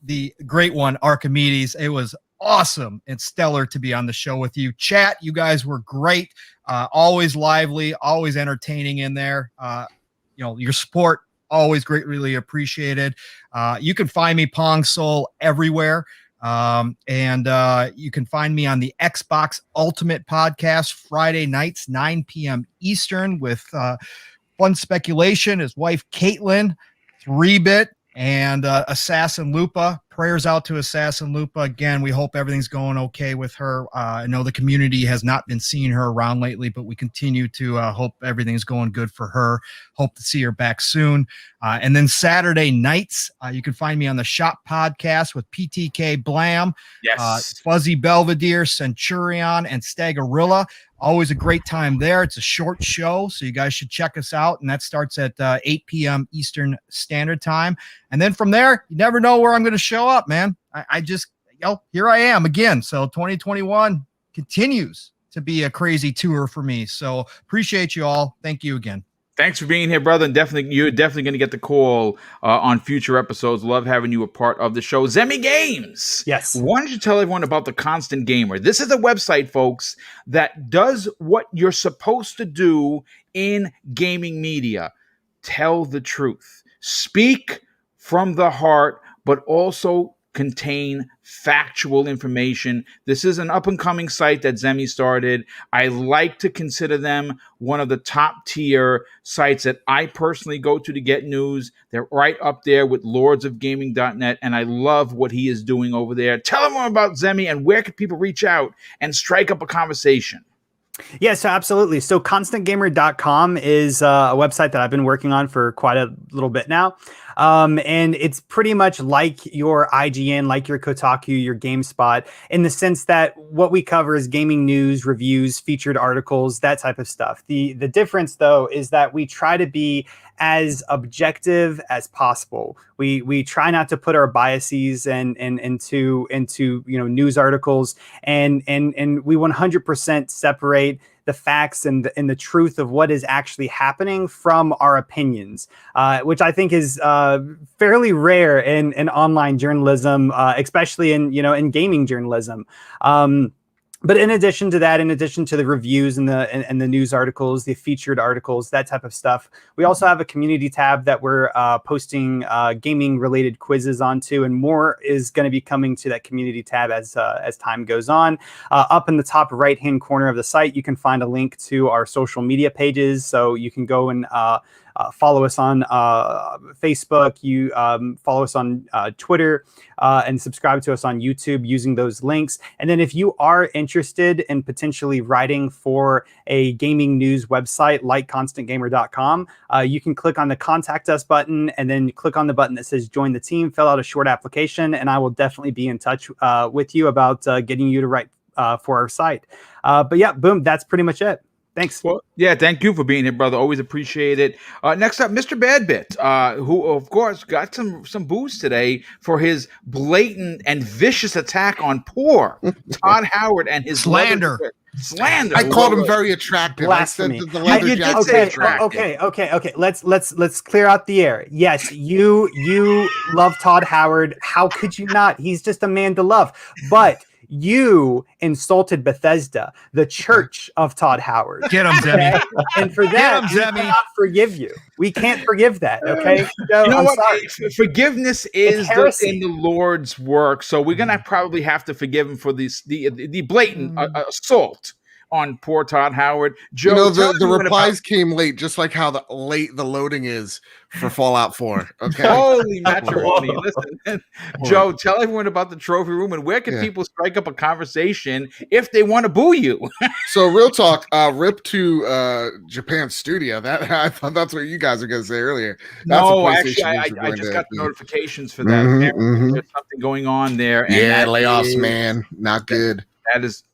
the great one, Archimedes. It was awesome and stellar to be on the show with you. Chat, you guys were great. Always lively, always entertaining in there. Your support, always greatly appreciated. You can find me, Pong Soul, everywhere. And you can find me on the Xbox Ultimate Podcast Friday nights, 9 p.m. Eastern, with Fun Speculation, his wife Caitlin, 3-bit, and Assassin Lupa prayers out to Assassin Lupa. Again, we hope everything's going okay with her. I know the community has not been seeing her around lately, but we continue to hope everything's going good for her. Hope to see her back soon. And then Saturday nights, you can find me on the Shop Podcast with PTK Blam, Fuzzy Belvedere, Centurion, and Stagorilla. Always a great time there. It's a short show, so you guys should check us out. And that starts at 8 p.m. Eastern Standard Time. And then from there, you never know where I'm going to show up, man. I just, here I am again. So 2021 continues to be a crazy tour for me. So appreciate you all. Thank you again. Thanks for being here, brother. And you're definitely going to get the call on future episodes. Love having you a part of the show. Zemi Games. Yes. Why don't you tell everyone about the Constant Gamer? This is a website, folks, that does what you're supposed to do in gaming media. Tell the truth. Speak from the heart, but also contain factual information. This is an up-and-coming site that Zemi started. I like to consider them one of the top-tier sites that I personally go to get news. They're right up there with lordsofgaming.net, and I love what he is doing over there. Tell them more about Zemi and where can people reach out and strike up a conversation. Yeah, so absolutely. So constantgamer.com is a website that I've been working on for quite a little bit now. And it's pretty much like your IGN, like your Kotaku, your GameSpot, in the sense that what we cover is gaming news, reviews, featured articles, that type of stuff. The difference, though, is that we try to be as objective as possible. We try not to put our biases into news articles, and we 100% separate the facts and the truth of what is actually happening from our opinions, which I think is fairly rare in online journalism, especially in gaming journalism. But in addition to that, in addition to the reviews and the news articles, the featured articles, that type of stuff, we also have a community tab that we're posting gaming related quizzes onto, and more is going to be coming to that community tab as time goes on. Up in the top right hand corner of the site, you can find a link to our social media pages, so you can go and follow us on Facebook, you follow us on Twitter, and subscribe to us on YouTube using those links. And then if you are interested in potentially writing for a gaming news website like constantgamer.com, you can click on the contact us button and then click on the button that says join the team, fill out a short application, and I will definitely be in touch with you about getting you to write for our site. But yeah, boom, that's pretty much it. Thanks. Well, yeah, thank you for being here, brother. Always appreciate it. Next up, Mr. Badbit, who, of course, got some boost today for his blatant and vicious attack on poor Todd Howard and his slander. Slander. I called him very attractive. Blasphemy. I said that the leather jacket Okay. Let's clear out the air. Yes, you love Todd Howard. How could you not? He's just a man to love. But you insulted Bethesda, the church of Todd Howard. Get him, Zemi. And for that, we cannot forgive you. We can't forgive that, okay? So, you know I'm what? sorry. Forgiveness is in the Lord's work, so we're going to probably have to forgive him for the blatant assault on poor Todd Howard. Joe, the replies came late, just like how late the loading is for Fallout 4. Okay. Holy matrimony. Listen, Joe, tell everyone about the trophy room and where can people strike up a conversation if they want to boo you? So real talk, rip to Japan Studio. That I thought that's what you guys were going to say earlier. That's no, actually, I just got the notifications for that. There's something going on there. And layoffs, man. Not good. That is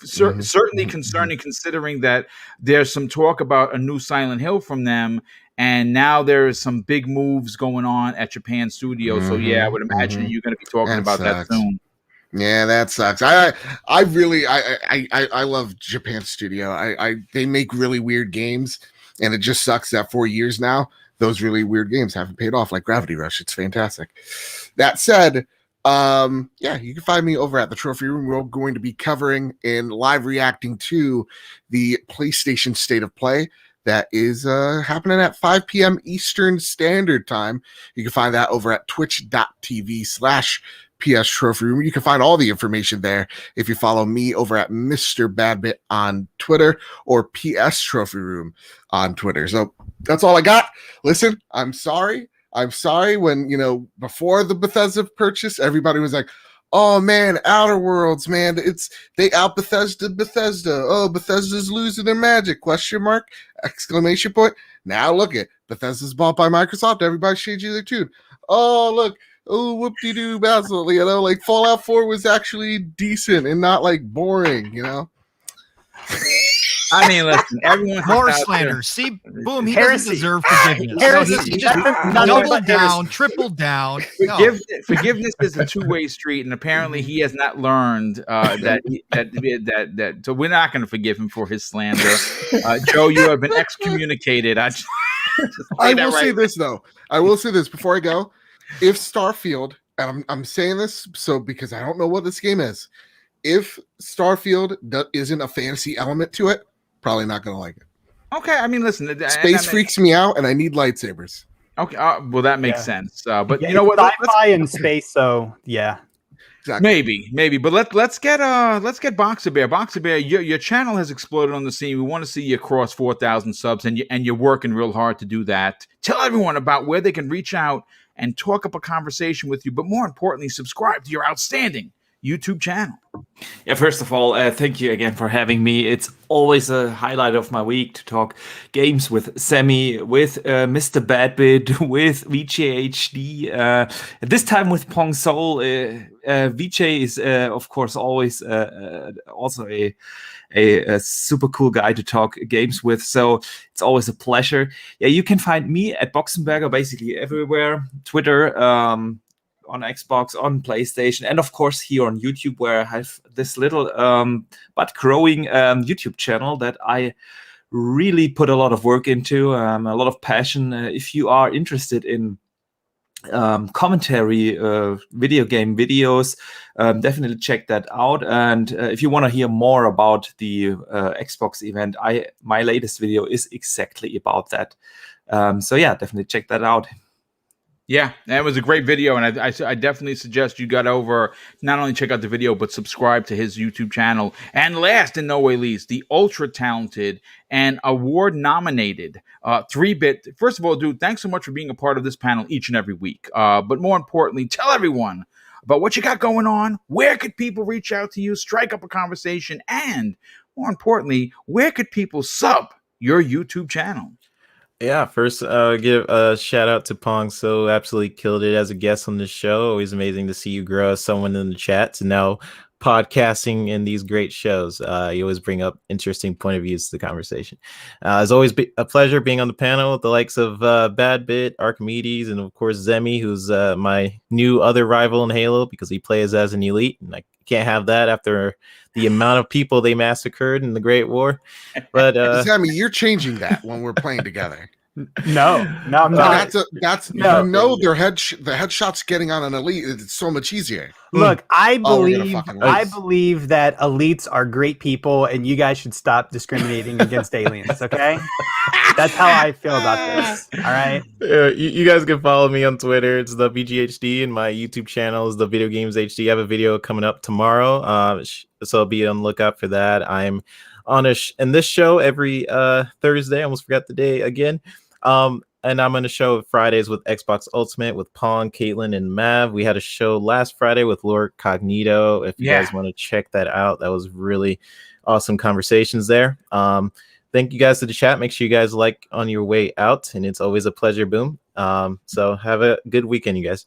certainly concerning, considering that there's some talk about a new Silent Hill from them, and now there is some big moves going on at Japan Studio. So yeah, I would imagine you're going to be talking about that soon. Yeah, that sucks. I really love Japan Studio. They make really weird games, and it just sucks that 4 years now those really weird games haven't paid off, like Gravity Rush. It's fantastic. That said, you can find me over at the Trophy Room. We're going to be covering and live reacting to the PlayStation State of Play that is happening at 5 p.m. Eastern Standard Time. You can find that over at twitch.tv/PS Trophy Room. You can find all the information there if you follow me over at Mr. Badbit on Twitter or PS Trophy Room on Twitter. So that's all I got. Listen, I'm sorry. I'm sorry when, before the Bethesda purchase, everybody was like, oh man, Outer Worlds, man, they out Bethesda. Oh, Bethesda's losing their magic, question mark, exclamation point. Now look at Bethesda's bought by Microsoft, everybody's changing their tune. Oh, look, oh, whoop-de-doo, Basil, like Fallout 4 was actually decent and not like boring, I mean, listen, everyone More slander. See, boom, he Heresy. doesn't deserve forgiveness. Heresy. He just double down, triple down. No. Forgiveness is a two-way street, and apparently he has not learned that. So we're not going to forgive him for his slander. Joe, you have been excommunicated. I will say this though. I will say this before I go. If Starfield, and I'm saying this because I don't know what this game is. If Starfield isn't a fantasy element to it, probably not going to like it. Okay, I mean, listen, space freaks me out, and I need lightsabers. Okay, well, that makes sense. But Yeah, you know what? Sci-fi and space, so yeah. Exactly. Maybe, but let's get Boxer Bear. Boxer Bear, your channel has exploded on the scene. We want to see you cross 4,000 subs, and you're working real hard to do that. Tell everyone about where they can reach out and talk up a conversation with you, but more importantly, subscribe to your outstanding YouTube channel. Yeah, first of all, thank you again for having me. It's always a highlight of my week to talk games with Sammy, with Mr. Badbit, with VJHD, this time with Pong Soul. VJ is, of course, always also a super cool guy to talk games with, so it's always a pleasure. Yeah, you can find me at Boxenberger basically everywhere, Twitter, on Xbox, on PlayStation, and of course here on YouTube, where I have this little but growing YouTube channel that I really put a lot of work into, a lot of passion. If you are interested in commentary, video game videos, definitely check that out. And if you want to hear more about the Xbox event, my latest video is exactly about that. So yeah, definitely check that out. Yeah, that was a great video, and I definitely suggest you got over, not only check out the video, but subscribe to his YouTube channel. And last and no way least, the ultra-talented and award-nominated 3-bit. First of all, dude, thanks so much for being a part of this panel each and every week. But more importantly, tell everyone about what you got going on. Where could people reach out to you, strike up a conversation, and more importantly, where could people sub your YouTube channel? Yeah, first give a shout out to Pong. So absolutely killed it as a guest on the show. Always amazing to see you grow as someone in the chat to now podcasting in these great shows. You always bring up interesting point of views to the conversation. It's always a pleasure being on the panel with the likes of Badbit, Archimedes, and of course Zemi, who's my new other rival in Halo because he plays as an elite, and I can't have that after the amount of people they massacred in the Great War. But Zemi, you're changing that when we're playing together. No, I'm not. The headshots getting on an elite. It's so much easier. Look, I believe that elites are great people, and you guys should stop discriminating against aliens. Okay, that's how I feel about this. All right. You guys can follow me on Twitter. It's the BGHD, and my YouTube channel is the Video Games HD. I have a video coming up tomorrow, so be on the lookout for that. I'm on in this show every Thursday. I almost forgot the day again. And I'm on a show Fridays with Xbox Ultimate with Pong, Caitlin, and Mav. We had a show last Friday with Lord Cognito. If you guys want to check that out, that was really awesome conversations there. Thank you guys to the chat. Make sure you guys like on your way out, and it's always a pleasure, Boom. So have a good weekend, you guys.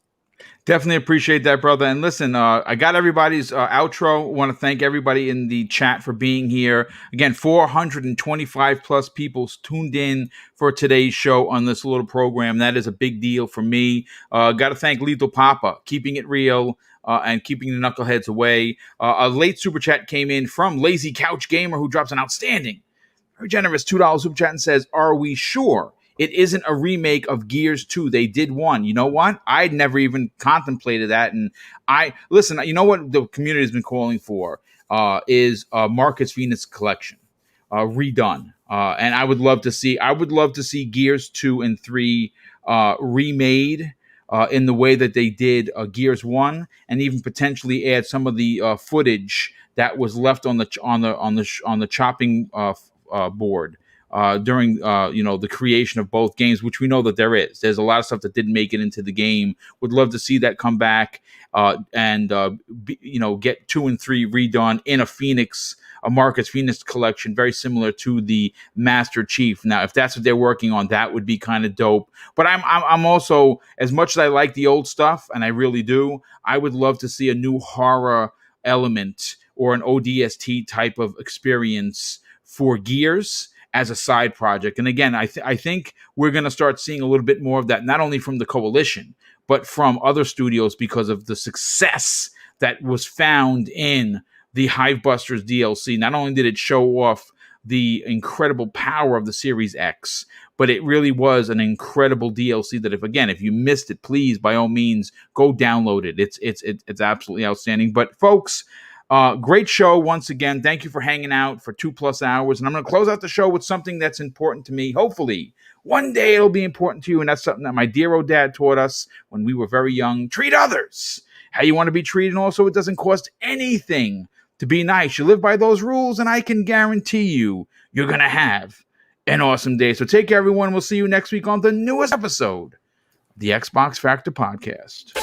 Definitely appreciate that, brother. And listen, I got everybody's outro. Want to thank everybody in the chat for being here. Again, 425 plus people tuned in for today's show on this little program. That is a big deal for me. Got to thank Lethal Papa, keeping it real and keeping the knuckleheads away. A late super chat came in from Lazy Couch Gamer, who drops an outstanding, very generous $2 super chat and says, "Are we sure it isn't a remake of Gears 2? They did one." You know what? I'd never even contemplated that. And listen, you know what the community has been calling for is Marcus Phoenix Collection redone. And I would love to see Gears 2 and 3 remade in the way that they did Gears 1, and even potentially add some of the footage that was left on the chopping board during the creation of both games, which we know that there is. There's a lot of stuff that didn't make it into the game. Would love to see that come back and get 2 and 3 redone in a Marcus Phoenix collection, very similar to the Master Chief. Now, if that's what they're working on, that would be kind of dope. But I'm also, as much as I like the old stuff, and I really do, I would love to see a new horror element or an ODST type of experience for Gears as a side project. And again, I think we're going to start seeing a little bit more of that, not only from the Coalition, but from other studios because of the success that was found in the Hivebusters DLC. Not only did it show off the incredible power of the Series X, but it really was an incredible DLC that if you missed it, please, by all means, go download it. It's absolutely outstanding. But folks, great show once again. Thank you for hanging out for 2+ hours. And I'm going to close out the show with something that's important to me. Hopefully, one day it'll be important to you. And that's something that my dear old dad taught us when we were very young. Treat others how you want to be treated. And also, it doesn't cost anything to be nice. You live by those rules, and I can guarantee you're going to have an awesome day. So take care, everyone. We'll see you next week on the newest episode of the Xbox Factor Podcast.